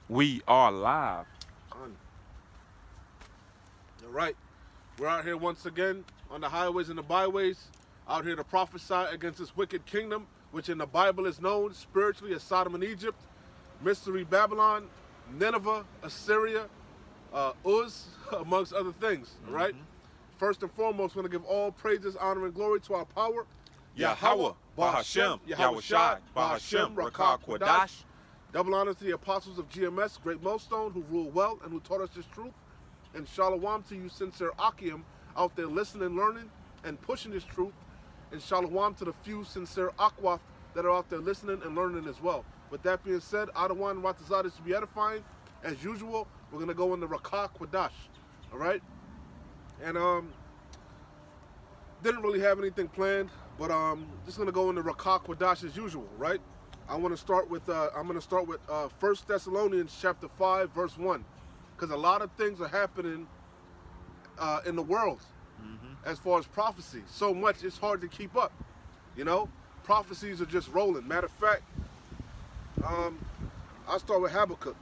We are live. All right. We're out here once again on the highways and the byways, out here to prophesy against this wicked kingdom, which in the Bible is known spiritually as Sodom and Egypt, Mystery Babylon, Nineveh, Assyria, Uz, amongst other things. All right. First and foremost, we want to give all praises, honor, and glory to our power, Yahweh, Bahashem, Yahweh Shai, Bahashem, Rakah, Kwadash. Double honor to the apostles of GMS, Great Millstone, who rule well and who taught us this truth. And shalom to you, sincere Akim, out there listening, learning, and pushing this truth. And shalom to the few sincere Akwaf that are out there listening and learning as well. With that being said, Adawan Watazad is to be edifying. As usual, we're going to go into Rakah Kwadash. All right? And didn't really have anything planned, but just going to go into Rakah Kwadash as usual, right? I'm going to start with 1 Thessalonians chapter 5, verse 1. Because a lot of things are happening in the world as far as prophecy. So much, it's hard to keep up. You know? Prophecies are just rolling. Matter of fact, I'll start with Habakkuk.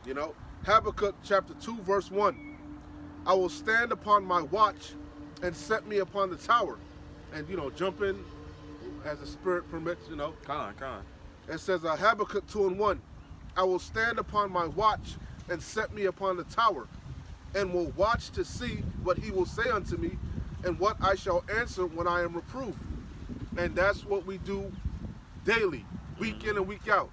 You know? Habakkuk chapter 2, verse 1. I will stand upon my watch and set me upon the tower. And, you know, jump in as the spirit permits, you know. Con. It says Habakkuk 2 and 1. I will stand upon my watch and set me upon the tower, and will watch to see what he will say unto me, and what I shall answer when I am reproved. And that's what we do daily, week in and week out.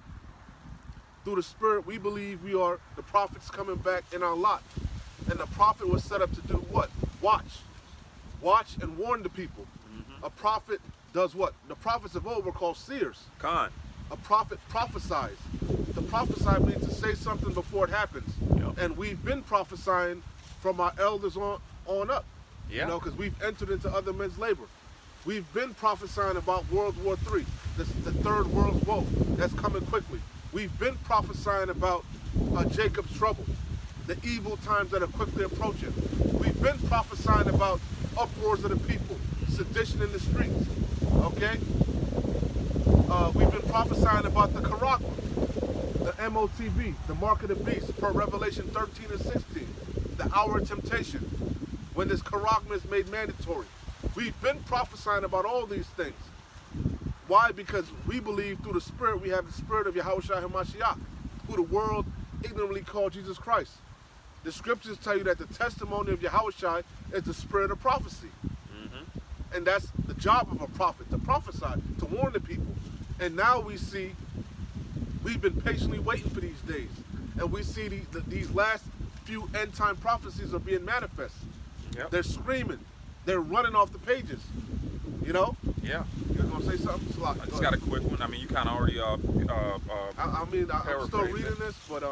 Through the Spirit, we believe we are the prophets coming back in our lot. And the prophet was set up to do what? Watch. Watch and warn the people. A prophet does what? The prophets of old were called seers. Con. A prophet prophesies. To prophesy means to say something before it happens. Yep. And we've been prophesying from our elders on up. Yeah. You know, because we've entered into other men's labor. We've been prophesying about World War III, the third world's woe that's coming quickly. We've been prophesying about Jacob's trouble, the evil times that are quickly approaching. We've been prophesying about uproars of the people, sedition in the streets. Okay? We've been prophesying about the Karakwa, the MOTB, the mark of the beast, per Revelation 13 and 16, the hour of temptation, when this Karakma is made mandatory. We've been prophesying about all these things. Why? Because we believe through the Spirit, we have the Spirit of Yahushua HaMashiach, who the world ignorantly called Jesus Christ. The scriptures tell you that the testimony of Yahushua is the spirit of prophecy. And that's the job of a prophet, to prophesy, to warn the people. And now we see, we've been patiently waiting for these days. And we see these last few end-time prophecies are being manifest. Yep. They're screaming. They're running off the pages. You know? Yeah. You're going to say something? Slot, I just got a quick one. I mean, you kind of already I'm still reading this, but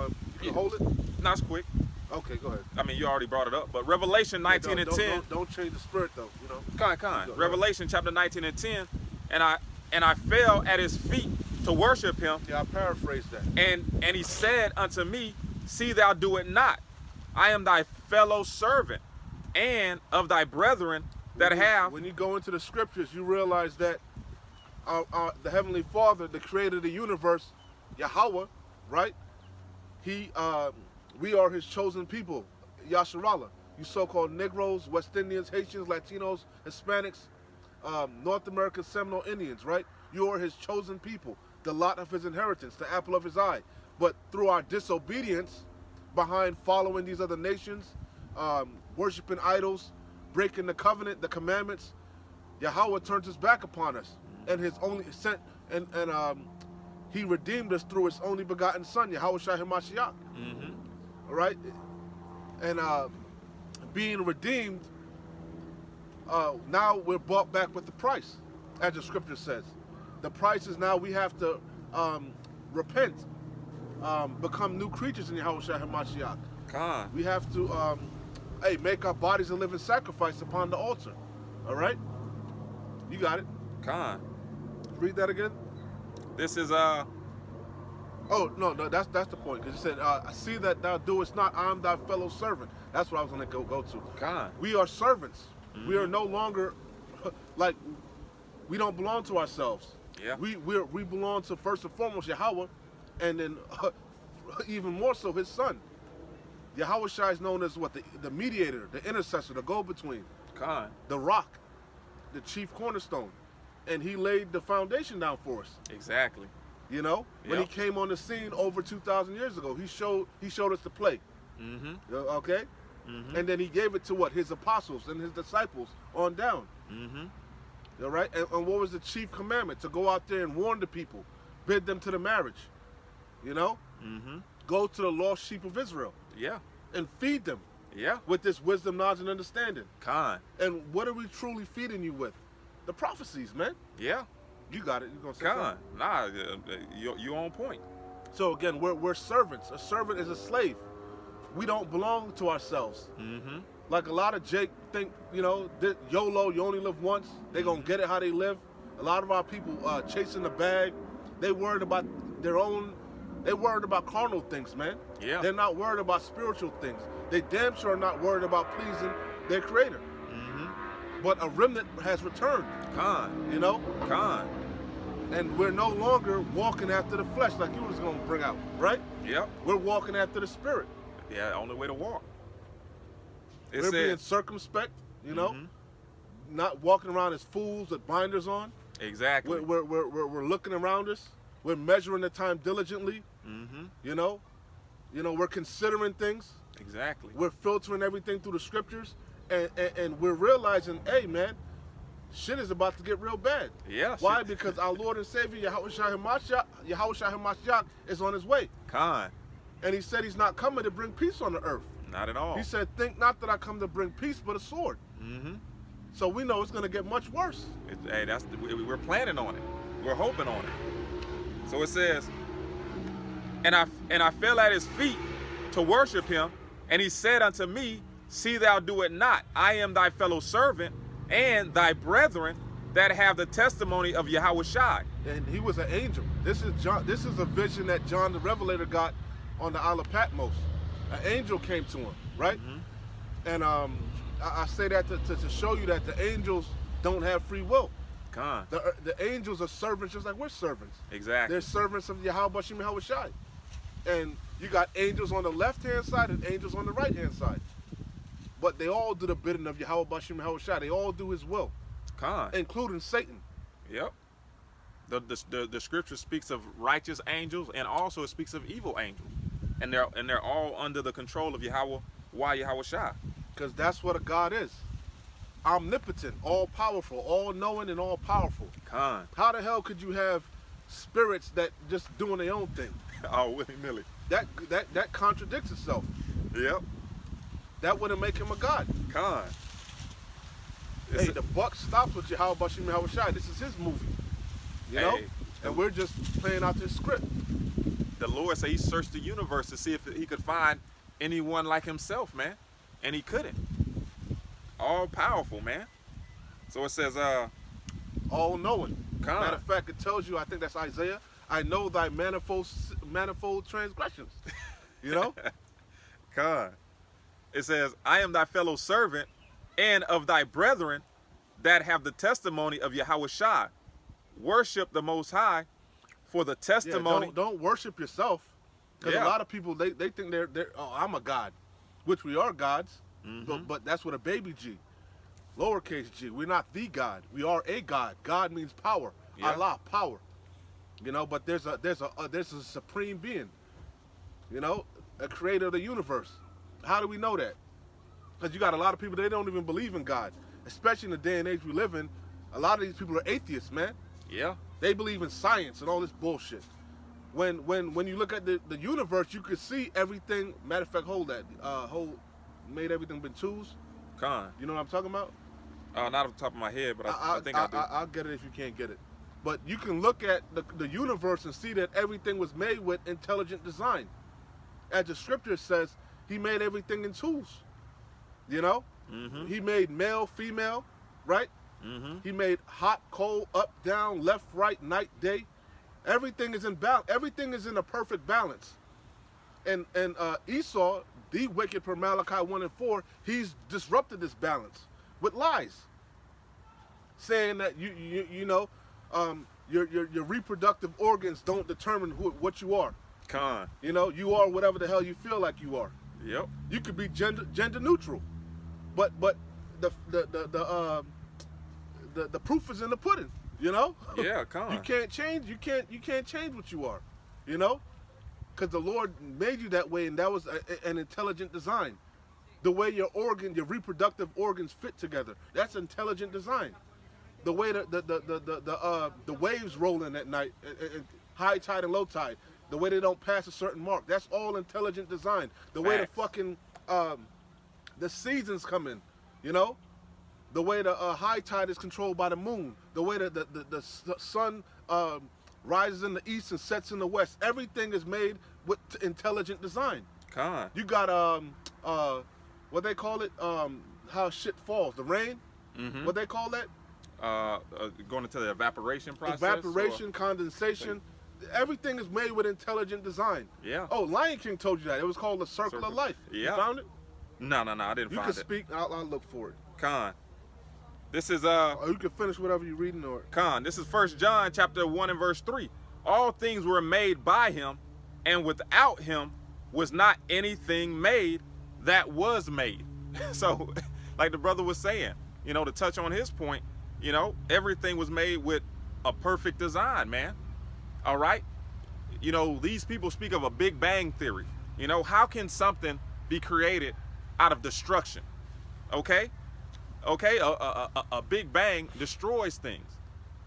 you can hold it? No, it's quick. Okay, go ahead. I mean, you already brought it up. But Revelation 19 and 10. Don't change the spirit, though, you know? Con. Revelation chapter 19 and 10. And I fell at his feet to worship him. Yeah, I paraphrased that. And he said unto me, see thou do it not. I am thy fellow servant and of thy brethren that have. When you go into the scriptures, you realize that the Heavenly Father, the creator of the universe, Yahweh, right? We are his chosen people, Yasharallah. You so-called Negroes, West Indians, Haitians, Latinos, Hispanics, North American Seminole Indians, right? You are his chosen people, the lot of his inheritance, the apple of his eye. But through our disobedience, behind following these other nations, worshiping idols, breaking the covenant, the commandments, Yahweh turns his back upon us, and his only sent and he redeemed us through his only begotten Son, Yahweh Shai HaMashiach. All right, and being redeemed, now we're bought back with the price, as the scripture says. The price is now we have to repent, become new creatures in Yahweh Shai HaMashiach. Con. We have to make our bodies a living sacrifice upon the altar. All right? You got it. Con. Read that again. This is Oh, no, that's the point. Because it said, I see that thou doest not, I am thy fellow servant. That's what I was going to go to. Con. We are servants. We are no longer, like, we don't belong to ourselves. Yeah. We belong to, first and foremost, Yahweh, and then even more so his son. Yahweh Shai is known as what? The mediator, the intercessor, the go-between, Con. the rock, the chief cornerstone. And he laid the foundation down for us. Exactly. You know? When he Yep. came on the scene over 2,000 years ago, he showed us the play. Mm-hmm. Okay? Mm-hmm. And then he gave it to what? His apostles and his disciples on down. Mm-hmm. All right? And what was the chief commandment? To go out there and warn the people, bid them to the marriage. You know? Mm-hmm. Go to the lost sheep of Israel Yeah. and feed them Yeah. with this wisdom, knowledge, and understanding. Con. And what are we truly feeding you with? The prophecies, man. Yeah. You got it. You gonna say Con. something? Nah, you on point. So again, we're servants. A servant is a slave. We don't belong to ourselves. Mm-hmm. Like a lot of Jake think, you know, that YOLO, you only live once. They gonna get it how they live. A lot of our people chasing the bag. They worried about their own. They worried about carnal things, man. Yeah. They're not worried about spiritual things. They damn sure are not worried about pleasing their Creator. Mm-hmm. But a remnant has returned. Con. You know. Con. And we're no longer walking after the flesh like you was gonna bring out, right? Yep. We're walking after the spirit. Yeah. Only way to walk. It We're being said. circumspect, you know, Mhm. not walking around as fools with binders on. Exactly. We're looking around us. We're measuring the time diligently. Mm-hmm. You know, we're considering things. Exactly. We're filtering everything through the scriptures, and we're realizing, hey, man, shit is about to get real bad. Yeah. Why? shit. Because our Lord and Savior Yahweh Shai Hamashiach is on his way, Con. and he said he's not coming to bring peace on the earth. Not at all. He said, think not that I come to bring peace, but a sword. Mm-hmm. So we know it's going to get much worse. Hey, we're planning on it. We're hoping on it. So it says, and I fell at his feet to worship him, and he said unto me, see thou do it not. I am thy fellow servant and thy brethren that have the testimony of Yahweh Shai. And he was an angel. This is a vision that John the Revelator got on the Isle of Patmos. An angel came to him, right? Mhm. And I say that to show you that the angels don't have free will. Con. The angels are servants just like we're servants. Exactly. They're servants of Yahweh Bashim Yahweh Shai. And you got angels on the left-hand side and angels on the right-hand side. But they all do the bidding of Yahweh Bashim Yahweh Shai. They all do his will, Con. including Satan. Yep. The scripture speaks of righteous angels, and also it speaks of evil angels, and they're all under the control of Yahweh. Why Yahweh Shai? Because that's what a God is. Omnipotent, all-powerful, all-knowing and all-powerful. Con. How the hell could you have spirits that just doing their own thing? Oh, willy-nilly. That contradicts itself. Yep. That wouldn't make him a God. Con. Hey, the buck stops with Yahweh Bashim Yahweh Shai. This is his movie. You know? Hey. And we're just playing out this script. The Lord said he searched the universe to see if he could find anyone like himself, man. And he couldn't. All powerful, man. So it says, All-knowing. Con. Matter of fact, it tells you, I think that's Isaiah, I know thy manifold transgressions. You know? Con. It says, I am thy fellow servant and of thy brethren that have the testimony of Yahweh Shai. Worship the Most High for the Yeah, testimony. don't worship yourself. Because Yeah. a lot of people, they think they're, oh, I'm a God. Which we are gods. Mhm. But that's with a baby G. Lowercase g. We're not the God. We are a God. God means power. Yeah. Allah, power. You know, but there's a supreme being. You know, a creator of the universe. How do we know that? Because you got a lot of people, they don't even believe in God. Especially in the day and age we live in. A lot of these people are atheists, man. Yeah. They believe in science and all this bullshit. When you look at the universe, you could see everything. Matter of fact, hold that. Made everything been twos. Con. You know what I'm talking about? Not off the top of my head, but I think I do. I'll get it if you can't get it. But you can look at the universe and see that everything was made with intelligent design. As the scripture says, he made everything in twos. You know? Mm-hmm. He made male, female, right? Mm-hmm. He made hot, cold, up, down, left, right, night, day. Everything is in balance. Everything is in a perfect balance. And Esau, the wicked per Malachi 1 and 4, he's disrupted this balance with lies, saying that your reproductive organs don't determine what you are. Con. You know, you are whatever the hell you feel like you are. Yep. You could be gender neutral, but the proof is in the pudding. You know. Yeah. Con. You can't change. You can't change what you are. You know, because the Lord made you that way, and that was an intelligent design. The way your reproductive organs fit together, that's intelligent design. The way the waves rolling at night, high tide and low tide, the way they don't pass a certain mark, that's all intelligent design. The way the fucking the seasons come in, you know, the way the high tide is controlled by the moon, the way the sun rises in the east and sets in the west, everything is made with intelligent design. Con. You got what they call it, how shit falls, the rain. Mm-hmm. What they call that? Going into the evaporation process. Evaporation, condensation. Everything is made with intelligent design. Yeah. Oh, Lion King told you that. It was called the Circle of Life. Yeah. You found it? No, I didn't You find can it. speak. I'll look for it. Con. This is Or you can finish whatever you're reading or. Con. This is 1 John chapter 1 and verse 3. All things were made by him, and without him was not anything made that was made. So, like the brother was saying, you know, to touch on his point, you know, everything was made with a perfect design, man. All right? You know, these people speak of a Big Bang theory. You know, how can something be created out of destruction? Okay? Okay, a Big Bang destroys things.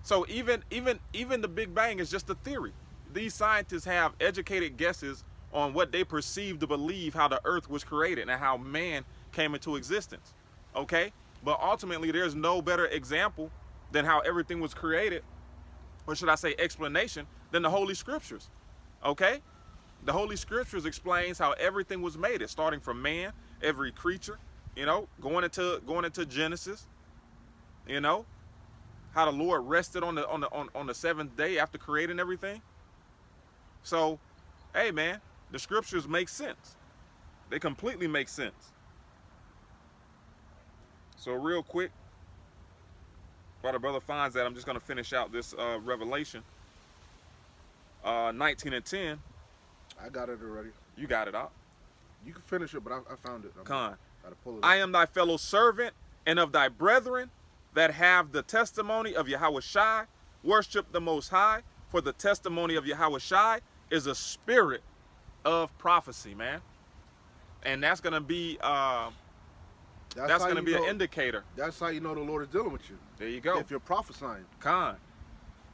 So even the Big Bang is just a theory. These scientists have educated guesses on what they perceive to believe how the earth was created and how man came into existence. Okay? But ultimately, there's no better example than how everything was created, or should I say explanation, than the Holy Scriptures. Okay? The Holy Scriptures explains how everything was made. It's starting from man, every creature, you know, going into Genesis, you know, how the Lord rested on the seventh day after creating everything. So, hey man, the Scriptures make sense. They completely make sense. So real quick, while the brother finds that, I'm just going to finish out this Revelation 19 and 10. I got it already. You got it out. You can finish it, but I found it. Con. Gotta pull it up. I am thy fellow servant and of thy brethren that have the testimony of Yahweh Shai. Worship the Most High, for the testimony of Yahweh Shai is a spirit of prophecy, man. And that's going to be that's going to be an indicator. That's how you know the Lord is dealing with you. There you go. If you're prophesying. Con.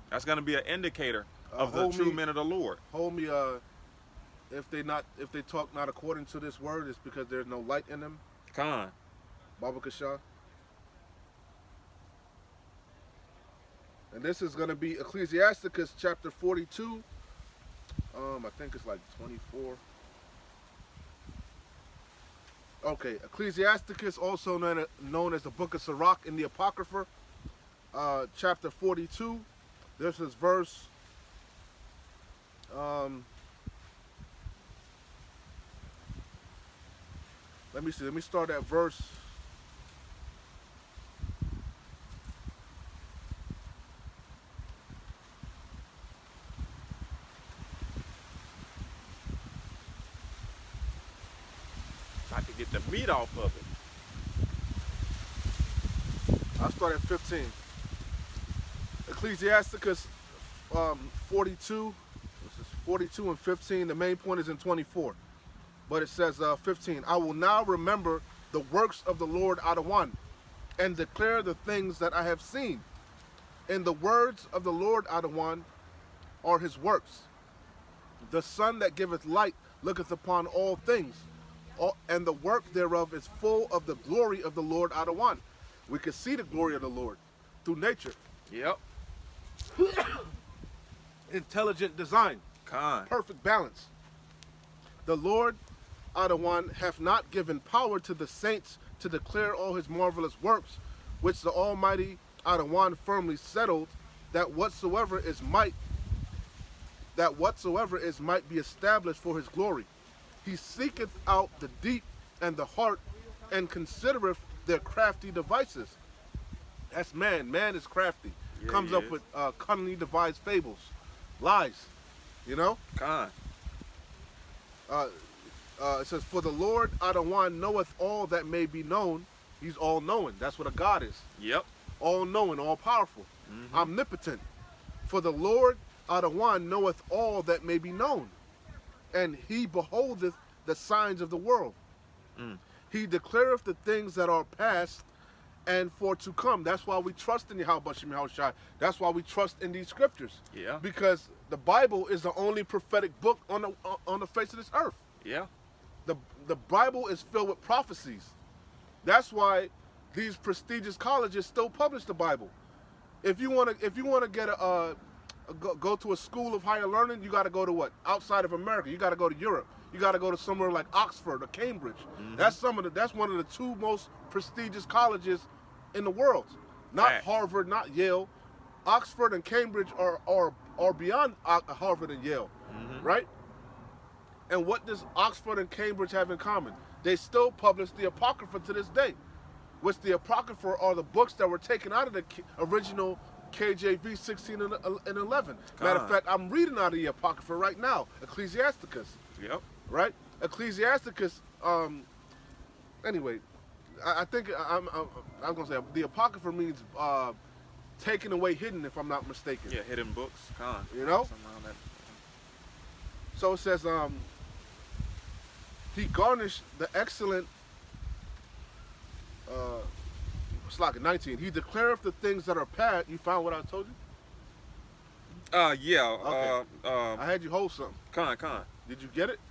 That's going to be an indicator of the true men of the Lord. Homie, if they talk not according to this word, it's because there's no light in them. Con. Baba Kasha. And this is going to be Ecclesiasticus chapter 42. I think it's like 24. Okay, Ecclesiasticus, also known as the Book of Sirach in the Apocrypha, chapter 42. This is verse. Let me see. Let me start at verse. I could get the meat off of it. I'll start at 15. Ecclesiasticus 42. This is 42 and 15. The main point is in 24. But it says 15. I will now remember the works of the Lord Adawan and declare the things that I have seen. And the words of the Lord Adawan are his works. The sun that giveth light looketh upon all things, and the work thereof is full of the glory of the Lord Adawan. We can see the glory of the Lord through nature. Yep. Intelligent design. Con. Perfect balance. The Lord Adawan hath not given power to the saints to declare all his marvelous works, which the Almighty Adawan firmly settled, that whatsoever is might be established for his glory. He seeketh out the deep and the heart, and considereth their crafty devices. That's man. Man is crafty. Yeah, Comes up with cunningly devised fables, lies. You know? Con. It says, "For the Lord Adawan knoweth all that may be known." He's all knowing. That's what a God is. Yep. All knowing, all powerful, omnipotent. For the Lord Adawan knoweth all that may be known, and he beholdeth the signs of the world. He declareth the things that are past and for to come. That's why we trust in Yahweh Shem Yahushai. That's why we trust in these scriptures. Yeah. Because the Bible is the only prophetic book on the face of this earth. Yeah. The Bible is filled with prophecies. That's why these prestigious colleges still publish the Bible. If you want to get go to a school of higher learning, you got to go to what? Outside of America, you got to go to Europe. You got to go to somewhere like Oxford or Cambridge. That's one of the two most prestigious colleges in the world. Not Fact. Harvard, not Yale. Oxford and Cambridge are beyond Harvard and Yale, right? And what does Oxford and Cambridge have in common? They still publish the Apocrypha to this day, which the Apocrypha are the books that were taken out of the original KJV 16 and 11. Matter of fact, I'm reading out of the Apocrypha right now, Ecclesiasticus. Yep. Right? Ecclesiasticus, anyway, I think I'm going to say the Apocrypha means taken away, hidden, if I'm not mistaken. Yeah, hidden books. Con. You know? Something around that. So it says, he garnished the excellent, it's like 19. He declareth the things that are past. You found what I told you? Yeah. Okay. I had you hold something. Con. Did you get it?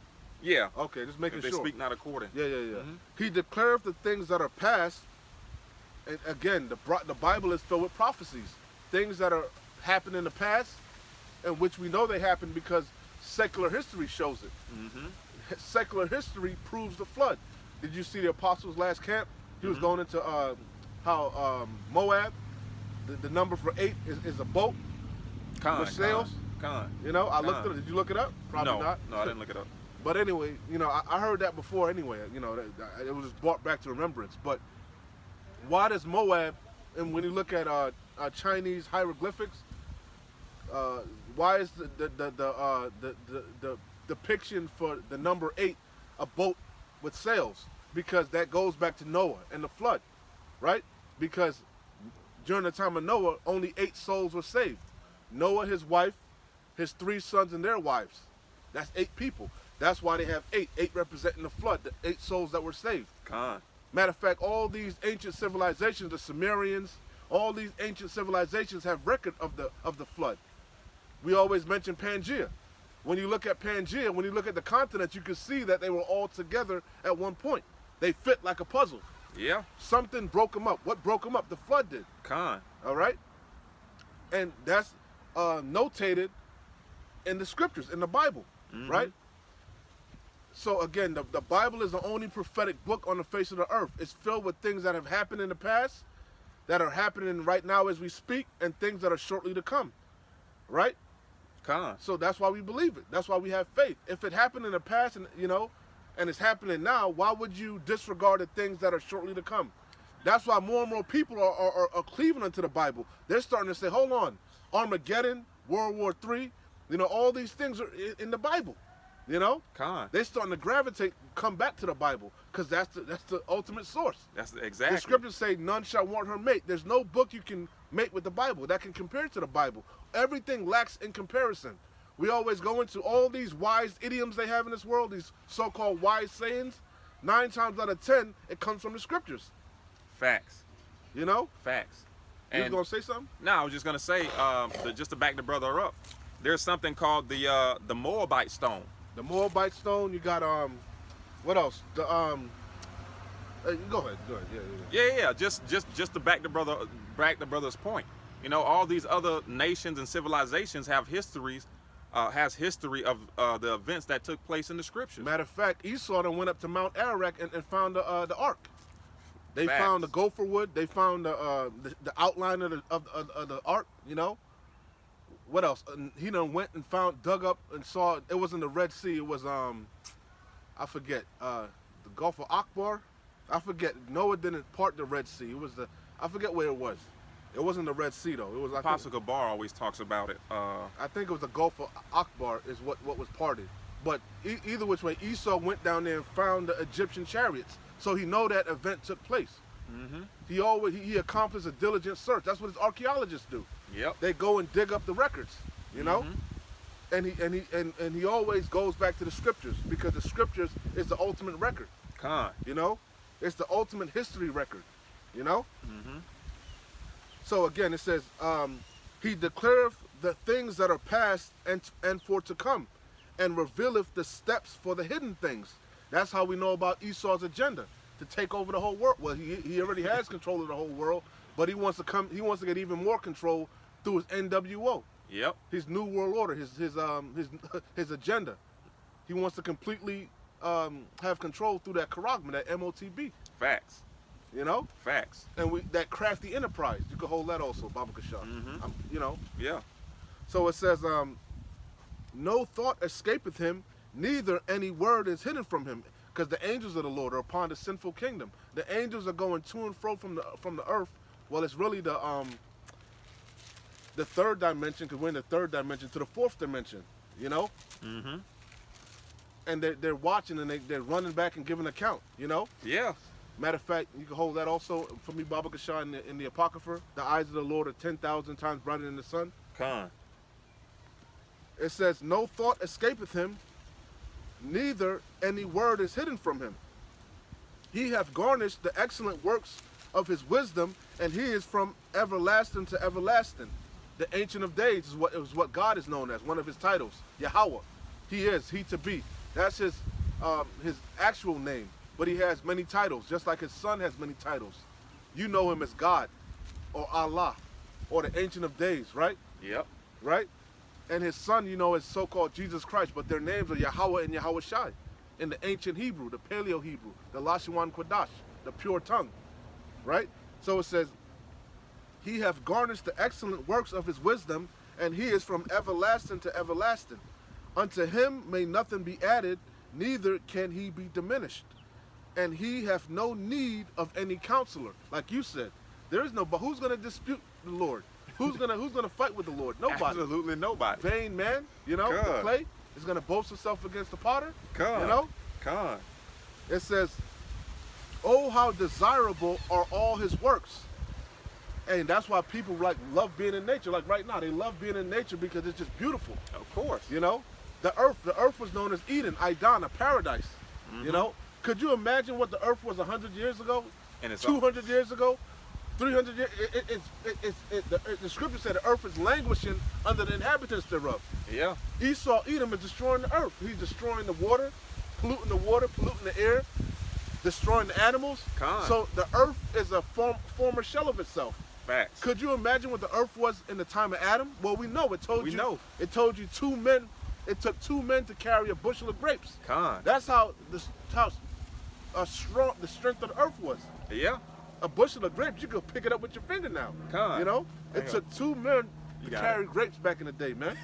Yeah. Okay, just making If they sure. speak not according. Yeah. He declareth the things that are past. And again, the Bible is filled with prophecies. Things that are happened in the past, and which we know they happened because secular history shows it. Secular history proves the flood. Did you see the Apostles' last camp? He was going into how Moab, the number for 8 is a boat with sails. Con. You know, I looked it up. Did you look it up? Probably not. No, I didn't look it up. But anyway, you know, I heard that before anyway. You know, it was brought back to remembrance. But why does Moab, and when you look at Chinese hieroglyphics, why is the depiction for the number 8 a boat with sails? Because that goes back to Noah and the flood, right? Because during the time of Noah, only 8 souls were saved. Noah, his wife, his 3 sons and their wives. That's 8 people. That's why they have 8 representing the flood, the 8 souls that were saved. Con. Matter of fact, all these ancient civilizations, the Sumerians, all these ancient civilizations have record of the flood. We always mention Pangaea. When you look at Pangaea, when you look at the continents, you can see that they were all together at one point. They fit like a puzzle. Yeah. Something broke them up. What broke them up? The flood did. Con. All right? And that's notated in the scriptures, in the Bible, right? So again, the Bible is the only prophetic book on the face of the earth. It's filled with things that have happened in the past, that are happening right now as we speak, and things that are shortly to come, right? Con. So that's why we believe it. That's why we have faith. If it happened in the past, and you know, and it's happening now, why would you disregard the things that are shortly to come? That's why more and more people are cleaving unto the Bible. They're starting to say, hold on, Armageddon, World War III, you know, all these things are in the Bible. You know, Con. they're starting to gravitate, come back to the Bible, because that's the ultimate source. That's exactly. The scriptures say, none shall want her mate. There's no book you can mate with the Bible that can compare to the Bible. Everything lacks in comparison. We always go into all these wise idioms they have in this world, these so-called wise sayings. 9 times out of 10, it comes from the scriptures. Facts. You know? Facts. You was gonna say something? No, I was just gonna say, just to back the brother up, there's something called the Moabite stone. The Moabite stone. You got what else? The go ahead. Yeah. Just to back the brother's point. You know, all these other nations and civilizations have histories, has history of the events that took place in the scriptures. Matter of fact, Esau then went up to Mount Ararat and found the ark. They Facts. found the gopher wood. They found the outline of the ark. You know. What else? He done went and dug up and saw it wasn't the Red Sea. It was I forget the Gulf of Akbar. I forget. Noah didn't part the Red Sea. It was I forget where it was. It wasn't the Red Sea though. It was. Apostle Gabar always talks about it. I think it was the Gulf of Akbar is what was parted. But either which way, Esau went down there and found the Egyptian chariots, so he know that event took place. He accomplished a diligent search. That's what his archaeologists do. Yep. They go and dig up the records, you know. And he always goes back to the scriptures, because the scriptures is the ultimate record. Con. You know, it's the ultimate history record. You know. So again, it says, he declareth the things that are past and for to come, and revealeth the steps for the hidden things. That's how we know about Esau's agenda, to take over the whole world. Well, he already has control of the whole world, but he wants to get even more control through his NWO. Yep. His new world order, his agenda. He wants to completely have control through that Karagma, that MOTB. Facts. You know? Facts. And that crafty enterprise. You could hold that also, Baba Kashaw. You know? Yeah. So it says, no thought escapeth him, neither any word is hidden from him. Because the angels of the Lord are upon the sinful kingdom. The angels are going to and fro from the earth. Well, it's really the third dimension, because we're in the third dimension, to the fourth dimension, you know? And they're watching, and they're running back and giving account, you know? Yeah. Matter of fact, you can hold that also for me, Baba Kashaw, in the Apocrypha. The eyes of the Lord are 10,000 times brighter than the sun. Con. It says, no thought escapeth him, neither any word is hidden from him. He hath garnished the excellent works of his wisdom, and he is from everlasting to everlasting. The Ancient of Days is what God is known as, one of his titles, Yahweh. He to be. That's his actual name, but he has many titles, just like his son has many titles. You know him as God, or Allah, or the Ancient of Days, right? Yep. Right? And his son, you know, is so-called Jesus Christ, but their names are Yahweh and Yahweh Shai. In the ancient Hebrew, the Paleo Hebrew, the Lashawan Kodash, the pure tongue, right? So it says, he hath garnished the excellent works of his wisdom, and he is from everlasting to everlasting. Unto him may nothing be added, neither can he be diminished. And he hath no need of any counselor. Like you said, there is no, but who's going to dispute the Lord? Who's gonna fight with the Lord? Nobody. Absolutely nobody. Vain man, you know, the clay is gonna boast himself against the potter. You know? It says, oh, how desirable are all his works. And that's why people love being in nature. Like right now, they love being in nature because it's just beautiful. Of course. You know? The earth was known as Eden, Idan, a paradise. You know? Could you imagine what the earth was 100 years ago? And it's 200 years ago? 300 years, the scripture said the earth is languishing under the inhabitants thereof. Yeah. Esau, Edom, is destroying the earth. He's destroying the water, polluting the air, destroying the animals. So the earth is a former shell of itself. Facts. Could you imagine what the earth was in the time of Adam? Well, we know. It told you 2 men. It took 2 men to carry a bushel of grapes. That's how strong the strength of the earth was. Yeah. A bushel of grapes, you could pick it up with your finger now. You know? It took 2 men to carry grapes back in the day, man.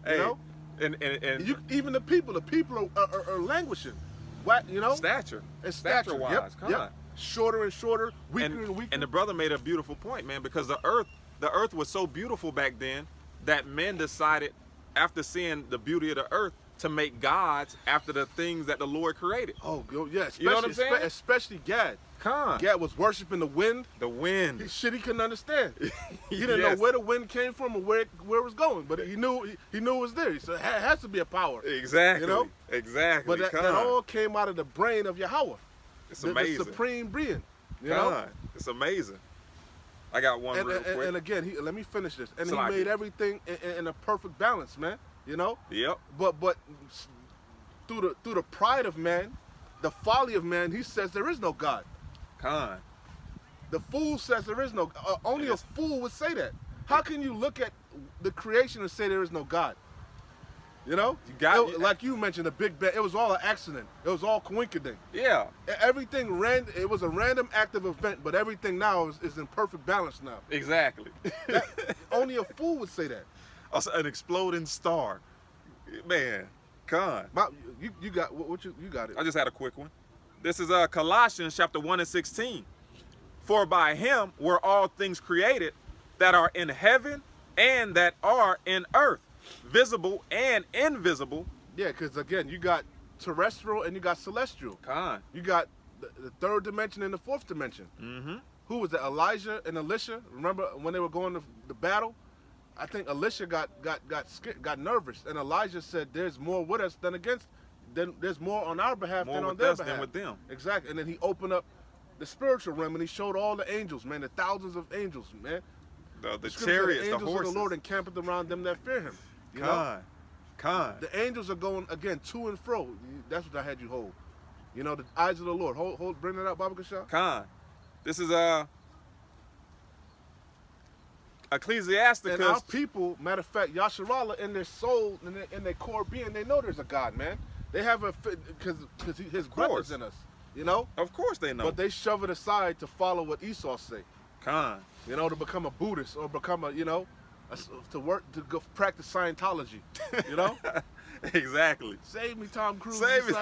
Hey, you know? And even the people are languishing. What, you know? Stature. And stature-wise. Yep. Shorter and shorter, weaker and weaker. And the brother made a beautiful point, man, because the earth was so beautiful back then that men decided, after seeing the beauty of the earth, to make gods after the things that the Lord created. Oh, yeah. You know what I'm saying? Especially Gad. Gad was worshiping the wind. The wind. He couldn't understand. He didn't know where the wind came from or where it was going, but he knew it was there. He said, it has to be a power. Exactly. You know? Exactly. But that all came out of the brain of Yahweh. It's amazing. The supreme being. You know? It's amazing. I got one real quick. And again, let me finish this. And he made everything in a perfect balance, man. You know? Yep. But through the pride of man, the folly of man, he says there is no God. The fool says there is no. Only a fool would say that. How can you look at the creation and say there is no God? You know, like you mentioned, the Big Bang. It was all an accident. It was all coincidence. Yeah. Everything it was a random active event, but everything now is in perfect balance now. Exactly. Only a fool would say that. An exploding star, man. You got what you got it. I just had a quick one. This is Colossians chapter 1 and 16. For by him were all things created that are in heaven and that are in earth, visible and invisible, Yeah, because again, you got terrestrial and you got celestial. Khan. You got the third dimension and the fourth dimension. Mm-hmm. Who was that? Elijah and Elisha. Remember when they were going to the battle? I think Elisha got scared, got nervous, and Elijah said, "There's more with us than against. There's more on our behalf More than on with their us behalf." than with them. Exactly. And then he opened up the spiritual realm and he showed all the angels, man, the thousands of angels, man. The Scripture said, chariots, the the angels horses. of the Lord encampeth around them that fear him. You know? Khan. The angels are going again to and fro. That's what I had you hold. You know, the eyes of the Lord. Bring that up, Baba Kasha. Khan. This is Ecclesiasticus. And our people, matter of fact, Yasharallah in their soul, in their core being, they know there's a God, man. They have a because his breath is in us, you know. Of course they know. But they shove it aside to follow what Esau say. Khan. You know, to become a Buddhist or become a, you know, to go practice Scientology. You know. Exactly. Save me, Tom Cruise. Save me.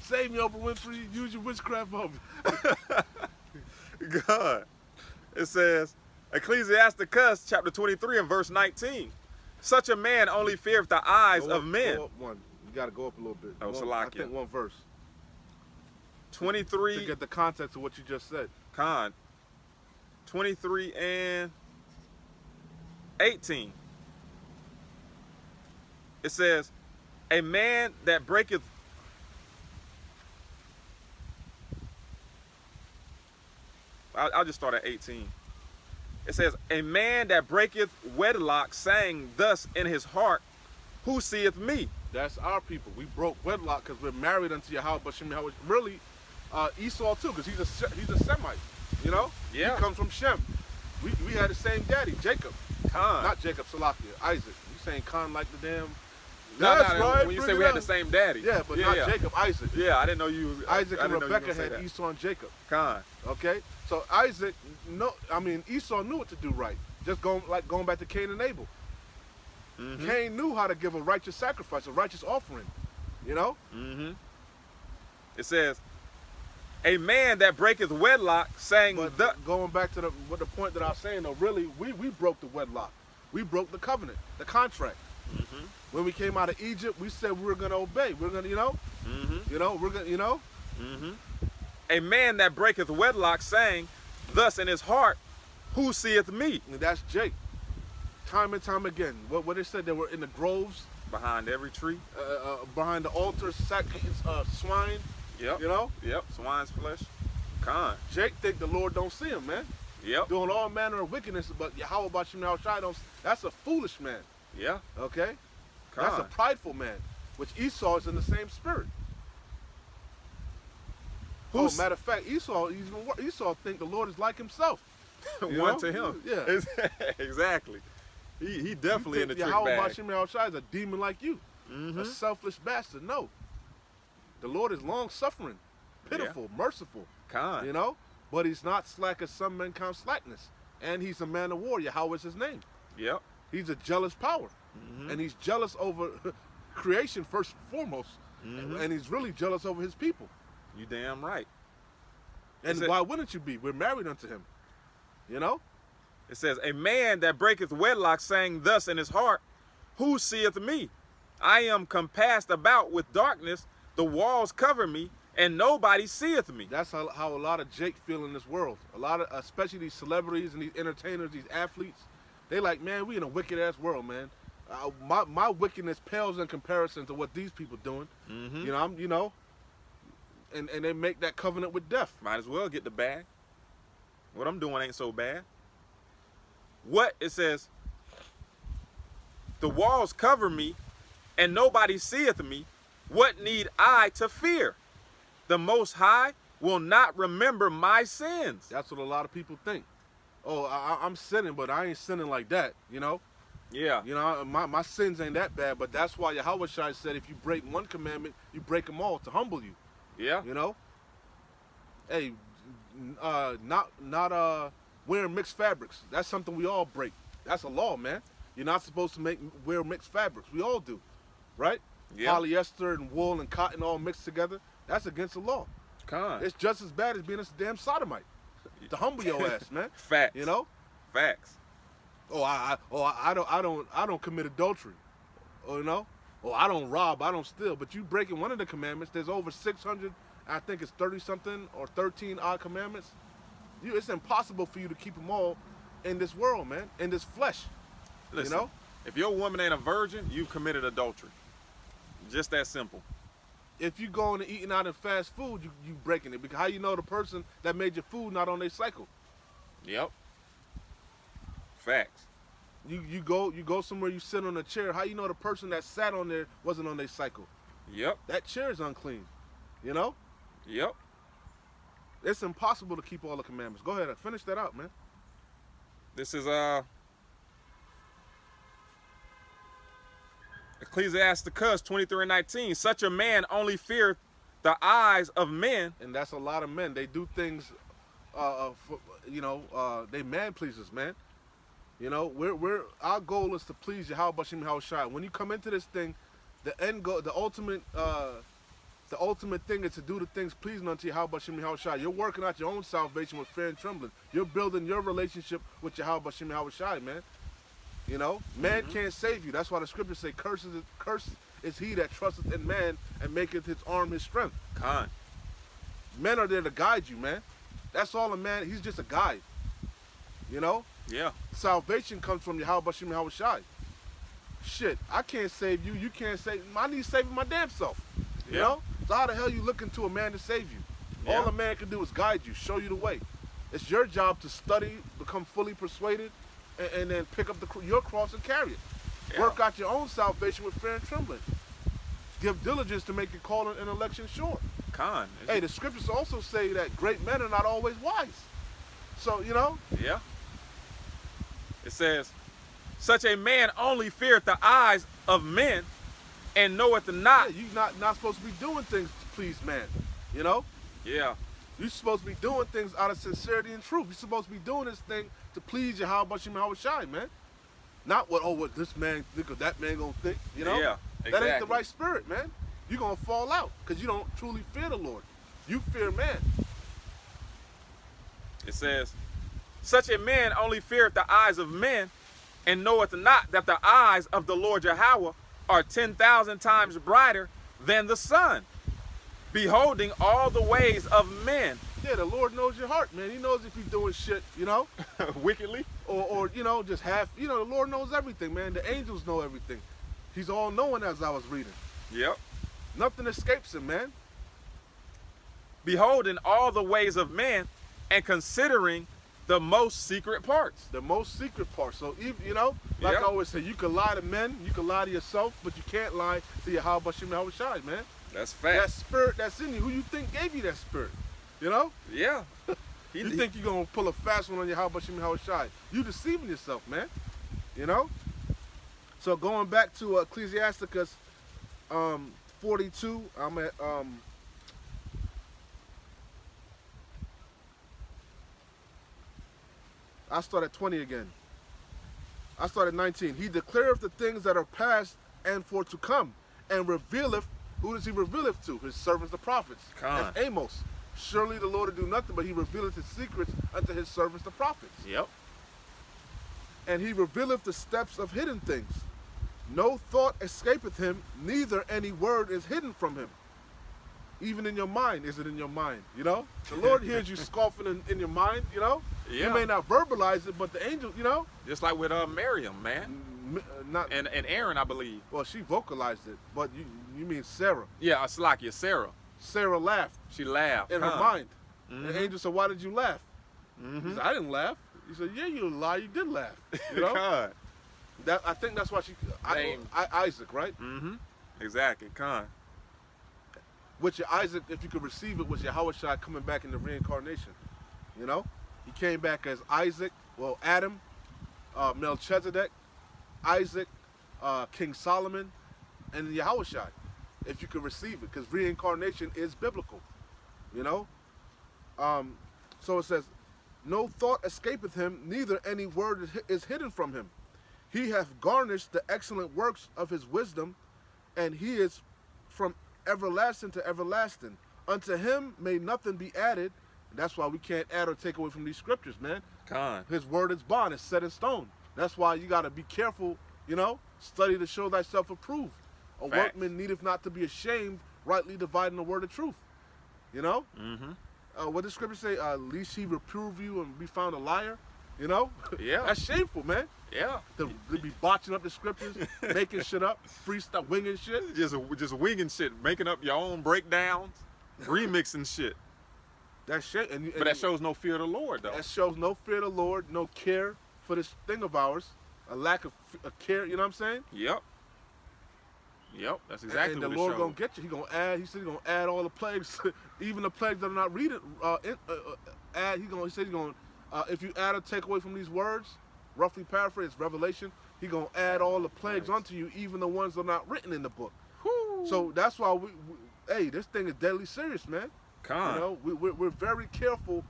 Save me, Oprah Winfrey. Use your witchcraft on me. God. It says, Ecclesiasticus chapter 23 and verse 19. Such a man only feareth the eyes of men. Go up one. You got to go up a little bit. Oh, I Salakia. think one verse. 23. To get the context of what you just said. Khan. 23 and 18. It says, a man that breaketh I'll just start at 18. It says, a man that breaketh wedlock, saying thus in his heart, who seeth me? That's our people. We broke wedlock because we're married unto Yahweh, but Shem Yahweh. Really, Esau too, because he's a Semite. You know? Yeah. He comes from Shem. We had the same daddy, Jacob. Khan. Not Jacob, Salakia, Isaac. You saying Khan like the damn? No, That's no, right. when you bring say it we had up. the same daddy. Yeah, but not Jacob, Isaac. Yeah, I didn't know you was Isaac I and didn't know you were Rebecca gonna say had that. Esau and Jacob. Khan. Okay, so Isaac, Esau knew what to do right. Just going back to Cain and Abel. Mm-hmm. Cain knew how to give a righteous sacrifice, a righteous offering. You know. Mm-hmm. It says, a man that breaketh wedlock, saying But going back to the point that I was saying though, really, we broke the wedlock. We broke the covenant, the contract. Mm-hmm. When we came out of Egypt, we said we were going to obey. We're going to, Mm-hmm. we're going to, Mm-hmm. A man that breaketh wedlock, saying thus in his heart, who seeth me? And that's Jake. Time and time again. What they said, they were in the groves, Behind every tree. behind the altar, swine. Yep. You know? Yep. Swine's flesh. Khan. Jake think the Lord don't see him, man. Yep. Doing all manner of wickedness, but Yahweh Bashim Yahushai don't. That's a foolish man. Yeah. Okay? Khan. That's a prideful man, which Esau is in the same spirit. Matter of fact, Esau think the Lord is like himself. One know? to him. Yeah. Exactly. He definitely in the trick Yahweh bag. Bashim Yahushai is a demon like you. Mm-hmm. A selfish bastard. No. The Lord is long suffering, pitiful, merciful. Khan. You know? But he's not slack as some men count slackness. And he's a man of war. Yahweh is his name. Yep. He's a jealous power. Mm-hmm. And he's jealous over creation first and foremost. Mhm. And he's really jealous over his people. You damn right. And why wouldn't you be? We're married unto him. You know? It says, a man that breaketh wedlock, saying thus in his heart, who seeth me? I am compassed about with darkness, the walls cover me, and nobody seeth me. That's how a lot of Jake feel in this world. A lot of, especially these celebrities and these entertainers, these athletes, they like, man, we in a wicked ass world, man. My wickedness pales in comparison to what these people doing. Mm-hmm. You know, and they make that covenant with death. Might as well get the bag. What I'm doing ain't so bad. What? It says, the walls cover me, and nobody seeth me. What need I to fear? The Most High will not remember my sins. That's what a lot of people think. Oh, I'm sinning, but I ain't sinning like that, you know? Yeah. You know, my sins ain't that bad, but that's why Yahweh Shai said if you break one commandment, you break them all to humble you. Yeah. You know? Hey, not wearing mixed fabrics. That's something we all break. That's a law, man. You're not supposed to wear mixed fabrics. We all do, right? Yeah. Polyester and wool and cotton all mixed together. That's against the law. Con. It's just as bad as being a damn sodomite. To humble your ass, man. Facts. You know? Facts. I don't commit adultery. You know? Oh, I don't rob, I don't steal. But you breaking one of the commandments. There's over 600, I think it's 30 something or 13 odd commandments. It's impossible for you to keep them all in this world, man, in this flesh. Listen, You know? if your woman ain't a virgin, you've committed adultery. Just that simple. If you going and eating out in fast food, you breaking it. Because how you know the person that made your food not on their cycle? Yep. Facts. You go somewhere, you sit on a chair. How you know the person that sat on there wasn't on their cycle? Yep. That chair is unclean. You know? Yep. It's impossible to keep all the commandments. Go ahead, finish that out, man. This is Ecclesiasticus 23:19. Such a man only feareth the eyes of men. And that's a lot of men. They do things, they man pleasers, man. You know, our goal is to please Yahweh Bashim Yahushua. When you come into this thing, the end goal, the ultimate thing is to do the things pleasing unto Yahweh Bashim Yahushua. You're working out your own salvation with fear and trembling. You're building your relationship with Yahweh Bashim Yahushua, man. You know, man can't save you. That's why the scriptures say, "Cursed is he that trusteth in man and maketh his arm his strength." Con. Men are there to guide you, man. That's all a man. He's just a guide. You know. Yeah. Salvation comes from Yahweh Bashim Yahushua. Shit, I can't save you. You can't save. I need saving my damn self. You know. So how the hell you looking to a man to save you? Yeah. All a man can do is guide you, show you the way. It's your job to study, become fully persuaded, and then pick up your cross and carry it. Yeah. Work out your own salvation with fear and trembling. Give diligence to make your calling and election sure. Con. Hey, the scriptures also say that great men are not always wise. So, you know. Yeah. It says, such a man only feareth the eyes of men and knoweth not. Yeah, you're not supposed to be doing things to please man. You know? Yeah. You're supposed to be doing things out of sincerity and truth. You're supposed to be doing this thing to please Yahweh Bashim Yahushua, man. Not what this man think or that man gonna think, you know? Yeah, That ain't the exactly. right spirit, man. You're gonna fall out because you don't truly fear the Lord. You fear man. It says, such a man only feareth the eyes of men and knoweth not that the eyes of the Lord Yahweh are 10,000 times brighter than the sun, beholding all the ways of men. Yeah, the Lord knows your heart, man. He knows if you're doing shit, you know? Wickedly. Or you know, just half, you know, the Lord knows everything, man. The angels know everything. He's all knowing, as I was reading. Yep. Nothing escapes him, man. Beholding all the ways of men and considering the most secret parts. The most secret part. So, you know, like Yeah. I always say, you can lie to men, you can lie to yourself, but you can't lie to Yahweh Bashim Yahushua, man. That's That fact. spirit that's in you, who you think gave you that spirit? You know? Yeah. You think you're going to pull a fast one on Yahweh Bashim Yahushua. You deceiving yourself, man. You know? So going back to Ecclesiasticus 42, I'm at I start at 20 again. I start at 19. He declareth the things that are past and for to come, and revealeth. Who does he reveal it to? His servants, the prophets. Con. That's Amos. Surely the Lord will do nothing, but he revealeth his secrets unto his servants, the prophets. Yep. And he revealeth the steps of hidden things. No thought escapeth him, neither any word is hidden from him. Even in your mind, is it in your mind? You know? The Lord hears you scoffing in your mind, you know? Yeah. You may not verbalize it, but the angel, you know? Just like with Miriam, man. Not, And Aaron, I believe. well, she vocalized it, but you mean Sarah. Yeah, Salakia, Sarah. Sarah laughed She laughed. in her Con. mind. Mhm. The angel said, why did you laugh? He said, I didn't laugh. He said, yeah, you lie, you did laugh. You know? Con. I think that's why she, Name. Isaac, right? Mm-hmm. Exactly. Con. Which your Isaac, if you could receive it, was Yahweh Shai coming back in the reincarnation. You know? He came back as Isaac, well, Adam, Melchizedek, Isaac, King Solomon, and Yahweh Shai. If you could receive it, because reincarnation is biblical. You know? So it says, no thought escapeth him, neither any word is hidden from him. He hath garnished the excellent works of his wisdom, and he is from everlasting to everlasting. Unto him may nothing be added. That's why we can't add or take away from these scriptures, man. Con. His word is bond, it's set in stone. That's why you got to be careful, you know, study to show thyself approved A Facts. workman needeth not to be ashamed, rightly dividing the word of truth. You know? Mm-hmm. What does scripture say? Least he reprove you and be found a liar. You know? Yeah. That's shameful, man. Yeah. To be botching up the scriptures, making shit up, freestyle, winging shit. Just winging shit, making up your own breakdowns, remixing shit. That's shit. But that shows no fear of the Lord, though. That shows no fear of the Lord, no care for this thing of ours, a lack of care. You know what I'm saying? Yep. Yep. That's exactly and what the it Lord shows. gonna get you. He gonna add. He said he gonna add all the plagues, even the plagues that are not reading. Add. He said he gonna. If you add or take away from these words, roughly paraphrase Revelation, he gonna add all the plagues unto you, even the ones that are not written in the book. Whew. So that's why hey, this thing is deadly serious, man. Con. You know, we're very careful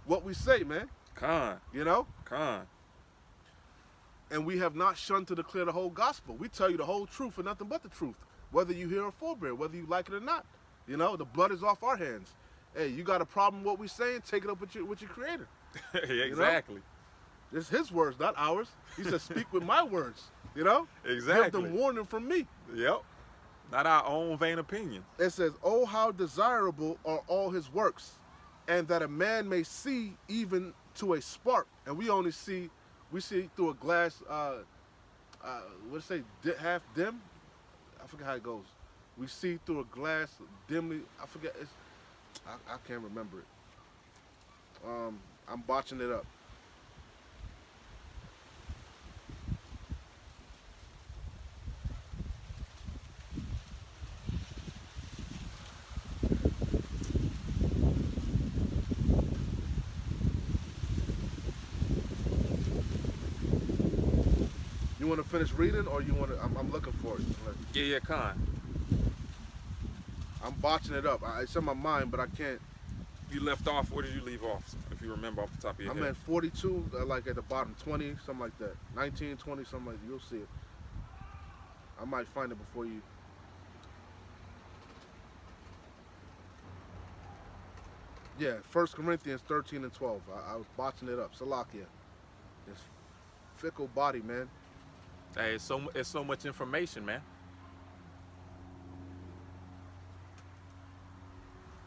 what we say, man. Con. You know, Con. and we have not shunned to declare the whole gospel. We tell you the whole truth and nothing but the truth, whether you hear or forbear, whether you like it or not. You know, the blood is off our hands. Hey, you got a problem with what we saying? Take it up with your creator. Exactly. It's his words, not ours. He said, "Speak with my words." You know, Exactly. give them warning from me. Yep. Not our own vain opinion. It says, "Oh, how desirable are all his works, and that a man may see even to a spark." And we see through a glass. What it say? Half dim. I forget how it goes. We see through a glass dimly. I forget. I can't remember it. I'm botching it up. You want to finish reading, or you want to? I'm looking for it. Yeah, con. I'm botching it up. It's in my mind, but I can't. You left off. Where did you leave off? If you remember off the top of your I'm head. at 42, like at the bottom, 20, something like that. 19, 20, something like that. You'll see it. I might find it before you. Yeah, 1 Corinthians 13 and 12. I was botching it up. Salakia. This fickle body, man. Hey, it's so much information, man.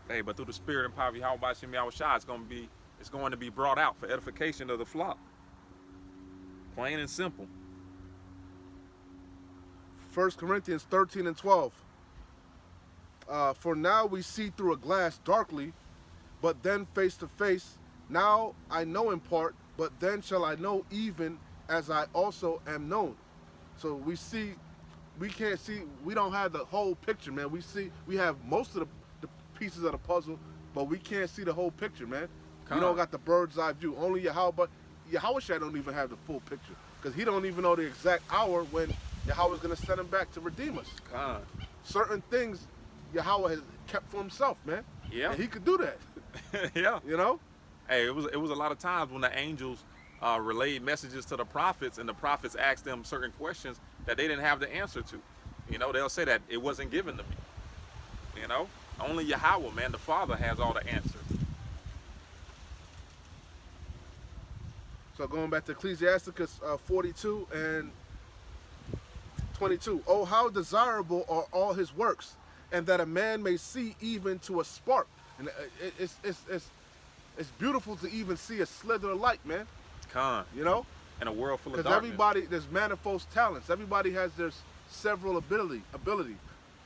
Hey, but through the spirit and power of Yahweh Bashim Yahushua, it's going to be brought out for edification of the flock. Plain and simple. 1 Corinthians 13 and 12. For now we see through a glass darkly, but then face to face. Now I know in part, but then shall I know even as I also am known. So we can't see, we don't have the whole picture, man. We have most of the pieces of the puzzle, but we can't see the whole picture, man. We don't got the bird's eye view. Only Yahweh, but Yahweh don't even have the full picture, because he don't even know the exact hour when Yahweh's going to send him back to redeem us. Con. Certain things Yahweh has kept for himself, man. Yeah. And he could do that. Yeah. You know? Hey, it was a lot of times when the angels relayed messages to the prophets, and the prophets asked them certain questions that they didn't have the answer to. You know, they'll say that it wasn't given to me. You know, only Yahweh, man, the Father, has all the answers. So going back to Ecclesiasticus 42 and 22. Oh, how desirable are all his works, and that a man may see even to a spark. And it's beautiful to even see a slither of light, man. Con. You know? In a world full of Because darkness. everybody, there's manifold talents. Everybody has their several ability.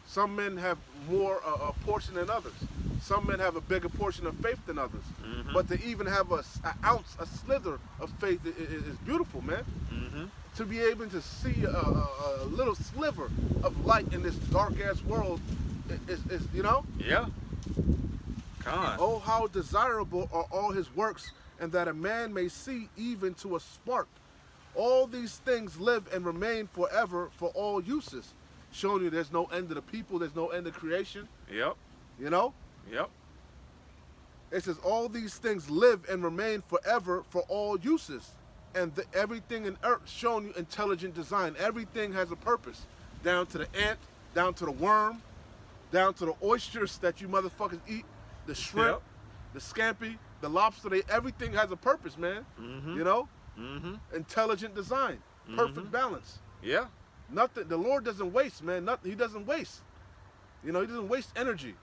Some men have more a portion than others. Some men have a bigger portion of faith than others. Mm-hmm. But to even have an ounce, a slither of faith is beautiful, man. Mm-hmm. To be able to see a little sliver of light in this dark-ass world is, you know? Yeah. Con. Oh, how desirable are all his works, and that a man may see even to a spark. All these things live and remain forever for all uses. Showing you there's no end to the people, there's no end to creation. Yep. You know? Yep. It says all these things live and remain forever for all uses. And everything in earth showing you intelligent design. Everything has a purpose. Down to the ant, down to the worm, down to the oysters that you motherfuckers eat, the shrimp, Yep. the scampi, the lobster. Everything has a purpose, man. Mm-hmm. You know? Mm-hmm. Intelligent design. Perfect balance. Yeah. Nothing. The Lord doesn't waste, man. Nothing. He doesn't waste. You know, he doesn't waste energy.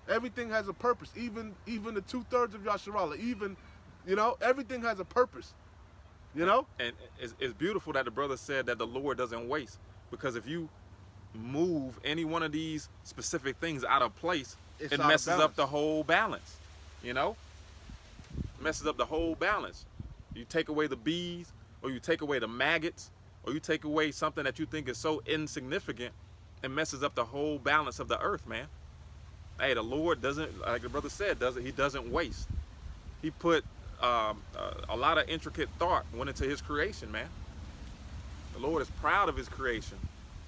Everything has a purpose. Even the 2/3 of Yasharallah. Even, you know, everything has a purpose. You know. And it's beautiful that the brother said that the Lord doesn't waste, because if you move any one of these specific things out of place, It's it out of messes up balance. the whole balance. You know, messes up the whole balance. You take away the bees, or you take away the maggots, or you take away something that you think is so insignificant, it messes up the whole balance of the earth, man. Hey, the Lord doesn't, like the brother said, he doesn't waste. He put a lot of intricate thought went into his creation, man. The Lord is proud of his creation.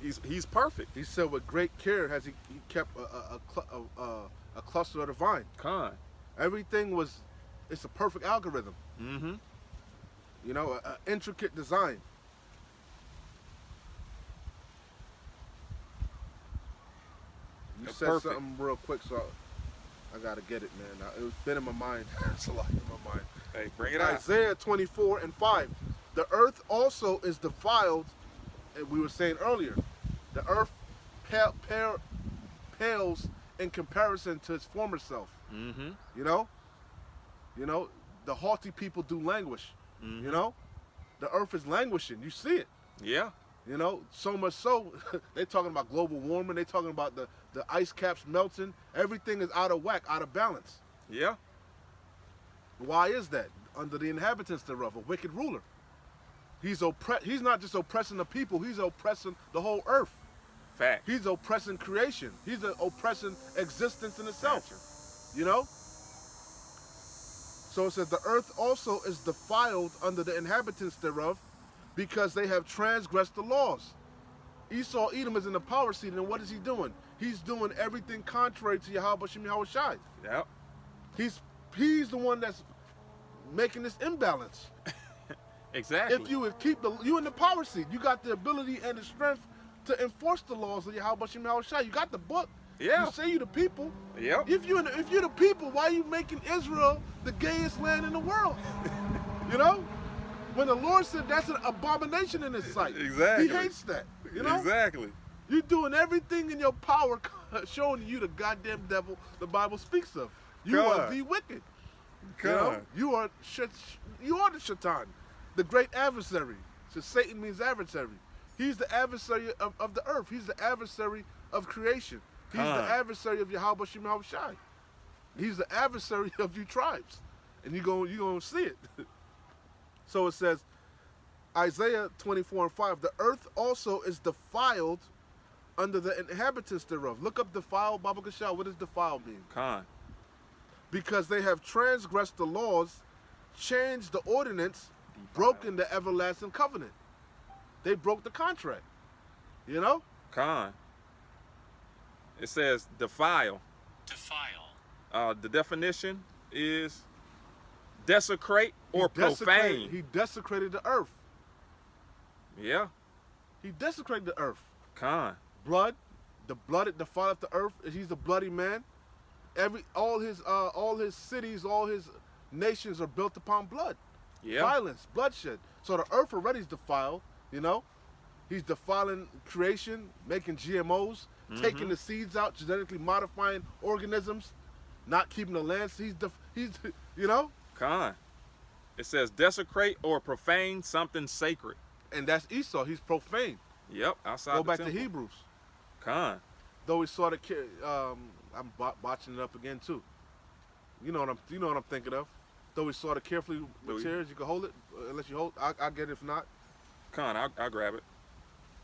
He's perfect. He said, with great care has he kept a cluster of the vine. Con. Everything was, it's a perfect algorithm. Mm-hmm. You know, an intricate design. You said Perfect. something real quick, so I gotta get it, man. It's been in my mind. It's a lot in my mind. Hey, bring it out. Isaiah 24:5. The earth also is defiled, and we were saying earlier, the earth pales in comparison to its former self. Mm-hmm. You know, the haughty people do languish. Mm-hmm. You know, the earth is languishing. You see it. Yeah. You know, so much so, they're talking about global warming. They're talking about the ice caps melting. Everything is out of whack, out of balance. Yeah. Why is that? Under the inhabitants thereof, a wicked ruler. He's not just oppressing the people, he's oppressing the whole earth. Fact. He's oppressing creation. He's oppressing existence in itself. You know? So it says, the earth also is defiled under the inhabitants thereof, because they have transgressed the laws. Esau Edom is in the power seat, and what is he doing? He's doing everything contrary to Yahweh Shem Yahweh Shai. Yep. He's the one that's making this imbalance. Exactly. If you would keep you in the power seat, you got the ability and the strength to enforce the laws of Yahweh Shem Yahweh Shai. You got the book. Yeah. You say you the people. Yep. If you're the people, why are you making Israel the gayest land in the world? You know? When the Lord said that's an abomination in his sight. Exactly. He hates that. You know? Exactly. You're doing everything in your power, showing you the goddamn devil the Bible speaks of. You are God. the wicked. You God. know? You are the Shaitan, the great adversary. So Satan means adversary. He's the adversary of the earth. He's the adversary of creation. He's the God. adversary of Yahweh Shem Yahweh Shai. He's the adversary of you tribes. And you're gonna see it. So it says, Isaiah 24:5, the earth also is defiled under the inhabitants thereof. Look up defiled, Baba Kashal. What does defiled mean? Con. Because they have transgressed the laws, changed the ordinance, broken the everlasting covenant. They broke the contract. You know? Con. It says defile. Defile. The definition is desecrate or profane. He desecrated the earth. Yeah. He desecrated the earth. Con. Blood, the blood defileth the earth. He's a bloody man. All his cities, all his nations are built upon blood. Yeah. Violence, bloodshed. So the earth already is defiled, you know? He's defiling creation, making GMOs, taking the seeds out, genetically modifying organisms, not keeping the land. He's you know? Con. It says desecrate or profane something sacred. And that's Esau. He's profane. Yep. Outside Go the back to temple. Hebrews. Con. Though he saw the I'm botching it up again too. You know what I'm thinking of. Though he saw it carefully with tears, you can hold it. Unless you hold, I'll get it if not. Con. I'll grab it.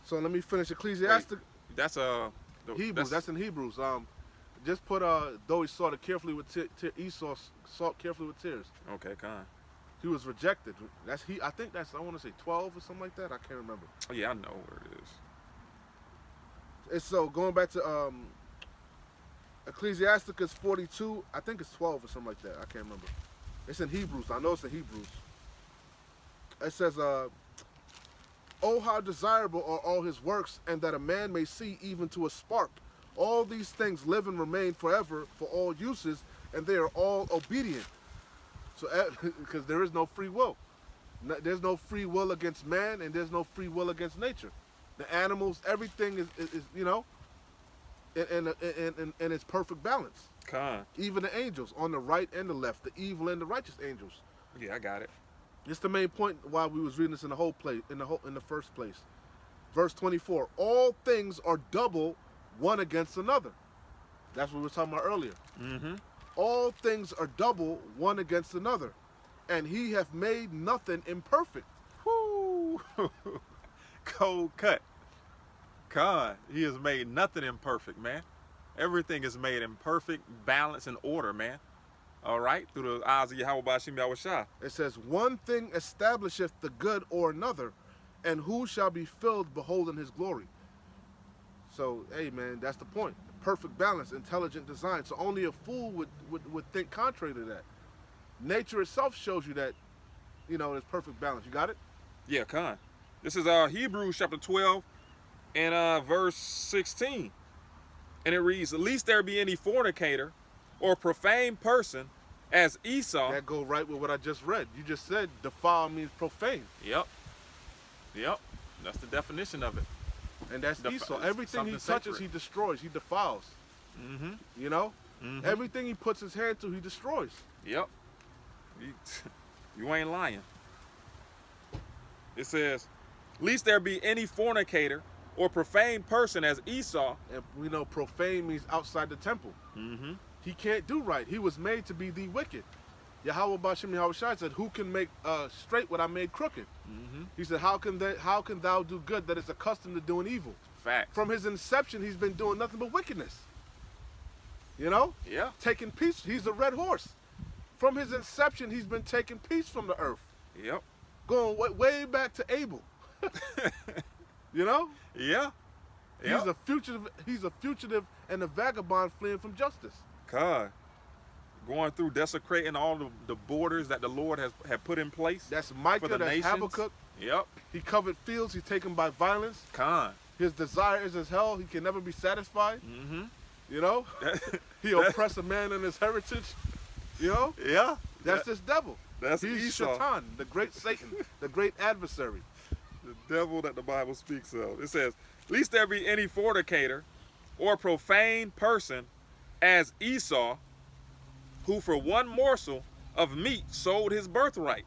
So let me finish Ecclesiastic. That's Hebrews. That's in Hebrews. Just put though he sought it carefully with Esau sought carefully with tears. Okay. Con. He was rejected. I think that's I want to say 12 or something like that. I can't remember. Oh, yeah, I know where it is. And so going back to Ecclesiasticus 42, I think it's 12 or something like that. I can't remember. It's in Hebrews. I know it's in Hebrews. It says, "Oh, how desirable are all his works, and that a man may see even to a spark. All these things live and remain forever for all uses, and they are all obedient." So, because there is no free will. There's no free will against man, and there's no free will against nature. The animals, everything is you know, in its perfect balance. Con. Even the angels on the right and the left, the evil and the righteous angels. Yeah, I got it. It's the main point why we was reading this in the first place. Verse 24. All things are double one against another. That's what we were talking about earlier. Mm-hmm. All things are double one against another, and he hath made nothing imperfect. Whoo! Cold cut. God, he has made nothing imperfect, man. Everything is made in perfect balance and order, man. All right? Through the eyes of Yahweh Bashim Yahushua. It says, one thing establisheth the good or another, and who shall be filled beholding his glory? So, hey, man, that's the point. Perfect balance, intelligent design. So only a fool would think contrary to that. Nature itself shows you that, you know, there's perfect balance. You got it? Yeah, Con. This is Hebrews chapter 12 and verse 16. And it reads, "Lest there be any fornicator or profane person as Esau." That go right with what I just read. You just said defile means profane. Yep. Yep. That's the definition of it. And that's Esau. Everything he something touches, sacred. he destroys. He defiles. Mm-hmm. You know? Mm-hmm. Everything he puts his hand to, he destroys. Yep. You ain't lying. It says, "Lest there be any fornicator or profane person as Esau." And we know profane means outside the temple. Mm-hmm. He can't do right. He was made to be the wicked. Yahweh Bashim Yahushua said, who can make straight what I made crooked? Mm-hmm. He said, how can thou do good that is accustomed to doing evil? Fact. From his inception, he's been doing nothing but wickedness. You know? Yeah. Taking peace. He's a red horse. From his inception, he's been taking peace from the earth. Yep. Going way back to Abel. You know? Yeah. Yep. He's a fugitive and a vagabond fleeing from justice. God. Going through desecrating all the borders that the Lord has put in place. That's Micah, for the that's nations. Habakkuk. Yep. He covered fields, he's taken by violence. Con. His desire is as hell, he can never be satisfied. Mm-hmm. You know? He oppressed a man in his heritage. You know? Yeah. That's this devil. That's He's Esau. Shaitan, the great Satan, the great adversary. The devil that the Bible speaks of. It says, "Lest there be any fornicator or profane person as Esau, who for one morsel of meat sold his birthright.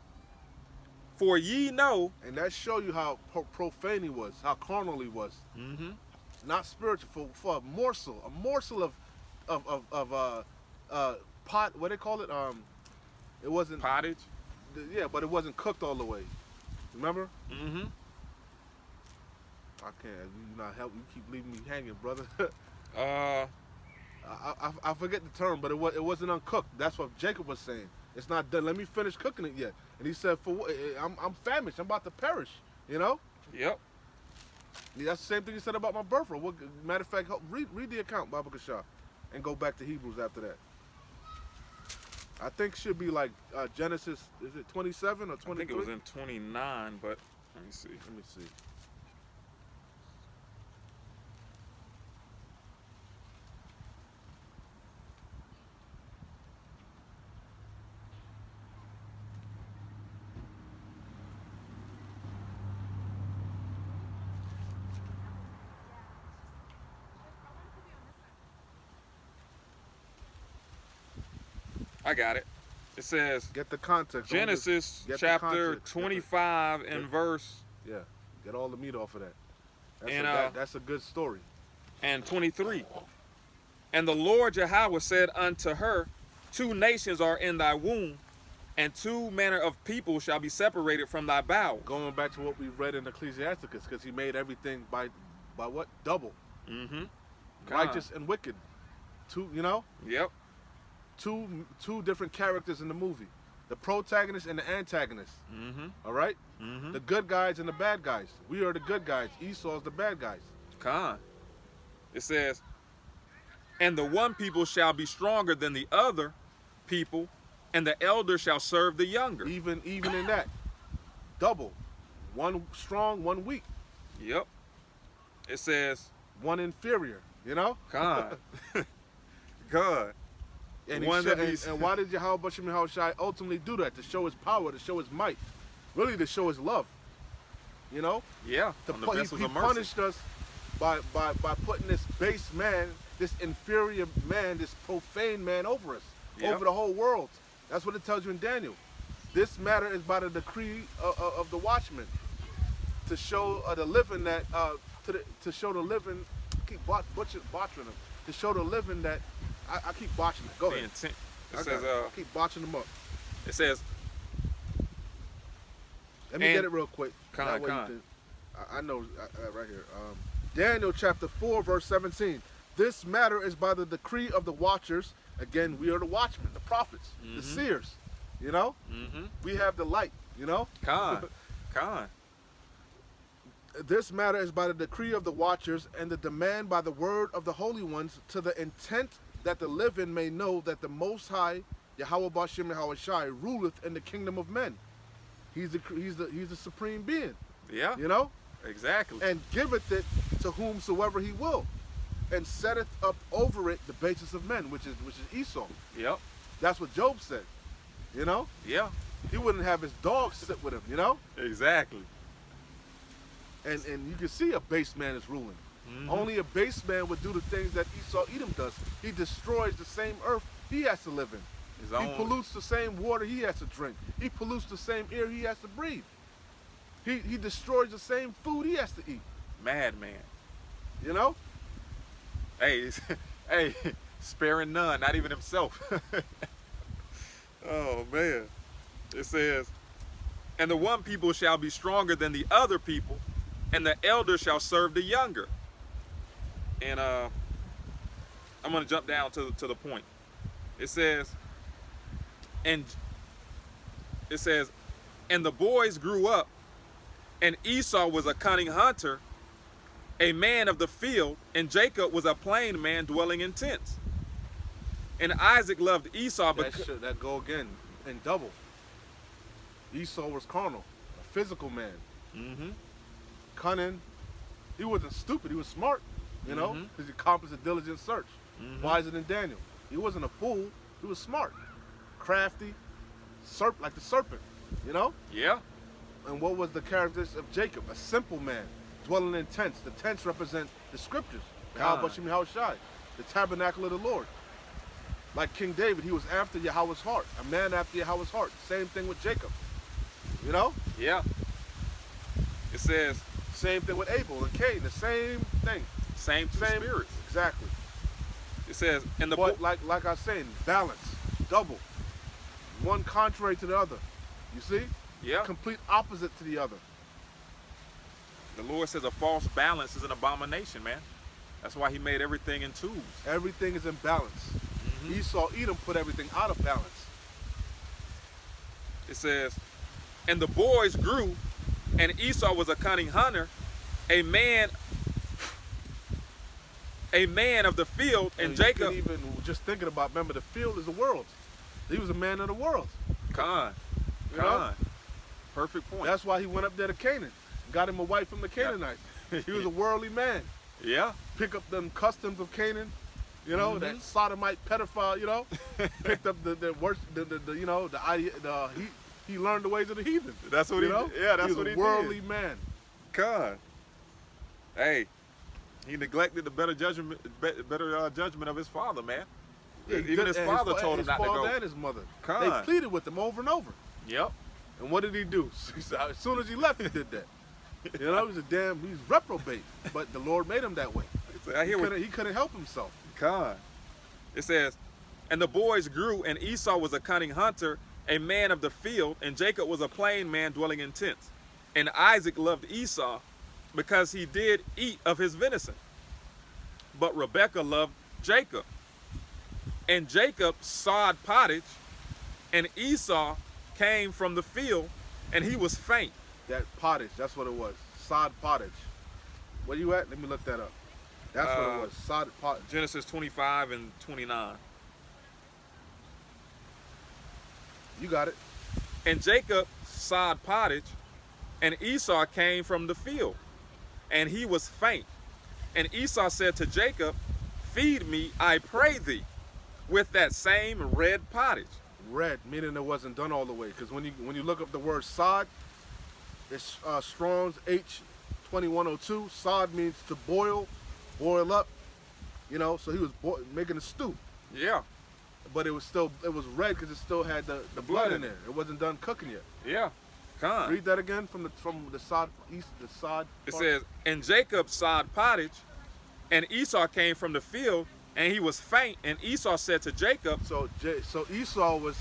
For ye know." And that show you how profane he was, how carnal he was. Mm-hmm. Not spiritual, for a morsel of pot, what they call it? It wasn't Pottage. Yeah, but it wasn't cooked all the way. Remember? Mm-hmm. I can't. You not help. You keep leaving me hanging, brother. I forget the term, but it wasn't uncooked. That's what Jacob was saying. It's not done. Let me finish cooking it yet. And he said, "For what? I'm famished. I'm about to perish." You know? Yep. Yeah, that's the same thing he said about my birthright. Matter of fact, read the account, Baba Kashah, and go back to Hebrews after that. I think it should be like Genesis. Is it 27 or 23? I think it was in 29, but let me see. Let me see. I got it. It says Get the context. Don't Genesis just get the chapter context. 25 and Get- verse Yeah, get all the meat off of that. That's a good story. and 23. "And the Lord Yahweh said unto her, Two nations are in thy womb, and two manner of people shall be separated from thy bowels." Going back to what we read in Ecclesiasticus, because he made everything by what? Double. Mm-hmm. Righteous and wicked. Two, you know? Yep. Two different characters in the movie. The protagonist and the antagonist. Mm-hmm. All right? Mm-hmm. The good guys and the bad guys. We are the good guys. Esau's the bad guys. Con. It says, "And the one people shall be stronger than the other people, and the elder shall serve the younger." Even in that. Double. One strong, one weak. Yep. It says, One inferior. You know? Con. God. And, One that be- and why did Yahweh Bashim Shai ultimately do that? To show his power, to show his might. Really to show his love. You know, Yeah. On the vessels he of mercy. punished us by putting this base man, this inferior man, this profane man over us, Yeah. over the whole world. That's what it tells you in Daniel. This matter is by the decree of the watchman, to show the living that to show the living. I keep botching them. To show the living that I keep botching it. Go The ahead. intent. I It says, keep botching them up. it says, Let me and- get it real quick. Con, That way you con. can- I know right here. Daniel chapter 4, verse 17. This matter is by the decree of the watchers. Again, we are the watchmen, the prophets, the seers. You know, we have the light. You know, Con. this matter is by the decree of the watchers and the demand by the word of the holy ones, to the intent that the living may know that the Most High, Yahweh Bashem Yahweh Shai, ruleth in the kingdom of men. He's the supreme being. Yeah. You know, Exactly. and giveth it to whomsoever he will, and setteth up over it the basis of men, which is Esau. Yep. That's what Job said. You know, Yeah. he wouldn't have his dogs sit with him. You know, Exactly. and you can see a base man is ruling. Only a base man would do the things that Esau Edom does. He destroys the same earth he has to live in. His He own. pollutes the same water he has to drink. He pollutes the same air he has to breathe. He destroys the same food he has to eat. Madman. You know, Hey, hey, sparing none, not even himself. Oh man. It says, and the one people shall be stronger than the other people, and the elder shall serve the younger. And I'm gonna jump down to the point. It says, and the boys grew up, and Esau was a cunning hunter, a man of the field, and Jacob was a plain man dwelling in tents. And Isaac loved Esau because that go again in double. Esau was carnal, a physical man, cunning. He wasn't stupid. He was smart. You know, because he accomplished a diligent search. Wiser than Daniel. He wasn't a fool. He was smart, crafty, like the serpent. You know. yeah, And what was the characteristics of Jacob? A simple man, dwelling in tents. The tents represent the scriptures. God. Yahweh Shai, the tabernacle of the Lord. Like King David, he was after Yahweh's heart, a man after Yahweh's heart. Same thing with Jacob. You know? yeah. It says Same thing with Abel and Cain, the same thing. same two Same spirits. Exactly. It says, and the But like I was saying, balance, double. One contrary to the other. You see? yeah, Complete opposite to the other. the Lord says a false balance is an abomination, man. That's why He made everything in twos. Everything is in balance. Esau, Edom put everything out of balance. It says, and the boys grew, and Esau was a cunning hunter, a man of the field, and you Jacob. couldn't even just thinking about, remember, the field is the world. He was a man of the world. Con. You know? Perfect point. That's why he went up there to Canaan. Got him a wife from the Canaanites. He was a worldly man. yeah, Pick up them customs of Canaan, you know, that sodomite pedophile, you know. Picked up the worst, you know, the idea, he learned the ways of the heathen. That's what you he know? did. Yeah, that's he was what a he worldly did. man. Con. Hey, he neglected the better judgment of his father, man. Even his And father told him not to His go. father and his mother. Con. They pleaded with him over and over. Yep. And what did he do? As soon as he left, he did that. You know, he's reprobate. But the Lord made him that way. I hear what He couldn't help himself. Con. It says, and the boys grew, and Esau was a cunning hunter, a man of the field, and Jacob was a plain man dwelling in tents. And Isaac loved Esau because he did eat of his venison. But Rebekah loved Jacob. And Jacob sawed pottage, and Esau came from the field, and he was faint. That pottage, that's what it was. Sod pottage. Where you at? Let me look that up. That's what it was. Sod pottage. Genesis 25 and 29. You got it. And Jacob sawed pottage, and Esau came from the field, and he was faint. And Esau said to Jacob, feed me, I pray thee, with that same red pottage. Red, meaning it wasn't done all the way. Because when you look up the word sod, It's Strong's H2102. Sod means to boil up. You know, so he was making a stew, Yeah. but it was red because it still had the blood in there. It wasn't done cooking yet. Yeah. Con. Read that again from the sod east, the sod. It part. says, and Jacob sod pottage, and Esau came from the field, and he was faint. And Esau said to Jacob, So Esau was,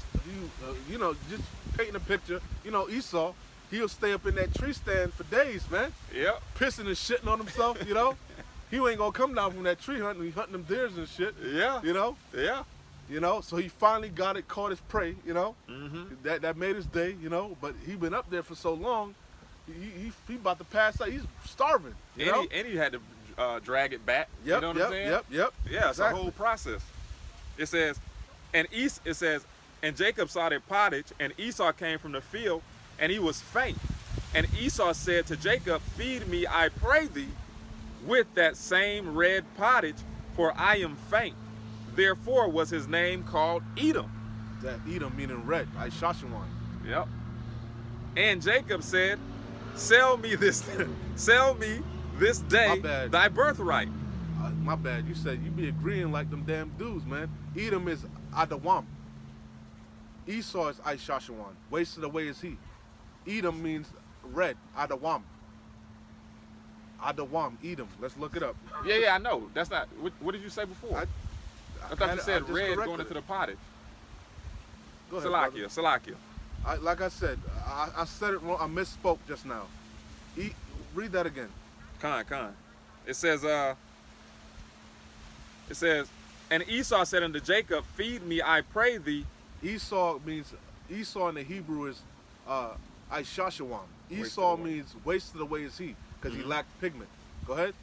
you know, just painting a picture. You know, Esau, he'll stay up in that tree stand for days, man, yep, pissing and shitting on himself. You know, he ain't gonna come down from that tree hunting them deers and shit. yeah, You know, yeah, so he finally caught his prey. You know, mm-hmm. that made his day. You know, but he been up there for so long, he about to pass out. He's starving. You know? And he had to drag it back. Yep, you know what I'm saying? Yep. Yeah, it's a Exactly. whole process. It says, and Jacob saw their pottage, and Esau came from the field, and he was faint. And Esau said to Jacob, feed me, I pray thee, with that same red pottage, for I am faint. Therefore was his name called Edom. That Edom meaning red. Shashawan. Yep. And Jacob said, sell me this day My bad. thy birthright. My bad. You said you be agreeing like them damn dudes, man. Edom is Adawam. Esau is Shashawan. Wasted away is he. Edom means red. Adawam. Adawam. Edom. Let's look it up. Yeah, I know. That's not. What did you say before? I thought you said just red corrected going into it. the pottage. Go ahead, Salakia, brother. Salakia. Like I said, I said it wrong. I misspoke just now. Read that again. Con. It says, and Esau said unto Jacob, feed me, I pray thee. Esau in the Hebrew is Shashawan. Esau away. means wasted away is he, because he lacked pigment. Go ahead.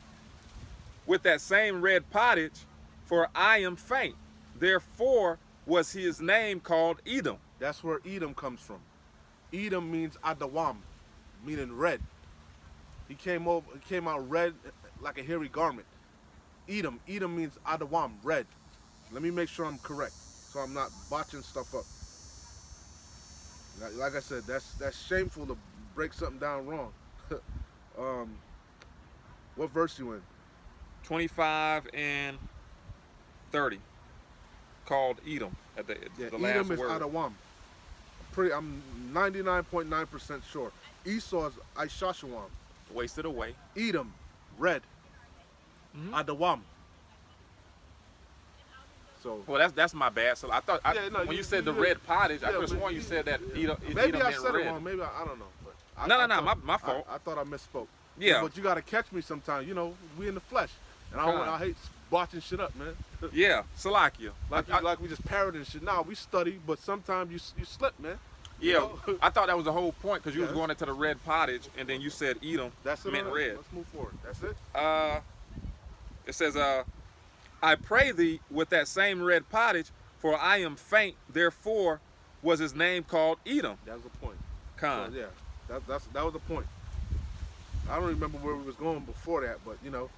With that same red pottage, for I am faint. Therefore was his name called Edom. That's where Edom comes from. Edom means Adawam, meaning red. He came out red like a hairy garment. Edom means Adawam, red. Let me make sure I'm correct, so I'm not botching stuff up. Like I said, that's shameful to break something down wrong. What verse you in? 25 and 30. Called Edom at the last Edom is word. Adawam. I'm 99.9% sure. Esau is Shashawan. Wasted away. Edom, red. Adawam. So Well, that's my bad. So I thought when you said the red pottage, I yeah, could have but sworn you said that Edom maybe I meant said red. it wrong. Maybe I don't know. But No, I thought- my fault. I thought I misspoke. Yeah. But you gotta catch me sometime. You know, we in the flesh, and I hate botching shit up, man. Yeah, Salakia. Like we just parroting shit. Nah, we study, but sometimes you slip, man. Yeah, know? I thought that was the whole point because you was Yeah. going into the red pottage and then you said Edom That's it. meant man. red. Let's move forward. That's it. It says, I pray thee with that same red pottage, for I am faint. Therefore was his name called Edom. That was the point. Con. So, yeah, that was the point. I don't remember where we was going before that, but you know.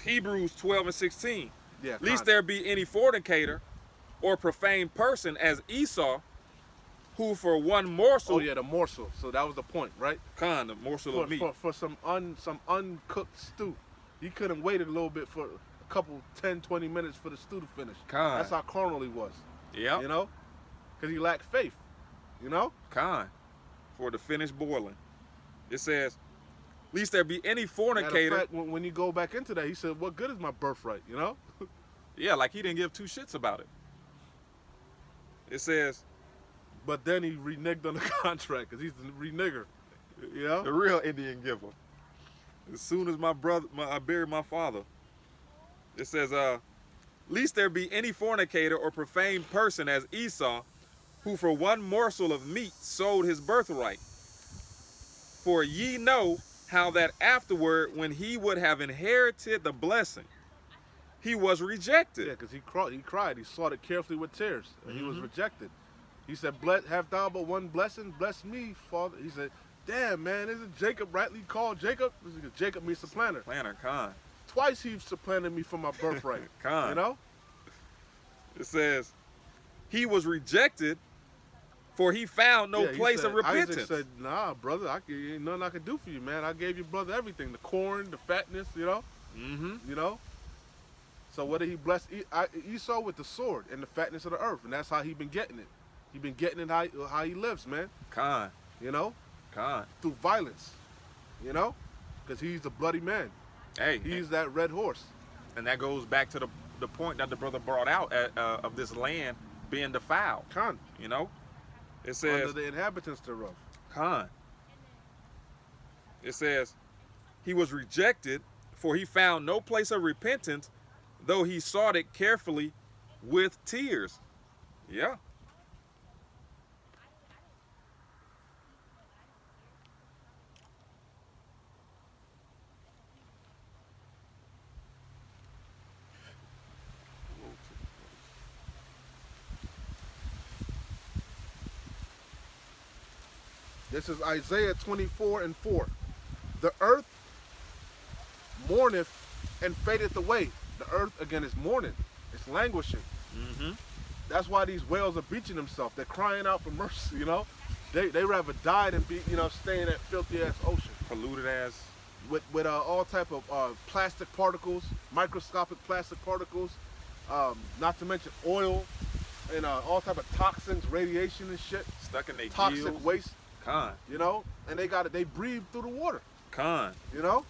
Hebrews 12 and 16. Yeah. Lest there be any fornicator or profane person as Esau, who for one morsel, Oh yeah, the morsel. So that was the point, right? the morsel of meat. For some uncooked stew. He couldn't wait a little bit for a couple 10, 20 minutes for the stew to finish. Con. That's how carnal he was. Yep. You know? Because he lacked faith. You know? Con. For the finished boiling. It says, lest there be any fornicator. Matter of fact, when you go back into that, he said, what good is my birthright? You know? Yeah, like he didn't give two shits about it. It says, But then he reneged on the contract because he's the renigger. You know? the real Indian giver. As soon as I buried my father. It says, lest there be any fornicator or profane person as Esau, who for one morsel of meat sold his birthright. For ye know how that afterward, when he would have inherited the blessing, he was rejected. Yeah, because he cried. He sought it carefully with tears, and he was rejected. He said, have thou but one blessing? Bless me, Father. He said, damn, man, isn't Jacob rightly called Jacob? Jacob means supplanter. Planner, con. Twice he supplanted me for my birthright. Con. You know? It says, he was rejected for he found no Yeah, he place said- of repentance. Isaac said, nah, brother, ain't nothing I can do for you, man. I gave your brother everything, the corn, the fatness, you know? Mm-hmm. You know? So what did he bless Esau with? The sword and the fatness of the earth. And that's how he been getting it. He been getting it how he lives, man. Con. You know? Con. Through violence. You know? Because he's a bloody man. Hey. He's that red horse. And that goes back to the point that the brother brought out of this land being defiled. Khan. You know? It says, Under the inhabitants thereof. Khan. It says, he was rejected, for he found no place of repentance, though he sought it carefully with tears. Yeah. This is Isaiah 24:4. The earth mourneth and fadeth away. The earth, again, is mourning. It's languishing. Mm-hmm. That's why these whales are beaching themselves. They're crying out for mercy, you know? They rather die than be, you know, stay in that filthy-ass ocean. Polluted as. With all type of plastic particles, microscopic plastic particles, not to mention oil and all type of toxins, radiation and shit. Stuck in their Toxic gills. waste, Con. you know? And they breathe through the water. Con. You know?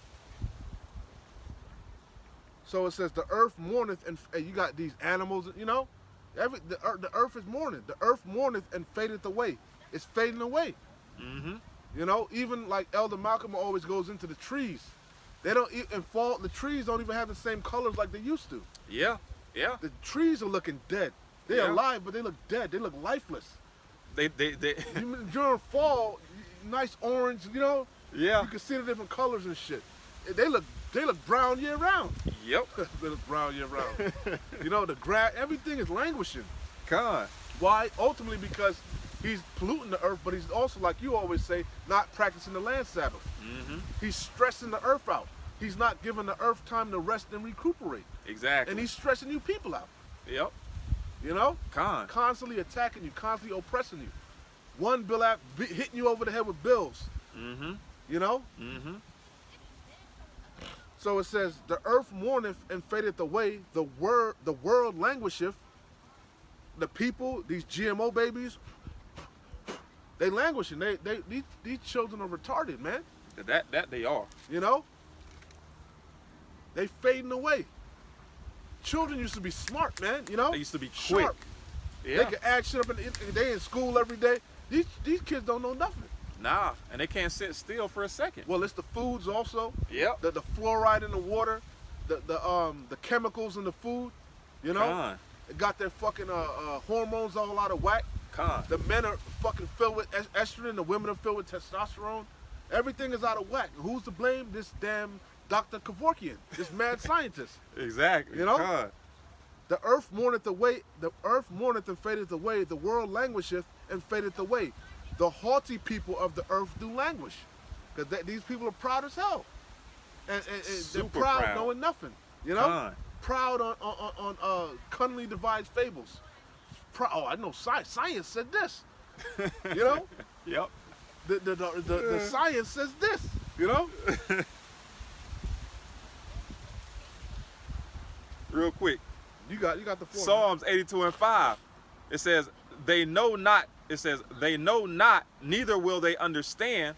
So it says the earth mourneth, and you got these animals, you know? The earth is mourning. The earth mourneth and fadeth away. It's fading away. Mm-hmm. You know, even like Elder Malcolm always goes into the trees. They don't, in fall, the trees don't even have the same colors like they used to. Yeah. Yeah. The trees are looking dead. They're Yeah. alive, but they look dead. They look lifeless. They During fall, nice orange, you know? Yeah. You can see the different colors and shit. They look brown year round. Yep. They look brown year round. You know, the grass, everything is languishing. Con. Why? Ultimately because he's polluting the earth, but he's also, like you always say, not practicing the land Sabbath. Mm-hmm. He's stressing the earth out. He's not giving the earth time to rest and recuperate. Exactly. And he's stressing you people out. Yep. You know? Con. Constantly attacking you, constantly oppressing you. One bill app hitting you over the head with bills. Mm-hmm. You know? Mm-hmm. So it says, the earth mourneth and fadeth away, the world languisheth. The people, these GMO babies, they languishing. These children are retarded, man. That they are. You know? They fading away. Children used to be smart, man, you know? They used to be quick. Sharp. Yeah. They can add shit up, they in school every day. These kids don't know nothing. Nah. And they can't sit still for a second. Well, it's the foods also. Yep. The fluoride in the water, the chemicals in the food, you know? Con. It got their fucking hormones all out of whack. Con. The men are fucking filled with estrogen, the women are filled with testosterone. Everything is out of whack. Who's to blame? This damn Dr. Kevorkian, this mad scientist. Exactly. You know? Con. The earth mourneth away, the earth mourneth and fadeth away, the world languisheth and fadeth away. The haughty people of the earth do languish. Because these people are proud as hell. And they're Super proud, proud. knowing nothing. You know? Con. Proud on cunningly devised fables. I know science. Science said this. You know? Yep. The science says this. You know? Real quick. You got the floor. Psalms 82:5. It says, they know not, neither will they understand.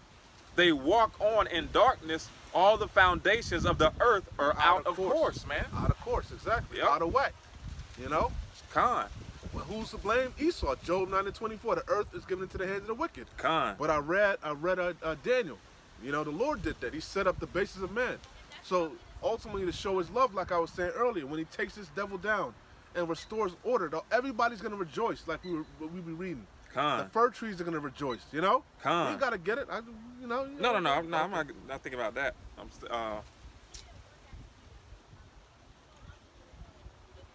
They walk on in darkness. All the foundations of the earth are out of course, man. Out of course, exactly. Yep. Out of whack. You know? Con. Well, who's to blame? Esau. Job 9:24. The earth is given into the hands of the wicked. Con. But I read Daniel. You know, the Lord did that. He set up the basis of man. So ultimately, to show his love, like I was saying earlier, when he takes this devil down and restores order, everybody's gonna rejoice, like we be reading. Con. The fir trees are gonna rejoice. You know? Con. You gotta get it. No. I'm not thinking about that.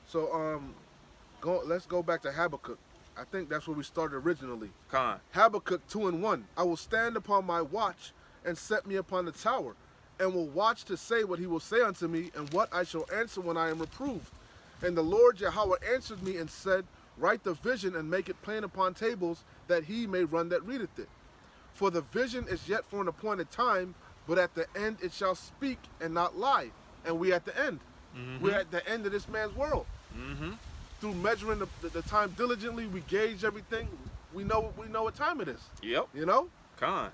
So let's go back to Habakkuk. I think that's where we started originally. Con. Habakkuk 2:1. I will stand upon my watch and set me upon the tower, and will watch to say what he will say unto me, and what I shall answer when I am reproved. And the Lord Yahweh answered me and said, Write the vision and make it plain upon tables, that he may run that readeth it. For the vision is yet for an appointed time, but at the end it shall speak and not lie. And we at the end. We're at the end of this man's world. Through measuring the time diligently, we gauge everything. We know what time it is. Yep. You know? Con.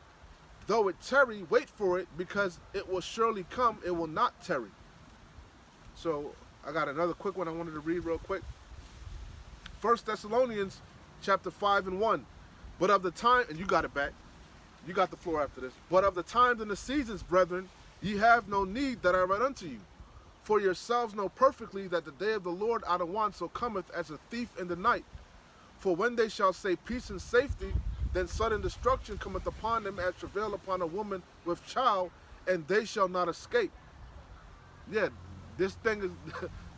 Though it tarry, wait for it, because it will surely come. It will not tarry. So I got another quick one I wanted to read real quick. 1 Thessalonians chapter 5 and 1. But of the time, and you got it back. You got the floor after this. But of the times and the seasons, brethren, ye have no need that I write unto you. For yourselves know perfectly that the day of the Lord out of one so cometh as a thief in the night. For when they shall say peace and safety, then sudden destruction cometh upon them as travail upon a woman with child, and they shall not escape. Yeah, this thing is,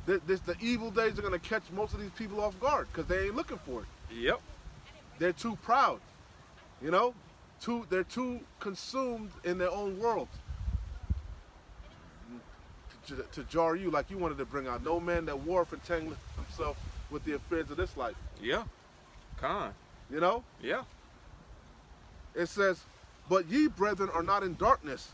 the evil days are going to catch most of these people off guard because they ain't looking for it. Yep. They're too proud, you know? They're too consumed in their own world. To jar you like you wanted to bring out. No man that warreth entangleth himself with the affairs of this life. Yeah. Con. You know? Yeah. It says, but ye, brethren, are not in darkness.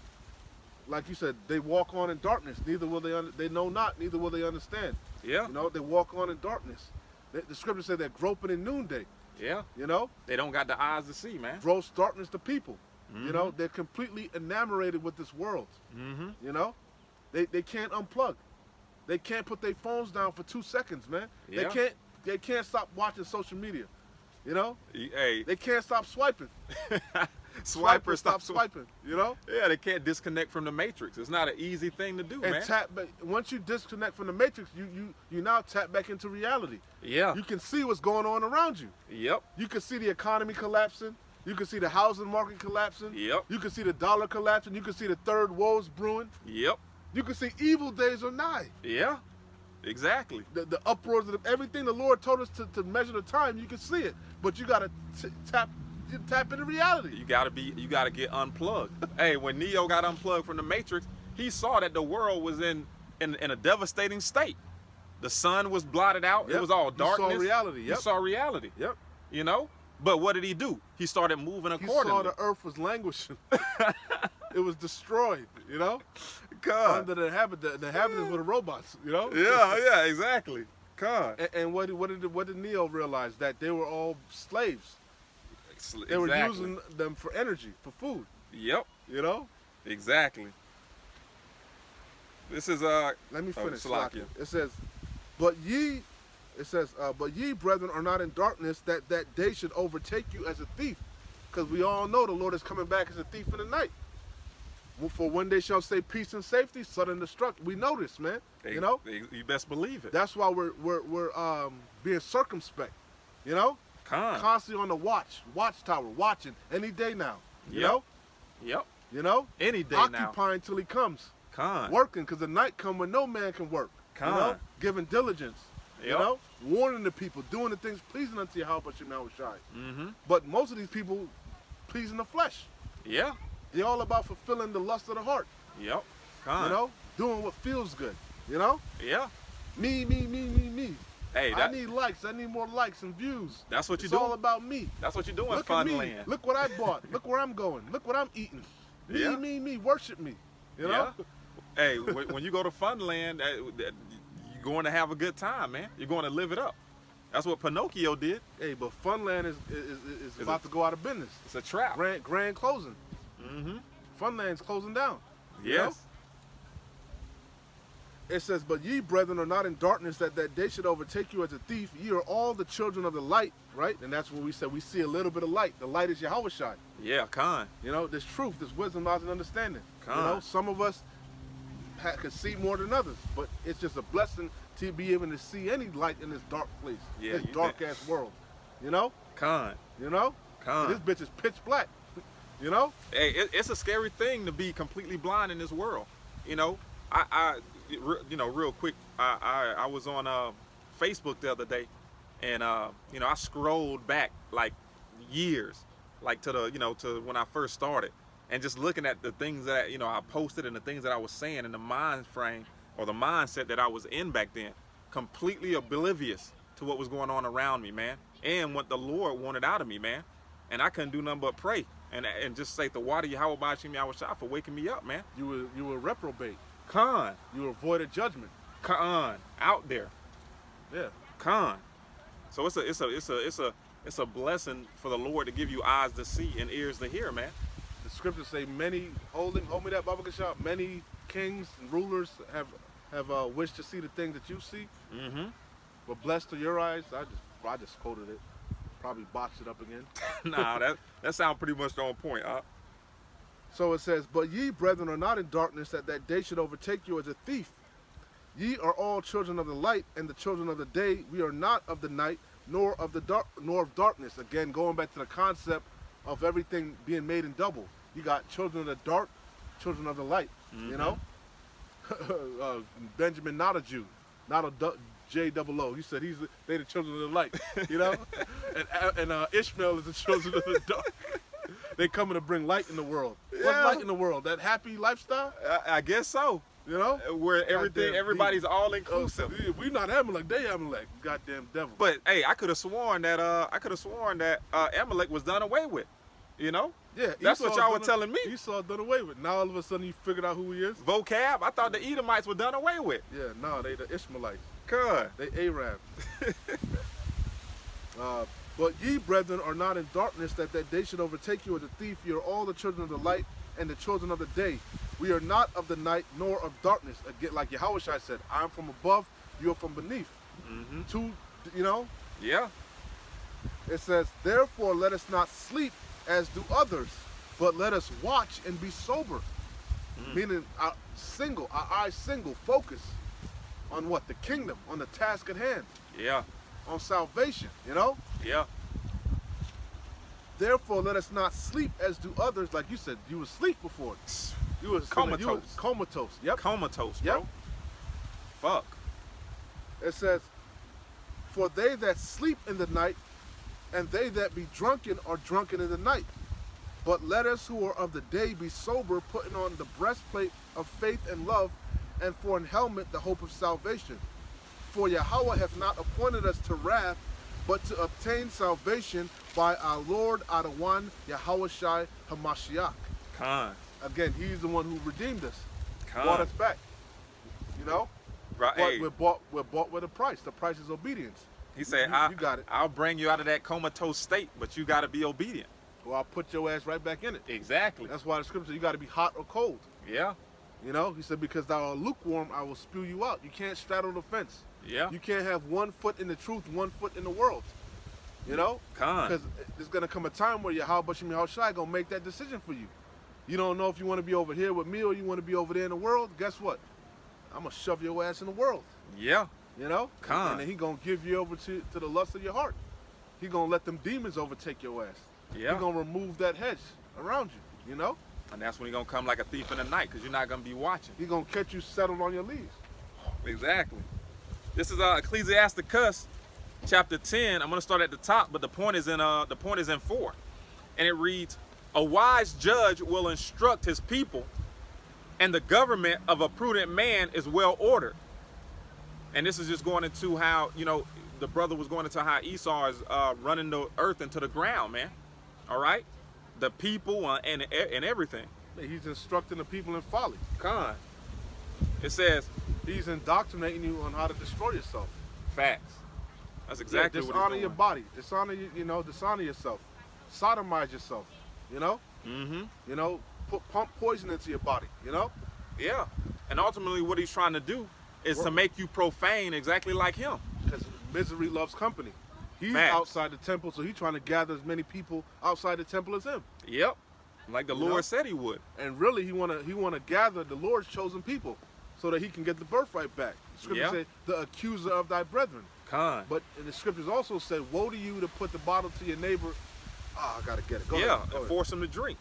Like you said, they walk on in darkness. Neither will they know not, neither will they understand. Yeah. You know, they walk on in darkness. The scripture said they're groping in noonday. Yeah. You know? They don't got the eyes to see, man. Gross darkness to people. You know, they're completely enamored with this world. You know? They can't unplug. They can't put their phones down for 2 seconds, man. Yeah. They can't stop watching social media. You know? Hey. They can't stop swiping. Swipers stop swiping, you know? Yeah, they can't disconnect from the matrix. It's not an easy thing to do, And man. once you disconnect from the matrix, you now tap back into reality. Yeah. You can see what's going on around you. Yep. You can see the economy collapsing. You can see the housing market collapsing. Yep. You can see the dollar collapsing. You can see the third woes brewing. Yep. You can see evil days are nigh. Yeah. Exactly. The uproars of everything the Lord told us to measure the time, you can see it. But you got to tap into reality. You gotta get unplugged. Hey, when Neo got unplugged from the Matrix, he saw that the world was in a devastating state. The sun was blotted out. Yep. It was all darkness. He saw reality. Yep. He saw reality. Yep. You know? But what did he do? He started moving accordingly. He saw the earth was languishing. It was destroyed, you know? God. Under the inhabitants were the robots, you know? Yeah, exactly. God. And what did Neo realize? That they were all slaves. They were using them for energy, for food. Yep. You know? Exactly. This is Let me finish. Salakia. It says, but ye, brethren, are not in darkness, that day should overtake you as a thief. Because we all know the Lord is coming back as a thief in the night. For when they shall say peace and safety, sudden destruction. We know this, man. You know? You best believe it. That's why we're being circumspect. You know? Constantly on the watchtower, watching any day now. You know? Yep. You know? Any day now. Occupying till he comes. Con. Working, because the night come when no man can work. Con. You know? Giving diligence. Yep. You know? Warning the people, doing the things pleasing unto Yahweh Shai. But most of these people pleasing the flesh. Yeah. They're all about fulfilling the lust of the heart. Yep. Con. You know? Doing what feels good. You know? Yeah. Me. Hey, I need likes. I need more likes and views. That's what you're It's doing. all about me. That's what you're doing, Look at me. Funland. Look what I bought. Look where I'm going. Look what I'm eating. Me. Worship me. You know? Yeah. Hey, when you go to Funland, you're going to have a good time, man. You're going to live it up. That's what Pinocchio did. Hey, but Funland is about to go out of business. It's a trap. Grand closing. Funland's closing down. You know? Yes. It says, but ye, brethren, are not in darkness, that day should overtake you as a thief. Ye are all the children of the light, right? And that's what we said. We see a little bit of light. The light is Yahweh Shai. Yeah, Con. You know, there's truth, there's wisdom, knowledge, and understanding. Con. You know, some of us can see more than others, but it's just a blessing to be able to see any light in this dark place, Yeah, this dark-ass world. You know? Con. You know? Con. This bitch is pitch black. You know? Hey, it's a scary thing to be completely blind in this world. You know, real quick, I was on Facebook the other day, and I scrolled back like years, like to when I first started, and just looking at the things that I posted and the things that I was saying in the mind frame or the mindset that I was in back then, completely oblivious to what was going on around me, man, and what the Lord wanted out of me, man. And I couldn't do nothing but pray and just say the water Yahweh Bashim Yahweh for waking me up, man. You were reprobate. Khan. You were avoided judgment. Khan. Out there. Yeah. Khan. So it's a blessing for the Lord to give you eyes to see and ears to hear, man. The scriptures say hold me that Baba Kashab, many kings and rulers have wished to see the things that you see. Mm-hmm. But blessed are your eyes. I just quoted it. Probably botched it up again. Nah, that sounds pretty much on point, huh? So it says, but ye, brethren, are not in darkness, that day should overtake you as a thief. Ye are all children of the light and the children of the day. We are not of the night, nor of darkness. Again, going back to the concept of everything being made in double. You got children of the dark, children of the light. Mm-hmm. You know, Benjamin, not a Jew, not a J-O-O. He said they the children of the light. You know, and Ishmael is the children of the dark. They coming to bring light in the world. Yeah. What's light in the world? That happy lifestyle? I guess so. You know, Where everybody's all inclusive. We not Amalek, they Amalek. Goddamn devil. But hey, I could have sworn that Amalek was done away with. You know? Yeah, that's Esau what y'all were done- telling me. Esau done away with. Now all of a sudden you figured out who he is. Vocab. I thought the Edomites were done away with. Yeah, no, they the Ishmaelites. Good. They Arab. But ye, brethren, are not in darkness, that day should overtake you as a thief. You are all the children of the light and the children of the day. We are not of the night nor of darkness. Again, like Yahushua said, I'm from above, you are from beneath. Mm-hmm. Two, you know, Yeah. it says, therefore let us not sleep as do others, but let us watch and be sober. Meaning our eyes single, focus on what? The kingdom, on the task at hand, Yeah. on salvation, you know? Yeah. Therefore let us not sleep as do others. Like you said, you were asleep before. You were Comatose. Comatose. Yep. Comatose, bro. Yep. Fuck. It says, for they that sleep in the night and they that be drunken are drunken in the night. But let us who are of the day be sober, putting on the breastplate of faith and love, and for an helmet the hope of salvation. For Yahweh hath not appointed us to wrath, but to obtain salvation by our Lord Adawan Yahushai Hamashiach. Khan. Again, he's the one who redeemed us, Khan. brought us back. You know? Right. But Hey, we're bought with a price. The price is obedience. he said, you got it. I'll bring you out of that comatose state, but you got to be obedient. Or I'll put your ass right back in it. Exactly. That's why the scripture, you got to be hot or cold. Yeah. You know, he said, because thou art lukewarm, I will spew you out. You can't straddle the fence. Yeah. You can't have 1 foot in the truth, 1 foot in the world. You know? Khan. Because there's going to come a time where Yahweh Bashim Yahushai going to make that decision for you. You don't know if you want to be over here with me or you want to be over there in the world. Guess what? I'm going to shove your ass in the world. Yeah. You know? Khan. And then he going to give you over to the lust of your heart. He going to let them demons overtake your ass. Yeah. He going to remove that hedge around you. You know? And that's when he's going to come like a thief in the night, because you're not going to be watching. He going to catch you settled on your leaves. Exactly. This is Ecclesiasticus chapter 10. I'm going to start at the top, but the point is in 4. And it reads, a wise judge will instruct his people, and the government of a prudent man is well ordered. And this is just going into how, you know, the brother was going into how Esau is running the earth into the ground, man. All right? The people and everything. He's instructing the people in folly. Khan. It says, He's indoctrinating you on how to destroy yourself. facts. That's exactly what he's dishonor doing. your body. Dishonor yourself. Sodomize yourself. You know? Mm-hmm. You know, pump poison into your body. You know? Yeah. And ultimately what he's trying to do is to make you profane exactly like him. Because misery loves company. He's Facts. outside the temple, so he's trying to gather as many people outside the temple as him. Yep. Like the You Lord know? said he would. And really, he wanna gather the Lord's chosen people, so that he can get the birthright back. The scriptures Yeah. say, the accuser of thy brethren. Khan. But in the scriptures also said, woe to you to put the bottle to your neighbor. I gotta get it. Go Yeah, ahead. Go and ahead. force him to drink.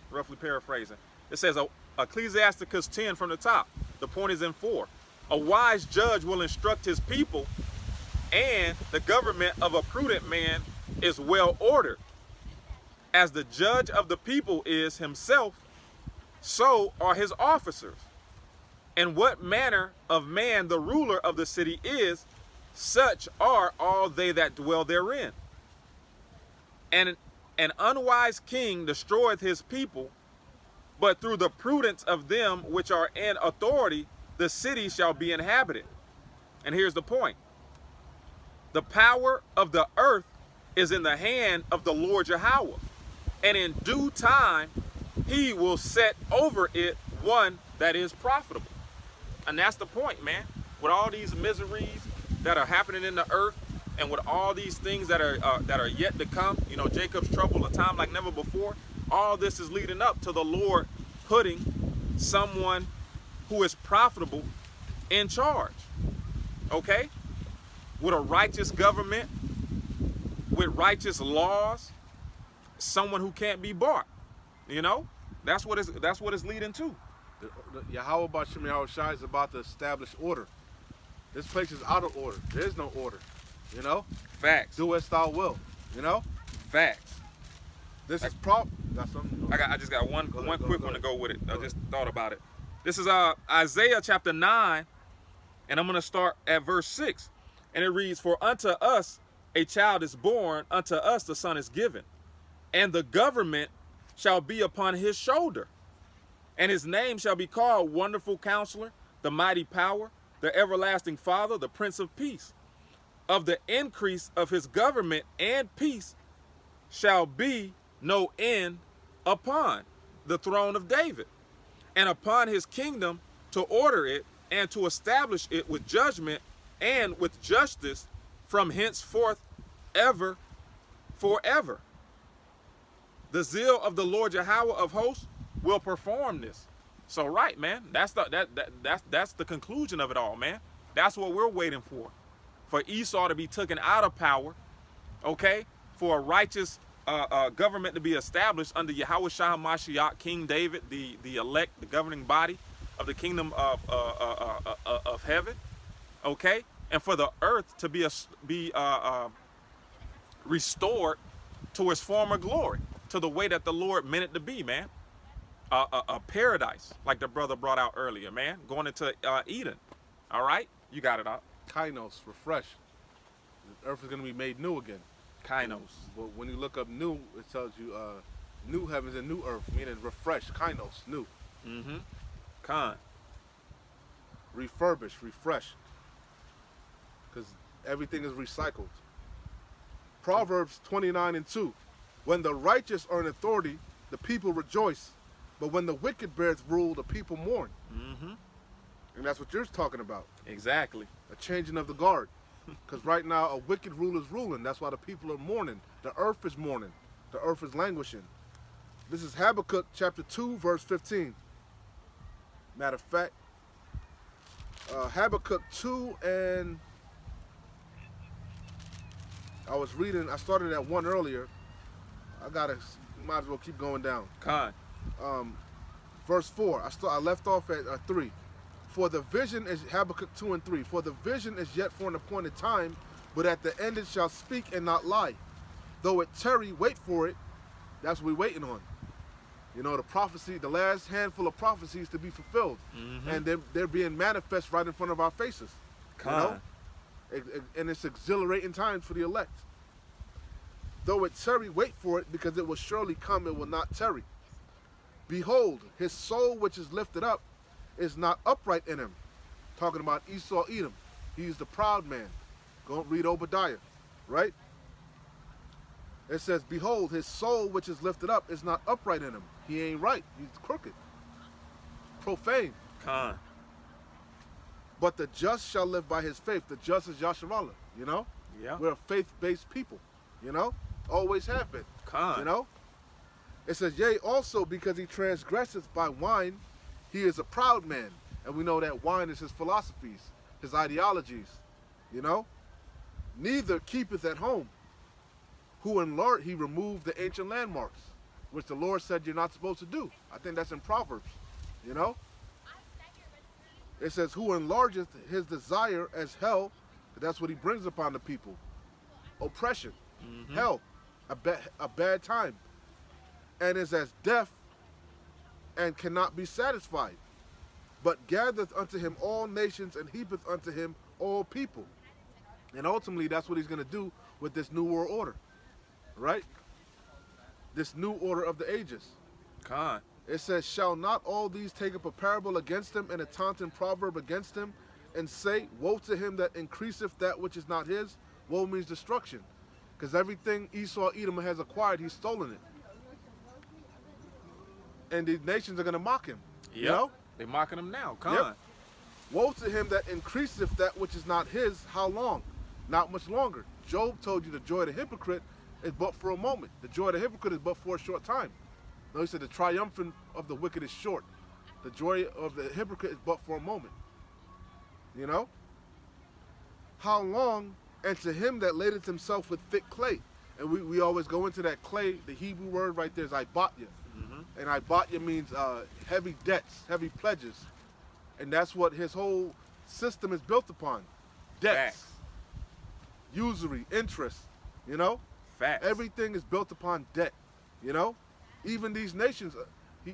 Roughly paraphrasing. It says Ecclesiasticus 10 from the top. The point is in 4. A wise judge will instruct his people, and the government of a prudent man is well ordered. As the judge of the people is himself, so are his officers. And what manner of man the ruler of the city is, such are all they that dwell therein. And an unwise king destroyeth his people, but through the prudence of them which are in authority, the city shall be inhabited. And here's the point. The power of the earth is in the hand of the Lord Yahweh, and in due time he will set over it one that is profitable. And that's the point, man. With all these miseries that are happening in the earth, and with all these things that are yet to come, you know, Jacob's trouble, a time like never before, all this is leading up to the Lord putting someone who is profitable in charge, okay? With a righteous government, with righteous laws, someone who can't be bought, you know? That's what it's leading to. Yahweh Bashim Yahweh Shai is about to establish order. This place is out of order. There is no order, you know? Facts. Do as thou will, you know? Facts. This is got something? I just got one Go ahead, quick go one to ahead. go with it. I Go just ahead. thought about it. This is Isaiah chapter 9, and I'm going to start at verse 6. And it reads, For unto us a child is born, unto us the son is given, and the government shall be upon his shoulder. And his name shall be called Wonderful Counselor, the Mighty Power, the Everlasting Father, the Prince of Peace. Of the increase of his government and peace shall be no end upon the throne of David, and upon his kingdom, to order it and to establish it with judgment and with justice from henceforth ever forever. The zeal of the Lord Yahweh of hosts will perform this. So right, man, that's the conclusion of it all, man. That's what we're waiting for Esau to be taken out of power, okay? For a righteous government to be established under Yahweh Shah Mashiach, King David, the elect, the governing body of the kingdom of heaven, okay? And for the earth to be restored to its former glory, to the way that the Lord meant it to be, man. A paradise, like the brother brought out earlier, man. Going into Eden. All right? You got it out. Kainos, refresh. The earth is going to be made new again. Kainos. But when you look up new, it tells you new heavens and new earth, meaning refresh. Kainos, new. Mm-hmm. Khan. Refurbish, refresh. Because everything is recycled. Proverbs 29:2. When the righteous are in authority, the people rejoice. But when the wicked bears rule, the people mourn. Mm-hmm. And that's what you're talking about. Exactly. A changing of the guard. Because right now, a wicked ruler is ruling. That's why the people are mourning. The earth is mourning. The earth is languishing. This is Habakkuk chapter 2, verse 15. Matter of fact, Habakkuk 2 and... I started at 1 earlier. Might as well keep going down. Khan. Verse 4, I left off at 3. For the vision is, Habakkuk 2 and 3, for the vision is yet for an appointed time, but at the end it shall speak and not lie. Though it tarry, wait for it. That's what we're waiting on. You know, the prophecy, the last handful of prophecies to be fulfilled. Mm-hmm. And they're being manifest right in front of our faces. Khan. You know? And it's exhilarating times for the elect. Though it tarry, wait for it, because it will surely come, it will not tarry. Behold, his soul which is lifted up is not upright in him. Talking about Esau Edom. He's the proud man. Go read Obadiah, right? It says, behold, his soul which is lifted up is not upright in him. He ain't right. He's crooked. Profane. Khan. But the just shall live by his faith. The just is Yasharallah, you know? Yeah. We're a faith-based people, you know? Always have been. Khan. You know? It says, yea, also because he transgresseth by wine, he is a proud man. And we know that wine is his philosophies, his ideologies, you know? Neither keepeth at home. Who enlarged, he removed the ancient landmarks, which the Lord said you're not supposed to do. I think that's in Proverbs, you know? It says, who enlargeth his desire as hell, that's what he brings upon the people. Oppression, hell, a bad time. And is as deaf and cannot be satisfied, but gathereth unto him all nations and heapeth unto him all people. And ultimately, that's what he's going to do with this new world order, right? This new order of the ages. Con. It says, shall not all these take up a parable against him and a taunting proverb against him, and say, woe to him that increaseth that which is not his? Woe means destruction. Because everything Esau Edom has acquired, he's stolen it. And the nations are going to mock him. Yep. You know? They mocking him now. Con. Yep. Woe to him that increaseth that which is not his. How long? Not much longer. Job told you the joy of the hypocrite is but for a moment. The joy of the hypocrite is but for a short time. No, he said the triumphant of the wicked is short. The joy of the hypocrite is but for a moment. You know? How long? And to him that ladeth himself with thick clay. And we always go into that clay. The Hebrew word right there is Ibatya. And Ibatya means heavy debts, heavy pledges. And that's what his whole system is built upon. Debts, Facts. usury, interest, you know? Facts. Everything is built upon debt, you know? Even these nations,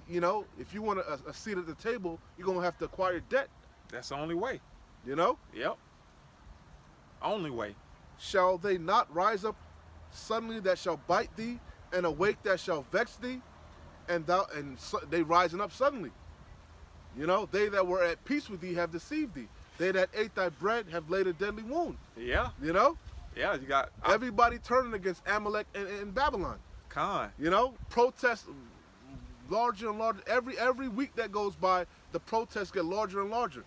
you know, if you want a seat at the table, you're going to have to acquire debt, That's the only way. you know? Yep. Only way. Shall they not rise up suddenly that shall bite thee, and awake that shall vex thee? They rising up suddenly. You know, they that were at peace with thee have deceived thee. They that ate thy bread have laid a deadly wound. Yeah. You know? Yeah, you got Everybody turning against Amalek and Babylon. Con. You know? Protests larger and larger. Every week that goes by, the protests get larger and larger.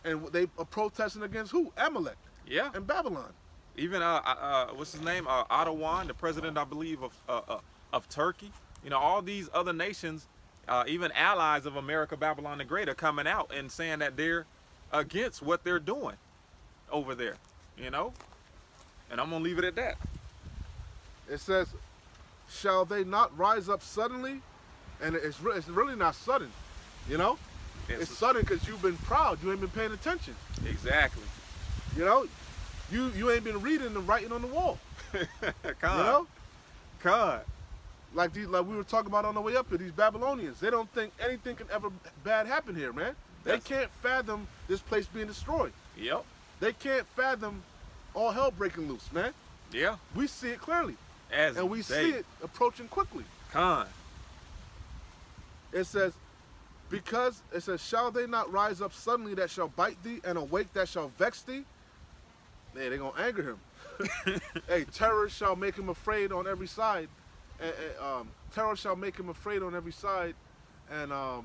And they are protesting against who? Amalek Yeah. and Babylon. Even what's his name? Erdogan, the president, I believe, of Turkey. You know, all these other nations, even allies of America, Babylon the Great, are coming out and saying that they're against what they're doing over there. You know, and I'm gonna leave it at that. It says, shall they not rise up suddenly? And it's really not sudden, you know? It's sudden because you've been proud. You ain't been paying attention. Exactly. You know? You ain't been reading the writing on the wall. Con. You know? Con. Like we were talking about on the way up here, these Babylonians, they don't think anything can ever bad happen here, man. They can't fathom this place being destroyed. Yep. They can't fathom all hell breaking loose, man. Yeah. We see it clearly. And we see it approaching quickly. Con. It says, shall they not rise up suddenly that shall bite thee, and awake that shall vex thee? Man, they're going to anger him. Hey, terror shall make him afraid on every side. Terror shall make him afraid on every side. And I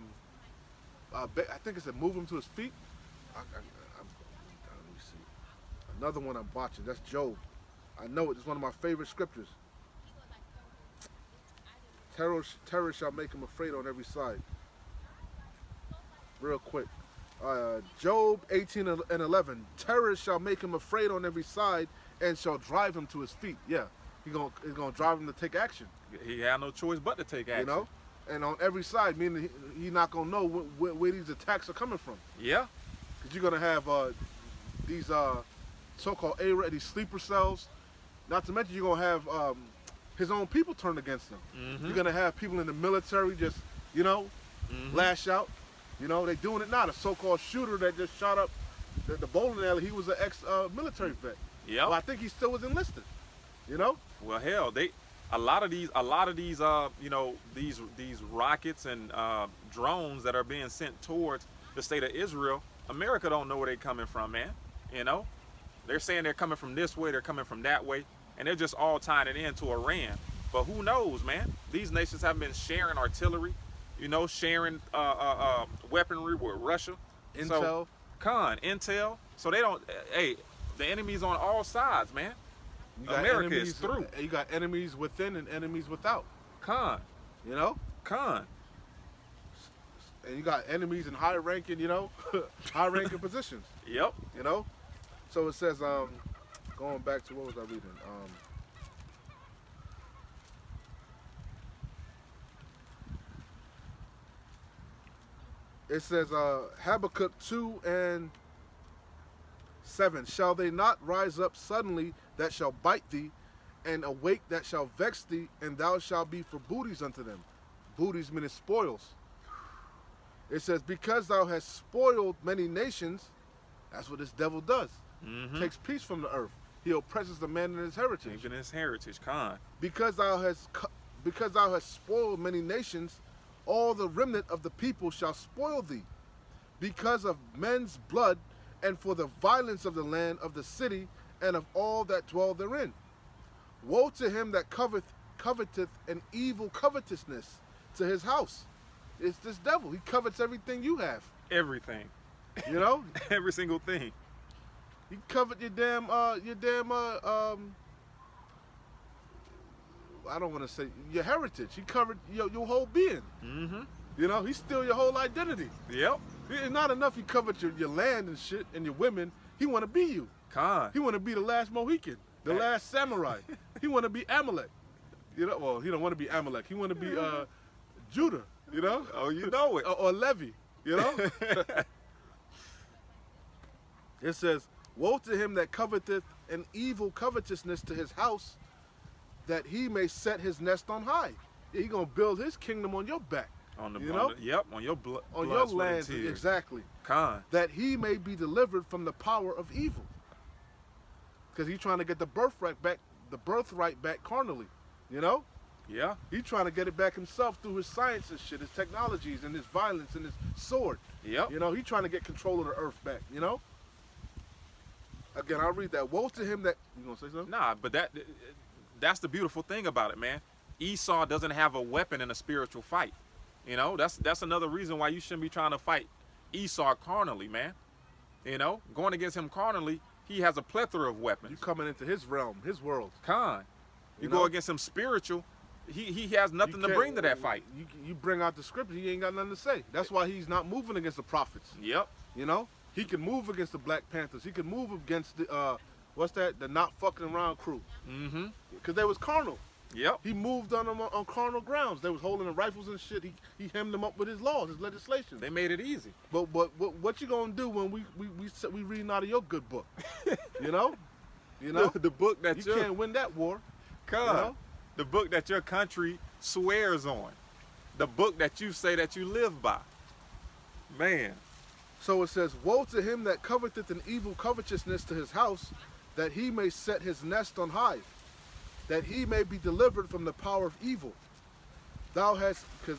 think it said move him to his feet. Let me see. Another one I'm watching. That's Job. I know it. It's one of my favorite scriptures. Terror shall make him afraid on every side. Real quick. Job 18 and 11. Terror shall make him afraid on every side and shall drive him to his feet. Yeah. He's gonna drive him to take action. He had no choice but to take action. You know? And on every side, meaning he's not gonna know where these attacks are coming from. Yeah. Because you're gonna have these so-called Arab, these sleeper cells. Not to mention you're gonna have his own people turn against him. Mm-hmm. You're gonna have people in the military just, you know, lash out. You know, they doing it now. The so-called shooter that just shot up the bowling alley, he was an ex-military vet. Yeah. Well, I think he still was enlisted. You know? Well, hell, a lot of these you know, these rockets and drones that are being sent towards the state of Israel, America don't know where they're coming from, man. You know, they're saying they're coming from this way, they're coming from that way, and they're just all tying it into Iran. But who knows, man? These nations have been sharing artillery, you know, sharing weaponry with Russia, Intel. Intel. So they don't. Hey, the enemy's on all sides, man. America is through. You got enemies within and enemies without. You know? And you got enemies in high ranking, you know, high ranking positions. Yep. You know? So it says, going back to what was I reading? It says Habakkuk 2 and 7. Shall they not rise up suddenly that shall bite thee, and awake that shall vex thee, and thou shalt be for booties unto them? Booties meaning spoils. It says, because thou hast spoiled many nations, that's what this devil does. Takes peace from the earth. He oppresses the man in his heritage. Even his heritage, Khan. Because thou hast spoiled many nations, all the remnant of the people shall spoil thee. Because of men's blood, and for the violence of the land, of the city, and of all that dwell therein. Woe to him that coveteth an evil covetousness to his house. It's this devil. He covets everything you have. Everything. You know? Every single thing. He covet your damn I don't want to say your heritage. He covered your whole being. Mm-hmm. You know, he steal your whole identity. Yep. It's not enough he covered your land and shit and your women. He want to be you. Khan. He want to be the last Mohican, the Hey. last samurai. He want to be Amalek. You know, well, he don't want to be Amalek. He want to be Judah. You know? Oh, you know it. Or Levi. You know? It says, woe to him that coveteth an evil covetousness to his house, that he may set his nest on high. Yeah, he gonna build his kingdom on your back. On the, you on know? the- yep, on your blood. On blood, your sweat, and land, tears. exactly. Khan. That he may be delivered from the power of evil. Because he's trying to get the birthright back carnally. You know? Yeah. He's trying to get it back himself through his science and shit, his technologies and his violence and his sword. Yep. You know, he's trying to get control of the earth back, you know? Again, I'll read that. Woe to him that... You gonna say something? Nah, but that's the beautiful thing about it, man. Esau doesn't have a weapon in a spiritual fight. You know, that's another reason why you shouldn't be trying to fight Esau carnally, man. You know, going against him carnally, he has a plethora of weapons. You coming into his realm, his world. Khan. You You go know? against him spiritual, he has nothing You to can't- bring to that fight. You bring out the scripture, he ain't got nothing to say. That's why he's not moving against the prophets. Yep. You know? He can move against the Black Panthers. He can move against the, what's that? The not fucking around crew. Mm-hmm. Because they was carnal. Yep. He moved on them on carnal grounds. They was holding the rifles and shit. He hemmed them up with his laws, his legislation. They made it easy. But what you gonna do when we reading out of your good book? You know? You know? The book that You can't win that war. Khan, you know? the book that your country swears on, the book that you say that you live by. Man. So it says, woe to him that coveteth an evil covetousness to his house, that he may set his nest on high, that he may be delivered from the power of evil. Thou hast, because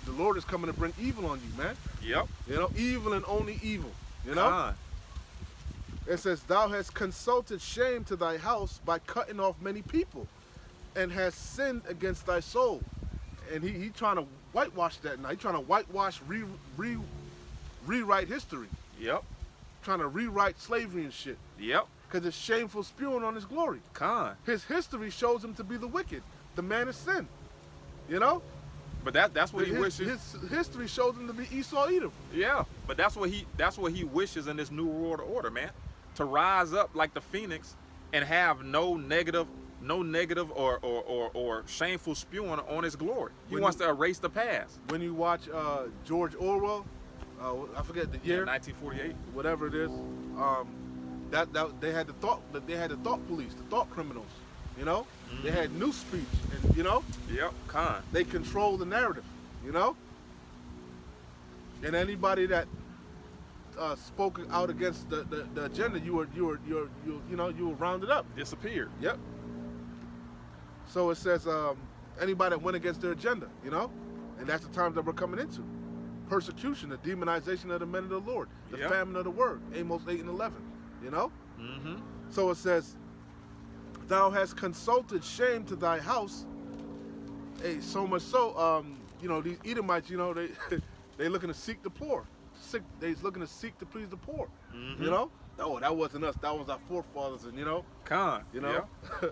the Lord is coming to bring evil on you, man. Yep. You know, evil and only evil. You know? Khan. It says, thou hast consulted shame to thy house by cutting off many people, and hast sinned against thy soul. And he trying to whitewash that now. He trying to whitewash, rewrite history. Yep. Trying to rewrite slavery and shit. Yep. Because it's shameful spewing on his glory. Khan. His history shows him to be the wicked, the man of sin. You know? But that's what he wishes. His history shows him to be Esau Edom. Yeah. But that's what he wishes in this new world order, man. To rise up like the phoenix and have no negative or shameful spewing on his glory. He wants to erase the past. When you watch George Orwell, I forget the year, 1948. whatever it is, that they had the thought police, the thought criminals. You know, they had new speech, and you know, Yep. Khan. they control the narrative. You know, and anybody that spoke out against the agenda, you were rounded up. Disappeared. Yep. So it says anybody that went against their agenda, you know, and that's the times that we're coming into. Persecution, the demonization of the men of the Lord, the Yep. famine of the word, Amos 8 and 11, you know? Mm-hmm. So it says, thou hast consulted shame to thy house. Hey, so much so, you know, these Edomites, you know, they looking to seek the poor. They's looking to seek to please the poor, Mm-hmm. you know? Oh, that wasn't us. That was our forefathers, and you know, Khan. you know, Yeah.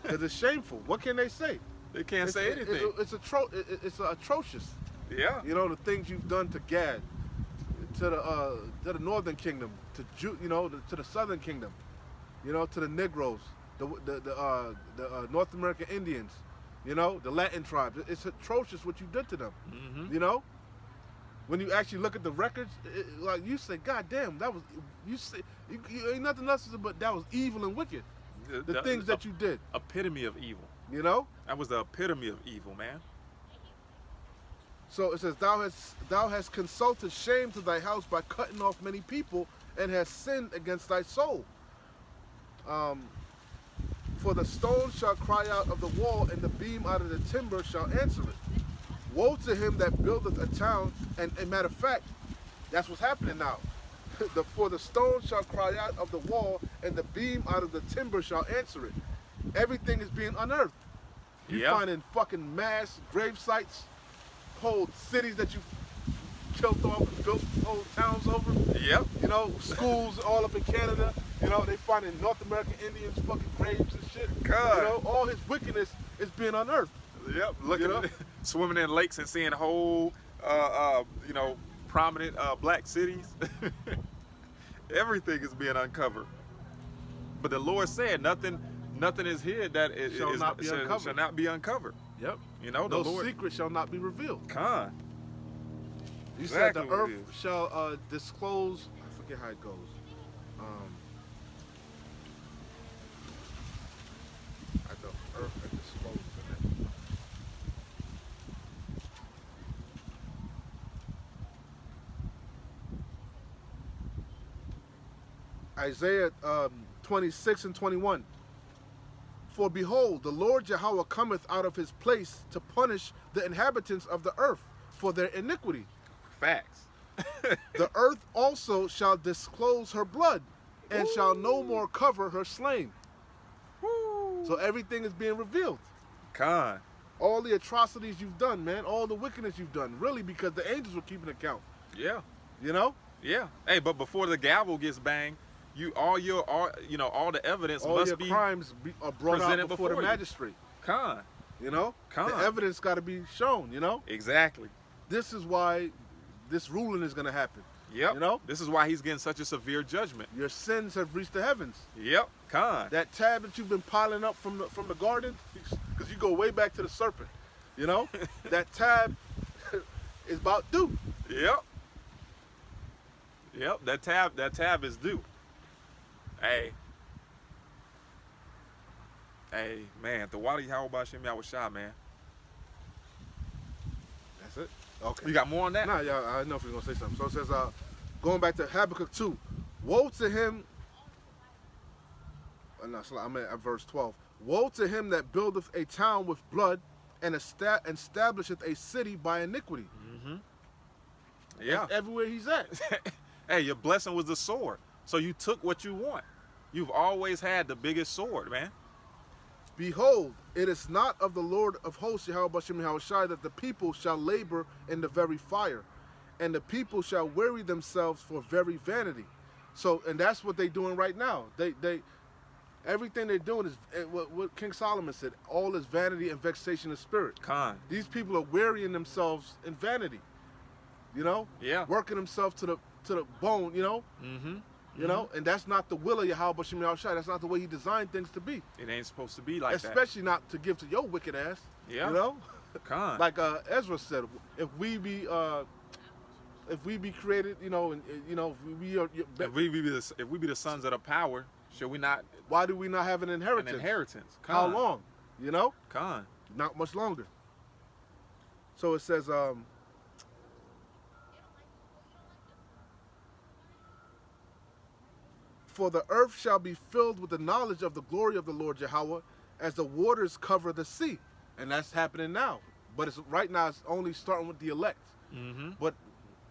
because it's shameful. What can they say? They can't say anything. It's atrocious. Yeah. You know, the things you've done to Gad, to the northern kingdom, to the southern kingdom, you know, to the Negroes, the North American Indians, you know, the Latin tribes. It's atrocious what you did to them. Mm-hmm. You know, when you actually look at the records, like you say, God damn, that was you ain't nothing else but that was evil and wicked. The things that you did. Epitome of evil. You know. That was the epitome of evil, man. So it says, thou hast consulted shame to thy house by cutting off many people, and hast sinned against thy soul. For the stone shall cry out of the wall, and the beam out of the timber shall answer it. Woe to him that buildeth a town, and matter of fact, that's what's happening now. For the stone shall cry out of the wall, and the beam out of the timber shall answer it. Everything is being unearthed. You Yep. finding fucking mass grave sites, whole cities that you killed off and built whole towns over. Yep. You know, schools all up in Canada. You know, they finding North American Indians fucking graves and shit. God. You know, all his wickedness is being unearthed. Yep. Looking, You know? swimming in lakes and seeing whole, you know, prominent black cities. Everything is being uncovered. But the Lord said, nothing is hid that Shall not be uncovered. Shall not be uncovered. Yep. You know, No the Lord. secret shall not be revealed. Con. You Exactly said what the it earth is. shall disclose. I forget how it goes. The earth and disclose in it. Isaiah 26 and 21. For behold, the Lord Yahweh cometh out of his place to punish the inhabitants of the earth for their iniquity. Facts. The earth also shall disclose her blood, and shall no more cover her slain. Woo. So everything is being revealed. Con. All the atrocities you've done, man, all the wickedness you've done, really, because the angels were keeping account. Yeah. You know? Yeah. Hey, but before the gavel gets banged, all the evidence All must your be crimes are brought out presented before the before you. magistrate. con. You know? Con. The evidence got to be shown, you know? Exactly. This is why this ruling is going to happen. Yep. You know? This is why he's getting such a severe judgment. Your sins have reached the heavens. Yep. Con. That tab that you've been piling up from the garden, because you go way back to the serpent, you know? That tab is about due. Yep. Yep. That tab is due. Hey. Hey, man. The water how about Shem Yahweh, man. That's it? Okay. You got more on that? Nah, yeah, I know if you're going to say something. So it says, going back to Habakkuk 2, woe to him, I'm at verse 12. Woe to him that buildeth a town with blood, and establisheth a city by iniquity. Mm-hmm. Yeah. That's everywhere he's at. Hey, your blessing was the sword. So you took what you want. You've always had the biggest sword, man. Behold, it is not of the Lord of hosts, Yahweh Bashem Yahushai, that the people shall labor in the very fire, and the people shall weary themselves for very vanity. So, and that's what they're doing right now. They everything they're doing is what King Solomon said. All is vanity and vexation of spirit. Con. These people are wearying themselves in vanity. You know, Yeah. working themselves to the bone. You know, Mm-hmm. you know, and that's not the will of Yahweh Bashem Yahushai. That's not the way He designed things to be. It ain't supposed to be like Especially not to give to your wicked ass. Yeah. You know? that. Con. Like Ezra said, if we be created, you know, and you know, if we are, if we be the sons of the power, should we not why do we not have an an inheritance? inheritance? Con. How long? You know? Con. Not much longer. So it says, for the earth shall be filled with the knowledge of the glory of the Lord Yahweh, as the waters cover the sea. And that's happening now. But it's right now it's only starting with the elect. Mm-hmm. But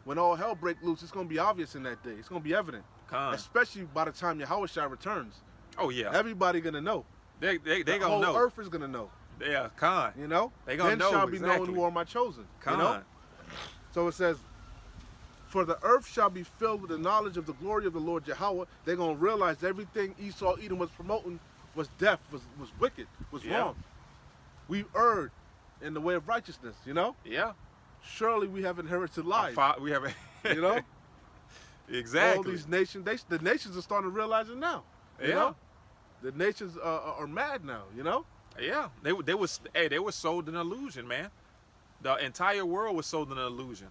when all hell break loose, it's going to be obvious in that day. It's going to be evident. Con. Especially by the time Yahushua returns. Oh yeah. Everybody going to know. They The gonna whole know. earth is going to know. Yeah. Con. You know? They gonna then know shall be exactly. known who are my chosen. Con. You know? So it says, for the earth shall be filled with the knowledge of the glory of the Lord Yahweh. They're going to realize everything Esau Edom was promoting was death, was wicked, was Yeah. wrong. We erred in the way of righteousness, you know? Yeah. Surely we have inherited lives, We have. you know? Exactly. All these nations, the nations are starting to realize it now. You Yeah. know? The nations are mad now, you know? Yeah. They were sold an illusion, man. The entire world was sold an illusion.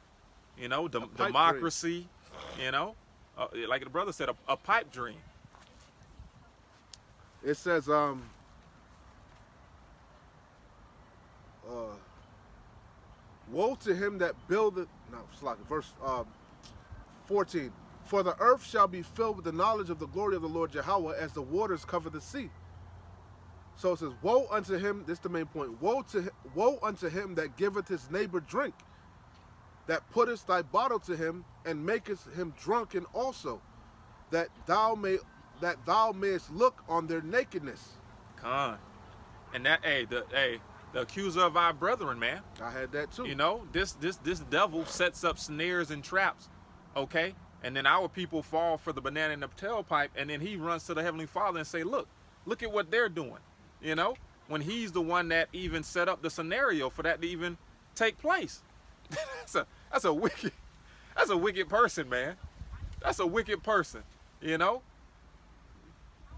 You know, pipe democracy. You know, like the brother said, a pipe dream. It says, woe to him that buildeth, no, it's like verse 14. For the earth shall be filled with the knowledge of the glory of the Lord Yahweh as the waters cover the sea. So it says, woe unto him, this is the main point, woe unto him that giveth his neighbor drink, that puttest thy bottle to him, and makest him drunken also, that thou mayest look on their nakedness. Con. And that, the accuser of our brethren, man. I had that too. You know, this devil sets up snares and traps, okay? And then our people fall for the banana in the tailpipe, and then he runs to the Heavenly Father and say, look at what they're doing, you know? When he's the one that even set up the scenario for that to even take place. That's a wicked person, man. That's a wicked person, you know?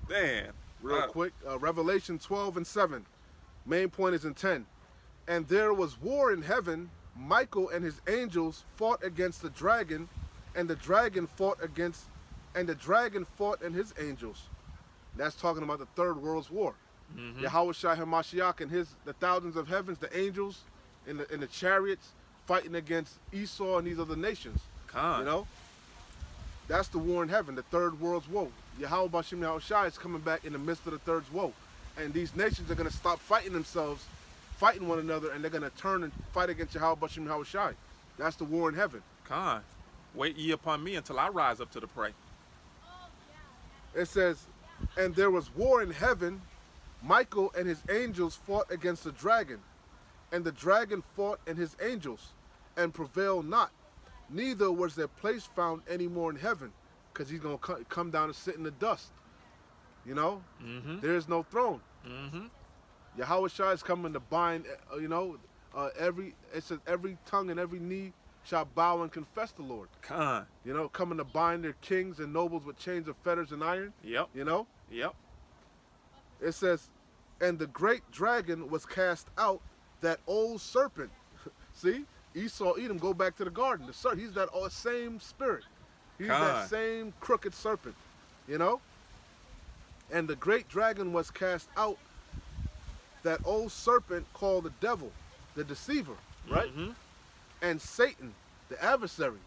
Man. Real quick, Revelation 12:7. Main point is in 10. And there was war in heaven. Michael and his angels fought against the dragon, and the dragon fought and his angels. That's talking about the Third World's War. Mm-hmm. Yahweh Shai HaMashiach and the thousands of heavens, the angels in the chariots fighting against Esau and these other nations. Con. You know? That's the war in heaven, the Third World's Woe. Yahweh Bashim Yahweh Shai is coming back in the midst of the Third Woe. And these nations are going to stop fighting themselves, fighting one another, and they're going to turn and fight against Yahweh Bashim Yahweh Shai. That's the war in heaven. Con. Wait ye upon me until I rise up to the prey. It says, and there was war in heaven. Michael and his angels fought against the dragon, and the dragon fought and his angels, and prevailed not. Neither was their place found any more in heaven, because he's going to come down and sit in the dust. You know? Mm-hmm. There is no throne. Mm-hmm. Yahweh Shai is coming to bind, it says every tongue and every knee shall bow and confess the Lord. Con. You know, coming to bind their kings and nobles with chains of fetters and iron. Yep. You know? Yep. It says, and the great dragon was cast out, that old serpent. See? Esau, Edom, go back to the garden. He's that same spirit. He's that same crooked serpent. You know? And the great dragon was cast out, that old serpent called the devil, the deceiver, right? Mm-hmm. And Satan, the adversary.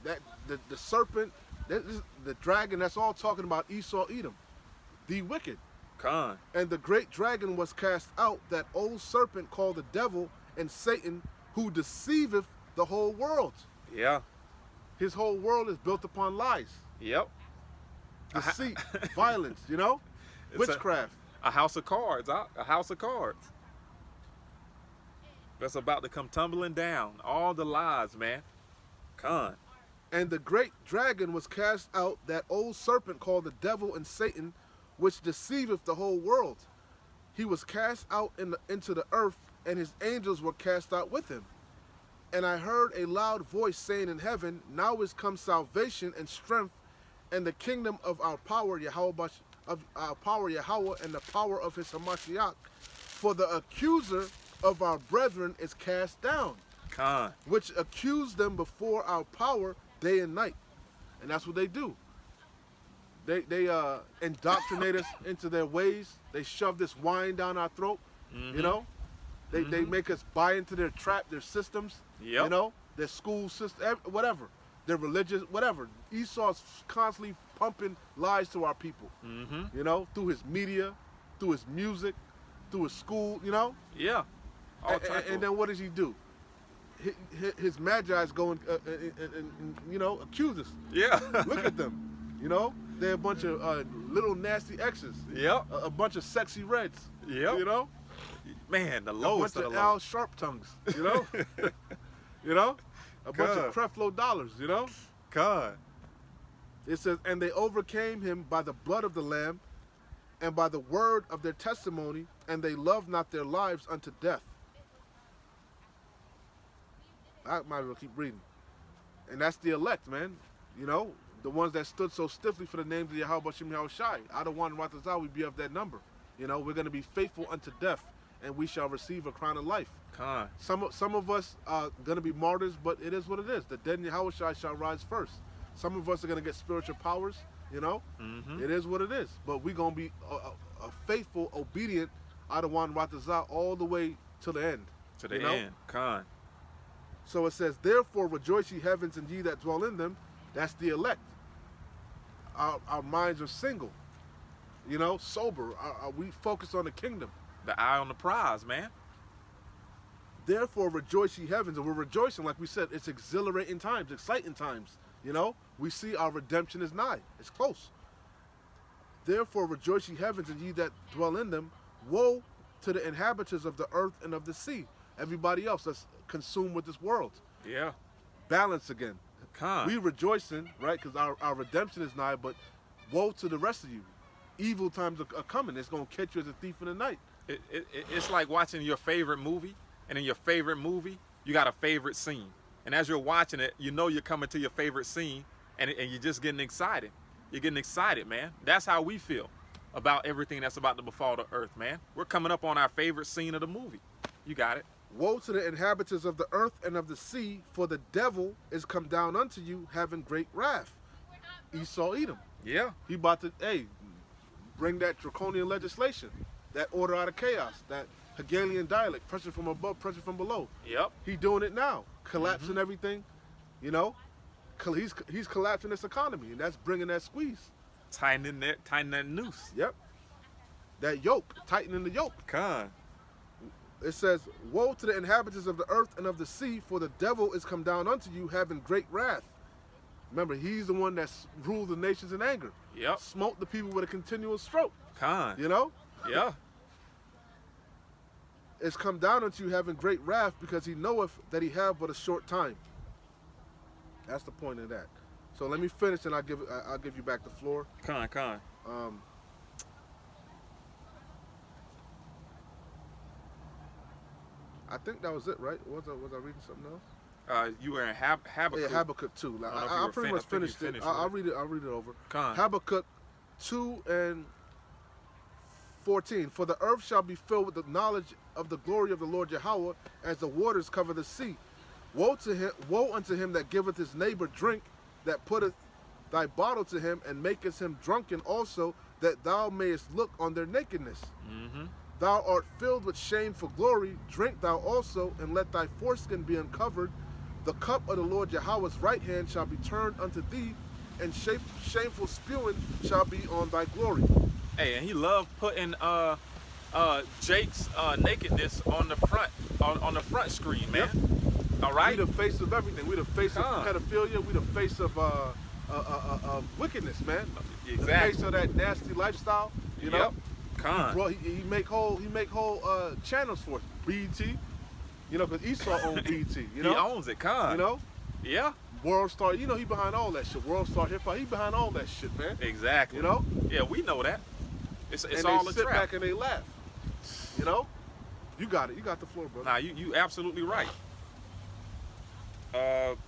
That the serpent, the dragon, that's all talking about Esau, Edom, the wicked. Con. And the great dragon was cast out, that old serpent called the devil and Satan, who deceiveth the whole world. Yeah. His whole world is built upon lies, Yep. deceit, violence, you know? It's Witchcraft. A house of cards, a house of cards. That's about to come tumbling down. All the lies, man. Con. And the great dragon was cast out, that old serpent called the devil and Satan, which deceiveth the whole world. He was cast out into the earth, and his angels were cast out with him. And I heard a loud voice saying in heaven, now is come salvation and strength, and the kingdom of our power Yahweh, and the power of his Hamashiach. For the accuser of our brethren is cast down, Con. which accused them before our power day and night. And that's what they do. They indoctrinate us into their ways. They shove this wine down our throat. Mm-hmm. You know, they make us buy into their trap, their systems. Yep. You know, their school system, whatever, their religious, whatever. Esau's constantly pumping lies to our people. Mm-hmm. You know, through his media, through his music, through his school. You know. Yeah. And then what does he do? His magi's go and you know, accuse us. Yeah. Look at them. You know, they're a bunch of little nasty X's. Yep. A bunch of sexy reds. Yep. You know, Man, the a lowest bunch of of the Al low. Sharp tongues. You know, you know, a bunch of God. Creflo dollars. You know, Con. it says, and they overcame him by the blood of the Lamb, and by the word of their testimony, and they loved not their lives unto death. I might as well keep reading. And that's the elect, man. You know, the ones that stood so stiffly for the names of Yahweh Bashim Yahweh Shai. Out of one Ratazah, we be of that number. You know, we're going to be faithful unto death, and we shall receive a crown of life. Con. Some of us are going to be martyrs, but it is what it is. The dead in Yahweh Shai shall rise first. Some of us are going to get spiritual powers, you know. Mm-hmm. It is what it is. But we're going to be a faithful, obedient out of one Ratazah all the way to the end. To the you know? end. Con. So it says, therefore rejoice ye heavens and ye that dwell in them. That's the elect. our minds are single, sober. We focus on the kingdom. The eye on the prize, man. Therefore, rejoice ye heavens. And we're rejoicing, like we said, it's exhilarating times, exciting times. We see our redemption is nigh. It's close. Therefore, rejoice ye heavens, and ye that dwell in them. Woe to the inhabitants of the earth and of the sea. Everybody else that's consumed with this world. Yeah. Balance again. Con. We rejoicing, right? Because our redemption is nigh, but woe to the rest of you. Evil times are coming. It's going to catch you as a thief in the night. It's like watching your favorite movie, and in your favorite movie, you got a favorite scene. And as you're watching it, you're coming to your favorite scene, and you're just getting excited. You're getting excited, man. That's how we feel about everything that's about to befall the earth, man. We're coming up on our favorite scene of the movie. You got it. Woe to the inhabitants of the earth and of the sea, for the devil is come down unto you, having great wrath. Esau, Edom. Yeah. He about to, bring that draconian legislation, that order out of chaos, that Hegelian dialect, pressure from above, pressure from below. Yep. He doing it now, collapsing everything, He's collapsing this economy, and that's bringing that squeeze. Tightening that noose. Yep. That yoke, tightening the yoke. Con. It says, woe to the inhabitants of the earth and of the sea, for the devil is come down unto you, having great wrath. Remember, he's the one that's ruled the nations in anger. Yep. Smote the people with a continual stroke. Con. Yeah. It's come down unto you, having great wrath, because he knoweth that he have but a short time. That's the point of that. So let me finish, and I'll give you back the floor. Con. I think that was it, right? Was I reading something else? You were in Habakkuk. Yeah, Habakkuk 2. Like, I pretty much finished it. I'll read it over. Con. Habakkuk 2 and 14. For the earth shall be filled with the knowledge of the glory of the Lord Yahweh, as the waters cover the sea. Woe unto him that giveth his neighbor drink, that putteth thy bottle to him, and makest him drunken also, that thou mayest look on their nakedness. Mm-hmm. Thou art filled with shame for glory. Drink thou also, and let thy foreskin be uncovered. The cup of the Lord Yahweh's right hand shall be turned unto thee, and shameful spewing shall be on thy glory. Hey, and he loved putting Jake's nakedness on the front screen, man. Yep. All right. We the face of everything. We the face of pedophilia. We the face of wickedness, man. Exactly. The face of that nasty lifestyle. You know. Yep. Con. He make whole channels for it. BET. Because Esau owns BET. He owns it. Con. Yeah. World Star. He behind all that shit. World Star Hip Hop. He behind all that shit, man. Exactly. Yeah, we know that. It's and all they a sit trap. back and they laugh. You got it. You got the floor, brother. Nah, you absolutely right.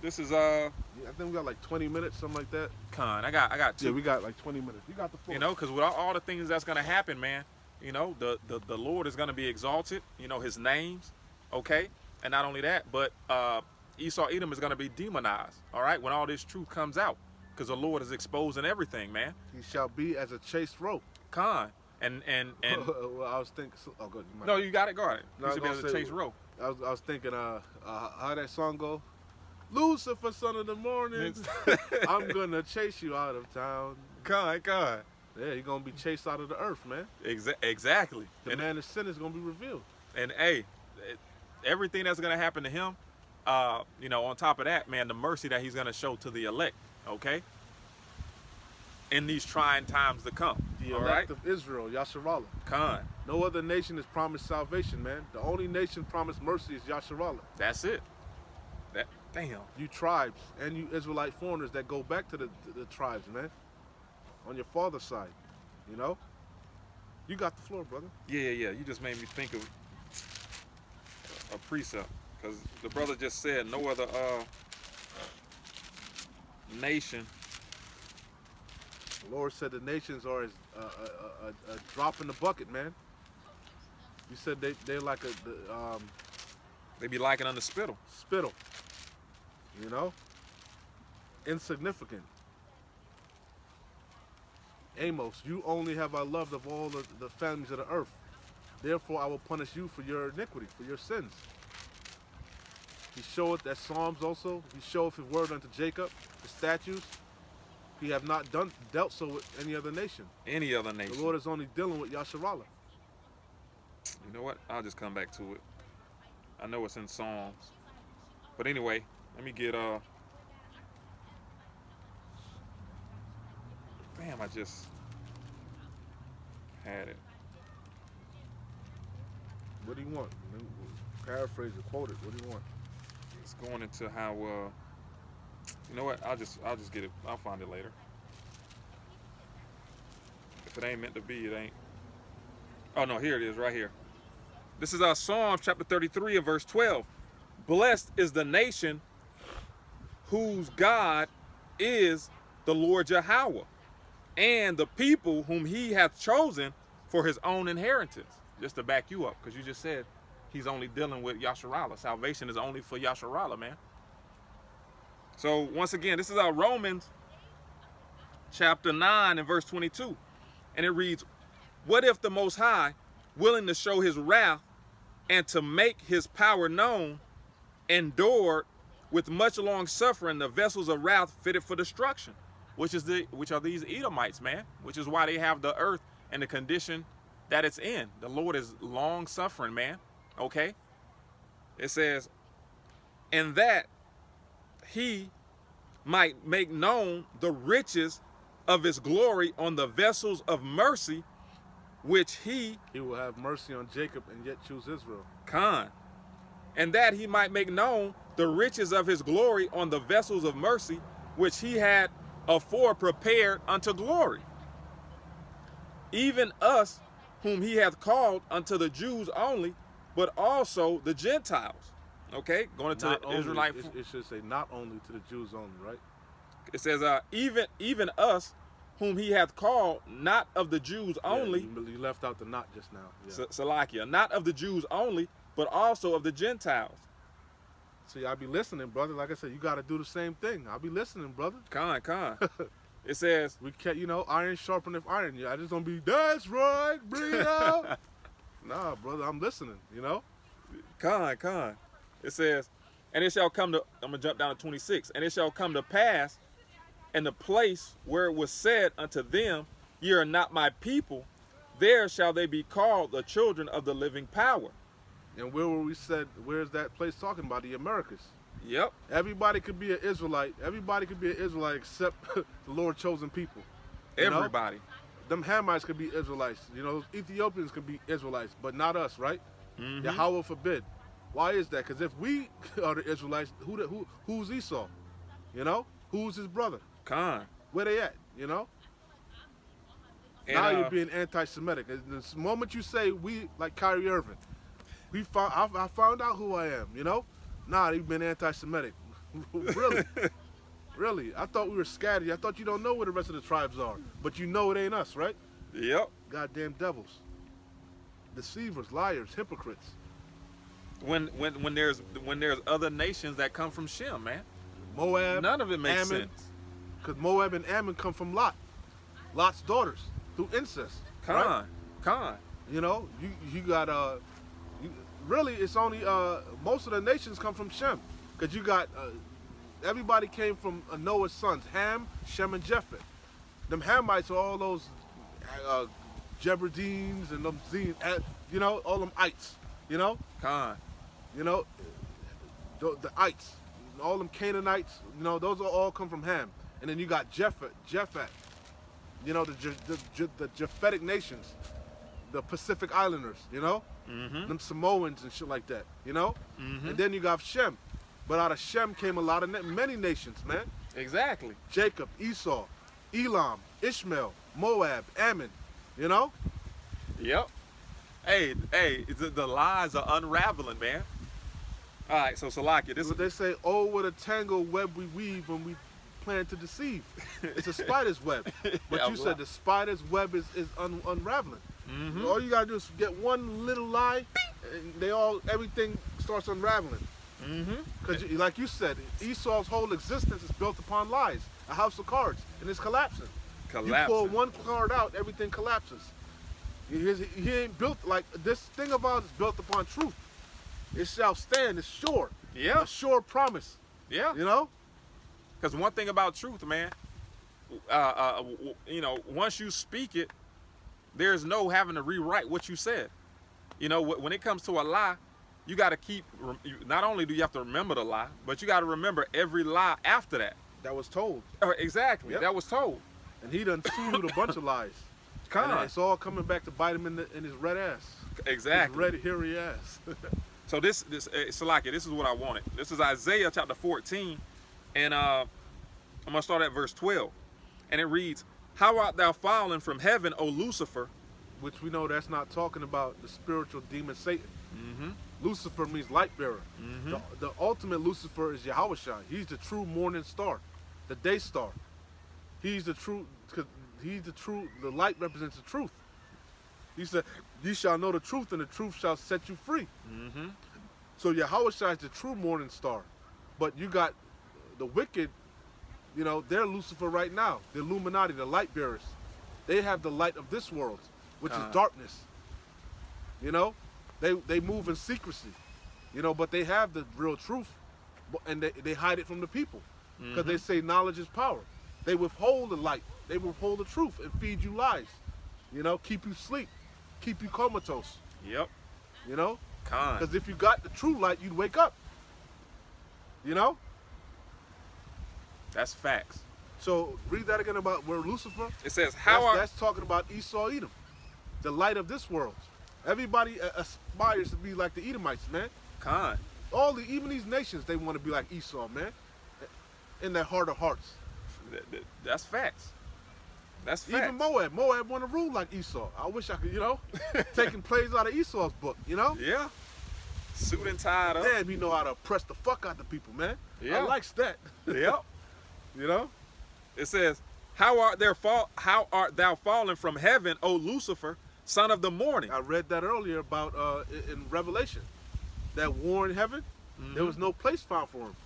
This is I think we got like 20 minutes, something like that. Con. I got 2. Yeah, we got like 20 minutes. You got the floor. Because with all the things that's gonna happen, man, the Lord is gonna be exalted. His names, okay, and not only that, but Esau Edom is gonna be demonized. All right, when all this truth comes out, because the Lord is exposing everything, man. He shall be as a chased rope. Con. And well, I was thinking. Oh, good. No, you got it. Go ahead. No, You should be able to chase rope. I was thinking, how that song go? Lucifer, son of the morning, I'm gonna chase you out of town. Con. Yeah, you're gonna be chased out of the earth, man. Exactly. The man of sin is gonna be revealed. And hey, everything that's gonna happen to him, on top of that, man, the mercy that he's gonna show to the elect, okay? In these trying times to come. The all elect right? of Israel, Yasharallah. Con. No other nation is promised salvation, man. The only nation promised mercy is Yasharallah. That's it. Damn. You tribes and you Israelite foreigners that go back to the tribes, man. On your father's side, You got the floor, brother. Yeah. You just made me think of a precept, because the brother just said no other nation. The Lord said the nations are as a drop in the bucket, man. You said they're like They be liking on the spittle. spittle. Insignificant. Amos, you only have I loved of all the families of the earth. Therefore I will punish you for your iniquity, for your sins. He showeth that Psalms also. He showeth his word unto Jacob, the statutes. He have not dealt so with any other nation. Any other nation. The Lord is only dealing with Yasharallah. You know what? I'll just come back to it. I know it's in Psalms. But anyway, let me get damn, I just had it. What do you want? Paraphrase or quote it. What do you want? It's going into how you know what? I'll just get it. I'll find it later. If it ain't meant to be, it ain't. Oh no, here it is, right here. This is our Psalm chapter 33 and verse 12. Blessed is the nation whose God is the Lord Yahweh, and the people whom he hath chosen for his own inheritance. Just to back you up, because you just said he's only dealing with Yasharallah. Salvation is only for Yasharallah, man. So once again, this is our Romans chapter 9 and verse 22. And it reads, what if the Most High, willing to show his wrath and to make his power known, endured with much long suffering the vessels of wrath fitted for destruction, which are these Edomites, man, which is why they have the earth and the condition that it's in. The Lord is long suffering, man. Okay. It says, and that he might make known the riches of his glory on the vessels of mercy, which he will have mercy on Jacob and yet choose Israel. Khan. And that he might make known the riches of his glory on the vessels of mercy, which he had afore prepared unto glory. Even us, whom he hath called unto the Jews only, but also the Gentiles. Okay, going into not the only, Israelite. It should say not only to the Jews only, right? It says, even us, whom he hath called, not of the Jews only. Yeah, you left out the not just now. Yeah. Salakia, not of the Jews only, but also of the Gentiles. See, I be listening, brother. Like I said, you got to do the same thing. I'll be listening, brother. Khan. It says, we can't, iron sharpeneth iron. I just don't be, that's right, bring it out. Nah, brother, I'm listening, Khan. It says, and it shall come to, I'm going to jump down to 26. And it shall come to pass in the place where it was said unto them, ye are not my people, there shall they be called the children of the living power. And where were we said, where's that place talking about? The Americas. Yep. Everybody could be an Israelite. Everybody could be an Israelite except the Lord chosen people. Everybody. Them Hamites could be Israelites. Those Ethiopians could be Israelites, but not us, right? Mm-hmm. Yahweh forbid. Why is that? Because if we are the Israelites, who's Esau? Who's his brother? Khan. Where they at? And, now you're being anti-Semitic. The moment you say we, like Kyrie Irving, I found out who I am. Nah, you've been anti-Semitic. Really? Really? I thought we were scattered. I thought you don't know where the rest of the tribes are. But you know it ain't us, right? Yep. Goddamn devils. Deceivers, liars, hypocrites. When there's other nations that come from Shem, man. Moab. None of it makes Ammon, sense. Because Moab and Ammon come from Lot. Lot's daughters. Through incest. Khan. You got really it's only most of the nations come from Shem. Because you got everybody came from Noah's sons, Ham, Shem, and Japheth. Them Hamites are all those Jebudeans and them all them ites, Khan. The ites, all them Canaanites, those all come from Ham. And then you got Japhet, the Japhetic nations, the Pacific Islanders, Mm-hmm. them Samoans and shit like that, Mm-hmm. And then you got Shem. But out of Shem came a lot of many nations, man. Exactly. Jacob, Esau, Elam, Ishmael, Moab, Ammon, Yep. Hey, the lies are unraveling, man. All right, so Salakia, this is what they say. Oh, what a tangled web we weave when we plan to deceive. It's a spider's web. But you said the spider's web is unraveling. Mm-hmm. All you gotta do is get one little lie, and everything starts unraveling. Mm-hmm. Because, like you said, Esau's whole existence is built upon lies. A house of cards, and it's collapsing. You pull one card out, everything collapses. He ain't built like this thing of ours is built upon truth. It shall stand. It's sure. Yeah. A sure promise. Yeah. You know? Because one thing about truth, man, once you speak it, there's no having to rewrite what you said. When it comes to a lie, you got to not only do you have to remember the lie, but you got to remember every lie after that. That was told. Exactly. Yep. That was told. And he done spewed a bunch of lies. Con. And it's all coming back to bite him in his red ass. Exactly. His red, hairy ass. So Salaki, this is what I wanted. This is Isaiah chapter 14, and I'm going to start at verse 12. And it reads, "How art thou fallen from heaven, O Lucifer?" Which we know that's not talking about the spiritual demon Satan. Mm-hmm. Lucifer means light bearer. Mm-hmm. The ultimate Lucifer is Yahushua. He's the true morning star, the day star. He's the true, because the light represents the truth. He said, "You shall know the truth, and the truth shall set you free." Mm-hmm. So Yahushua is the true morning star. But you got the wicked, they're Lucifer right now. The Illuminati, the light bearers. They have the light of this world, which is darkness. They move in secrecy, but they have the real truth, and they hide it from the people because they say knowledge is power. They withhold the light, they withhold the truth and feed you lies, keep you asleep, keep you comatose, Yep. Con. because if you got the true light, you'd wake up, That's facts. So read that again about where Lucifer. It says, That's talking about Esau, Edom, the light of this world. Everybody aspires to be like the Edomites, man. Con. Even these nations, they want to be like Esau, man. In their heart of hearts. That's facts. That's facts. Even Moab want to rule like Esau. I wish I could, taking plays out of Esau's book, Yeah. Suit and tied up. Damn, he know how to oppress the fuck out the people, man. Yeah. I likes that. Yep. It says, how art thou fallen from heaven, O Lucifer, son of the morning? I read that earlier about in Revelation. That war in heaven, there was no place found for him.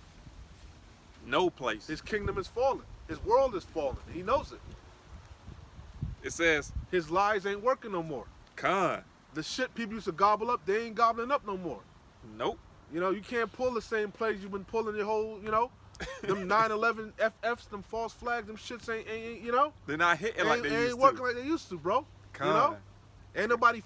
No place. His kingdom is fallen. His world is fallen. He knows it. It says, his lies ain't working no more. Con. The shit people used to gobble up, they ain't gobbling up no more. Nope. You can't pull the same plays you've been pulling your whole, them 9/11 FFs, them false flags, them shits ain't They're not hitting like they used to. Ain't working like they used to, bro. Con. Ain't nobody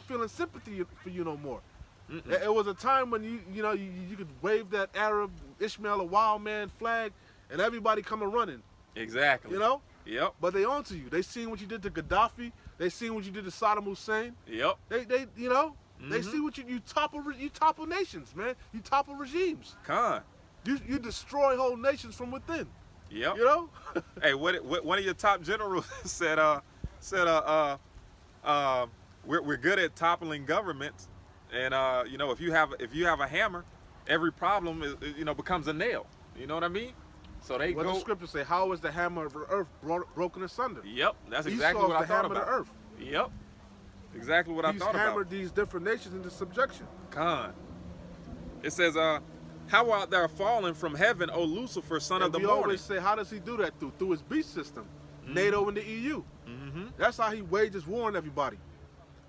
feeling sympathy for you no more. It was a time when you could wave that Arab, Ishmael, a wild man flag, and everybody coming running. Exactly. Yep. But they onto you. They seen what you did to Gaddafi. They seen what you did to Saddam Hussein. Yep. They they see what you topple nations, man. You topple regimes. Con. You destroy whole nations from within. Yep. Hey, what one of your top generals said we're good at toppling governments, and if you have a hammer, every problem becomes a nail. You know what I mean? So they what go. The scriptures say, how is the hammer of the earth broken asunder? Yep, that's exactly what I thought about. the hammer of the earth. Yep, exactly what I thought about. He's hammered these different nations into subjection. Con. It says, how art thou fallen from heaven, O Lucifer, son of the morning? We always say, how does he do that? Through his beast system, NATO and the EU. That's how he wages war on everybody.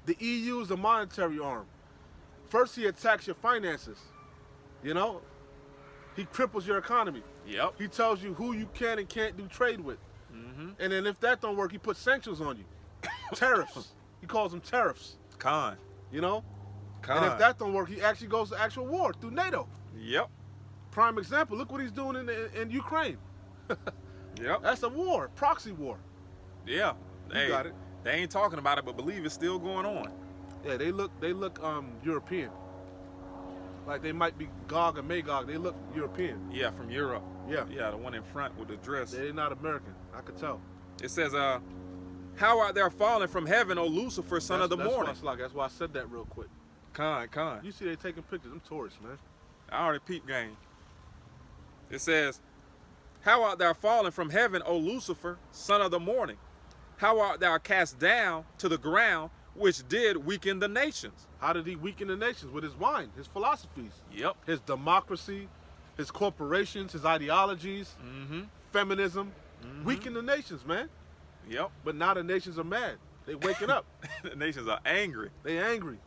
The EU is a monetary arm. First, he attacks your finances. He cripples your economy. Yep. He tells you who you can and can't do trade with. And then if that don't work, he puts sanctions on you. Tariffs. He calls them tariffs. Con. Con. And if that don't work, he actually goes to actual war through NATO. Yep. Prime example, look what he's doing in Ukraine. Yep. That's a war, proxy war. Yeah. You got it. They ain't talking about it, but believe it's still going on. Yeah, they look European. Like they might be Gog and Magog. They look European. Yeah, from Europe. Yeah. Yeah, the one in front with the dress. They're not American. I could tell. It says, how art thou fallen from heaven, O Lucifer, son of the morning? That's why I said that real quick. Con. You see they taking pictures. Them tourists, man. I already peeped game. It says, how art thou fallen from heaven, O Lucifer, son of the morning? How art thou cast down to the ground, which did weaken the nations? How did he weaken the nations? With his wine, his philosophies. Yep. His democracy, his corporations, his ideologies, feminism. Weaken the nations, man. Yep. But now the nations are mad. They waking up. The nations are angry. They angry.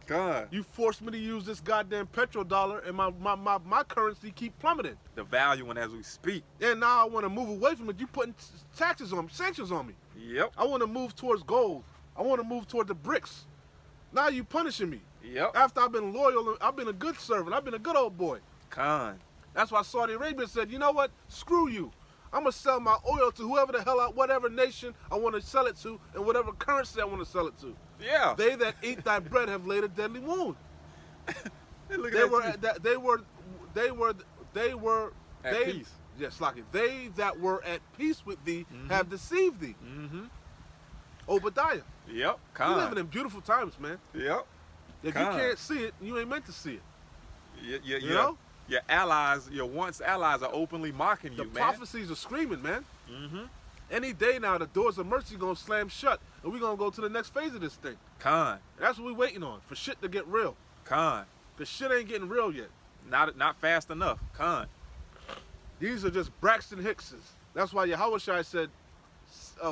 God. You forced me to use this goddamn petrodollar, and my currency keep plummeting. The valuing as we speak. And now I want to move away from it. You putting taxes on me, sanctions on me. Yep. I want to move towards gold. I want to move toward the BRICS. Now you punishing me. Yep. After I've been loyal, I've been a good servant. I've been a good old boy. Con. That's why Saudi Arabia said, you know what? Screw you. I'm going to sell my oil to whoever the hell, whatever nation I want to sell it to, and whatever currency I want to sell it to. Yeah. They that eat thy bread have laid a deadly wound. Hey, look They at were, that. they were, At peace. Yes, like it. They that were at peace with thee have deceived thee. Mm-hmm. Obadiah. Yep. We Con. living in beautiful times, man. Yep. If Con. you can't see it, you ain't meant to see it. You know? Your allies, your once allies are openly mocking you, The man. prophecies are screaming, man. Mm-hmm. Any day now, the doors of mercy gonna slam shut, and we gonna go to the next phase of this thing. Con. That's what we waiting on, for shit to get real. Con. Cause shit ain't getting real yet. Not fast enough. Con. These are just Braxton Hickses. That's why Yahushua said,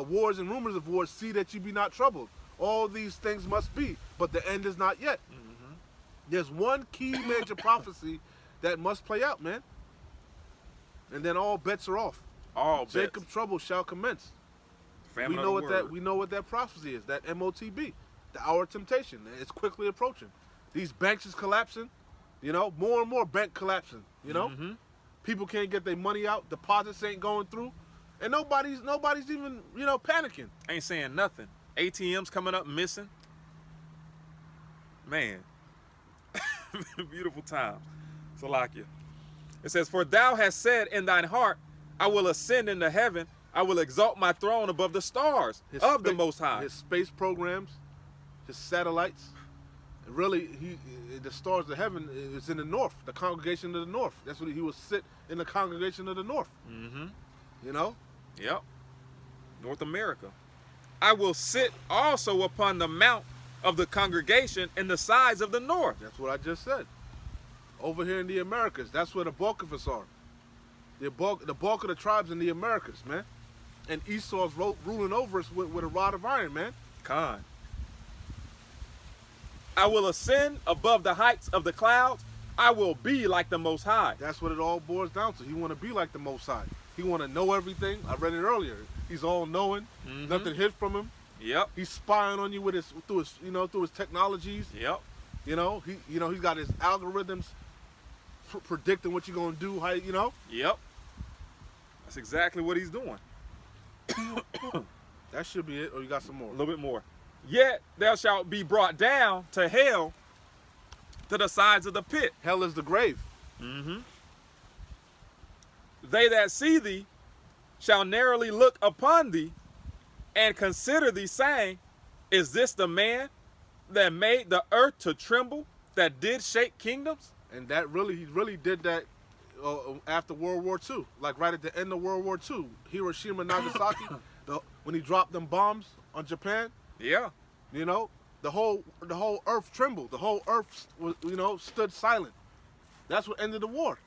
wars and rumors of wars, see that you be not troubled. All these things must be, but the end is not yet. Mm-hmm. There's one key major prophecy that must play out, man. And then all bets are off. All Jacob bets. trouble shall commence. Famine We of know the what word. we know what that prophecy is. That MOTB, the hour of temptation. It's quickly approaching. These banks is collapsing. You know, more and more bank collapsing. You know, Mhm. people can't get their money out. Deposits ain't going through, and nobody's even panicking. Ain't saying nothing. ATMs coming up missing. Man. Beautiful times. Salakia. It says, for thou hast said in thine heart, I will ascend into heaven. I will exalt my throne above the stars of the spa- Most High. His space programs, his satellites. Really, the stars of heaven is in the north, the congregation of the north. That's what he will sit in the congregation of the north. Mm-hmm. You know, Yep. North America. I will sit also upon the mount of the congregation in the sides of the north. that's what I just said. Over here in the Americas, that's where the bulk of us are. The bulk of the tribes in the Americas, man. And Esau's ruling over us with a rod of iron, man. Con. I will ascend above the heights of the clouds. I will be like the Most High. That's what it all boils down to. He want to be like the Most High. He want to know everything. I read it earlier. He's all knowing. Mhm. Nothing hid from him. Yep. He's spying on you through his technologies. Yep. He's got his algorithms predicting what you're gonna do. Yep. That's exactly what he's doing. That should be it. Or you got some more? A little bit more. Yet thou shalt be brought down to hell, to the sides of the pit. Hell is the grave. Mm-hmm. They that see thee shall narrowly look upon thee and consider thee, saying, is this the man that made the earth to tremble, that did shake kingdoms? And he really did that after World War II. Like right at the end of World War II, Hiroshima and Nagasaki, when he dropped them bombs on Japan, Yeah. the whole earth trembled. The whole earth stood silent. That's what ended the war.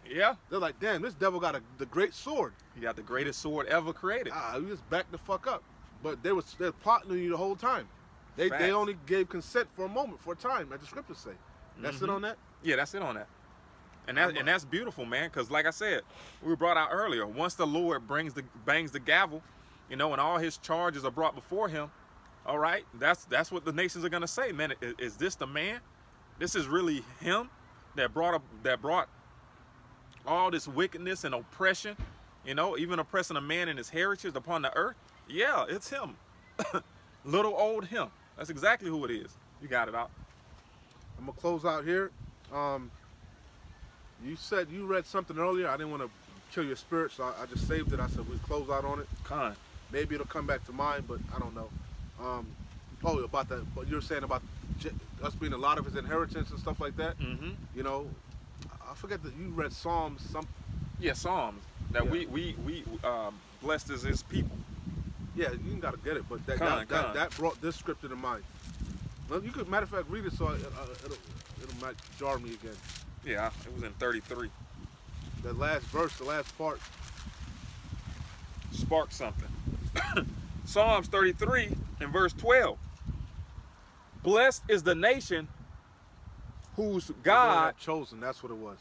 Yeah. They're like, damn, this devil got the great sword. He got the greatest sword ever created. We just backed the fuck up. But they're plotting on you the whole time. They Facts. only gave consent for a moment, for a time, as the scriptures say. That's it on that? Yeah, that's it on that. And that's beautiful, man, because like I said, we brought out earlier, once the Lord bangs the gavel, and all his charges are brought before him, all right, that's what the nations are gonna say, man. Is this the man? This is really him that brought all this wickedness and oppression, even oppressing a man and his heritage upon the earth. Yeah, it's him. Little old him. That's exactly who it is. You got it out. I'm gonna close out here. You said you read something earlier. I didn't want to kill your spirit, so I just saved it. I said we close out on it. Con. Maybe it'll come back to mine, but I don't know. About that. But you're saying about us being a lot of his inheritance and stuff like that. Mm-hmm. I forget that you read Psalms. Yeah, Psalms that Yeah. we blessed as his people. Yeah, you gotta get it, but that brought this scripture to mind. Well, you could, matter of fact, read it so it'll might jar me again. Yeah, it was in 33. That last verse, the last part. Spark something. Psalms 33 and verse 12. Blessed is the nation whose The Lord God, had chosen. That's what it was.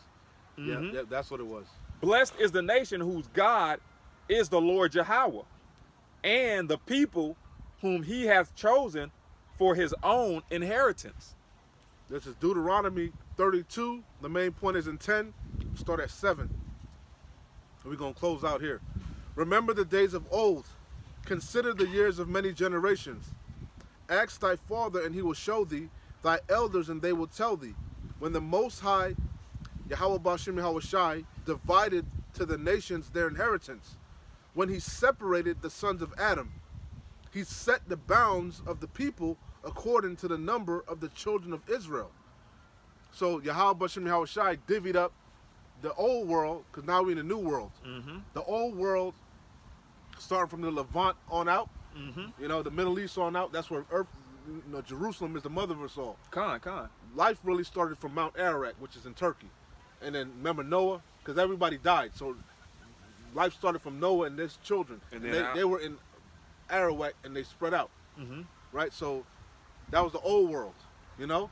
Yeah, that's what it was. blessed is the nation whose God is the Lord Yahweh, and the people whom he hath chosen for his own inheritance. This is Deuteronomy 32. The main point is in 10. Start at 7. We're going to close out here. Remember the days of old. Consider the years of many generations. Ask thy father, and he will show thee, thy elders, and they will tell thee. When the Most High, Yahweh Ba'ashem Yahweh Shai, divided to the nations their inheritance, when he separated the sons of Adam, he set the bounds of the people according to the number of the children of Israel. So Yahweh Ba'ashem Yahweh Shai divvied up the old world, because now we're in a new world. The old world, starting from the Levant on out, you know, the Middle East on out, that's where Earth, you know, Jerusalem is the mother of us all. Con. Life really started from Mount Ararat, which is in Turkey. And then remember Noah, because everybody died. So life started from Noah and his children. And And then they were in Arawak and they spread out. Right? So that was the old world, you know?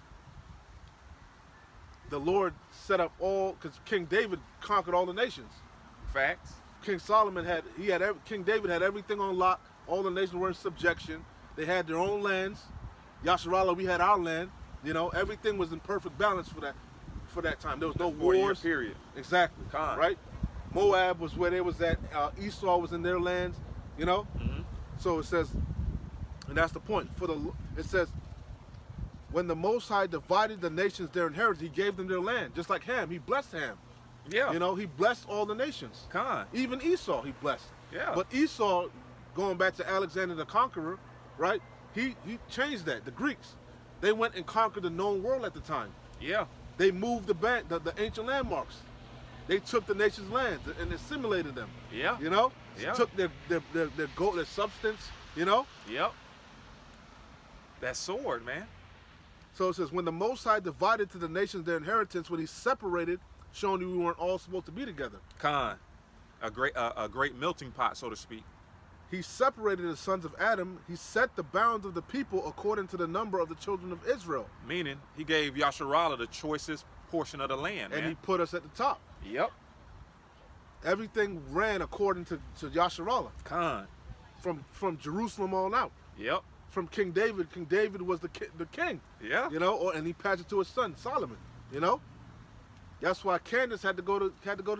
The Lord set up all, because King David conquered all the nations. Facts. King David had everything on lock. All the nations were in subjection. They had their own lands. Yasharallah, we had our land. You know, everything was in perfect balance for that time. There was no 4-year wars. period. Exactly. Con. Right? Moab was where they was at. Esau was in their lands. You know? So it says, and that's the point. It says, when the Most High divided the nations their inheritance, he gave them their land. Just like Ham, he blessed Ham. Yeah. You know, he blessed all the nations. Con. Even Esau, he blessed. Yeah. But Esau, going back to Alexander the Conqueror, right? He changed that. The Greeks, they went and conquered the known world at the time. Yeah. They moved the ancient landmarks. They took the nation's lands and assimilated them. Yeah. You know? Yeah. Took their gold, their substance, you know? Yep. That sword, man. So it says, when the Most High divided to the nations their inheritance, when he separated, showing you we weren't all supposed to be together. Con. A great melting pot, so to speak. He separated the sons of Adam. He set the bounds of the people according to the number of the children of Israel. Meaning, he gave Yasharallah the choicest portion of the land, And man. he put us at the top. Yep. Everything ran according to Yasharallah. Con. From Jerusalem on out. Yep. From King David. King David was the king. Yeah. You know, and he passed it to his son Solomon. You know, that's why Candace had to go to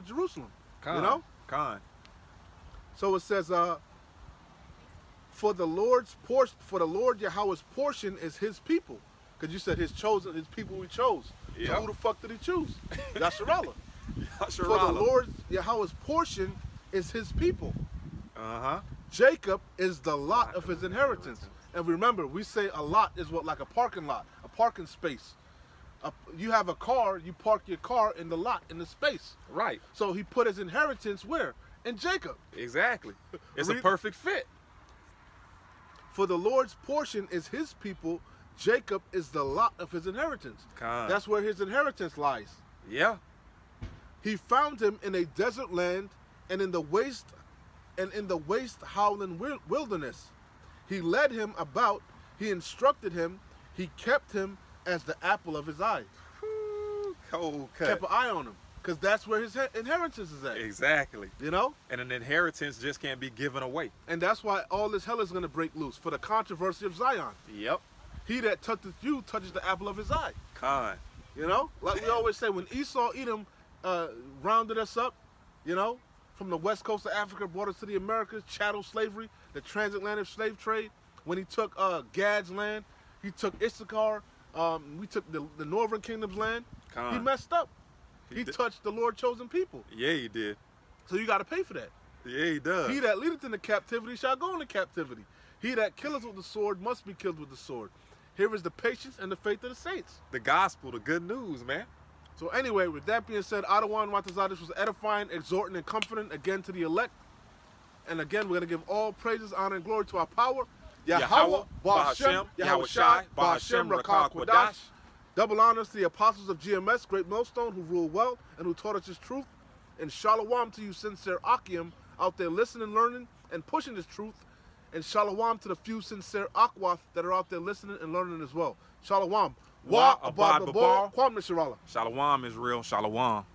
Jerusalem. Con. You know. Con. So it says, for the Lord Yahweh's portion is his people. Because you said his people he chose. Yeah. So who the fuck did he choose? Yasharallah. Yasharallah. For the Lord Yahweh's portion is his people. Uh-huh. Jacob is the lot of his inheritance. And remember, we say a lot is what, like a parking lot, a parking space. You have a car, you park your car in the lot, in the space. Right. So he put his inheritance where? In Jacob. Exactly. It's a Read- perfect fit. For the Lord's portion is his people. Jacob is the lot of his inheritance. Con. That's where his inheritance lies. Yeah. He found him in a desert land and in the waste howling wilderness. He led him about, he instructed him, he kept him as the apple of his eye. Cold cut. Kept an eye on him. Because that's where his inheritance is at. Exactly. You know? And an inheritance just can't be given away. And that's why all this hell is going to break loose for the controversy of Zion. Yep. He that touches you touches the apple of his eye. Con. You know? Like we always say, when Esau, Edom rounded us up, you know, from the west coast of Africa, brought us to the Americas, chattel slavery, the transatlantic slave trade. When he took Gad's land, he took Issachar, we took the northern kingdom's land. Con. He messed up. He did. touched the Lord chosen people. Yeah, he did. So you got to pay for that. Yeah, he does. He that leadeth into captivity shall go into captivity. He that killeth with the sword must be killed with the sword. Here is the patience and the faith of the saints. The gospel, the good news, man. So anyway, with that being said, Adawan Watazah, this was edifying, exhorting, and comforting again to the elect. And again, we're going to give all praises, honor, and glory to our power. Yahweh, Bahashem, Yahweh Shai, Bahashem, Rakah, Kwadash. Double honors to the apostles of GMS, Great Millstone, who rule well and who taught us his truth. And shalom to you, sincere Akim, out there listening, learning, and pushing this truth. And shalom to the few sincere Akwath that are out there listening and learning as well. Shalom. Wa Wa abad abad babal. babal. Kwam Nisharala. Shalom is real. Shalom.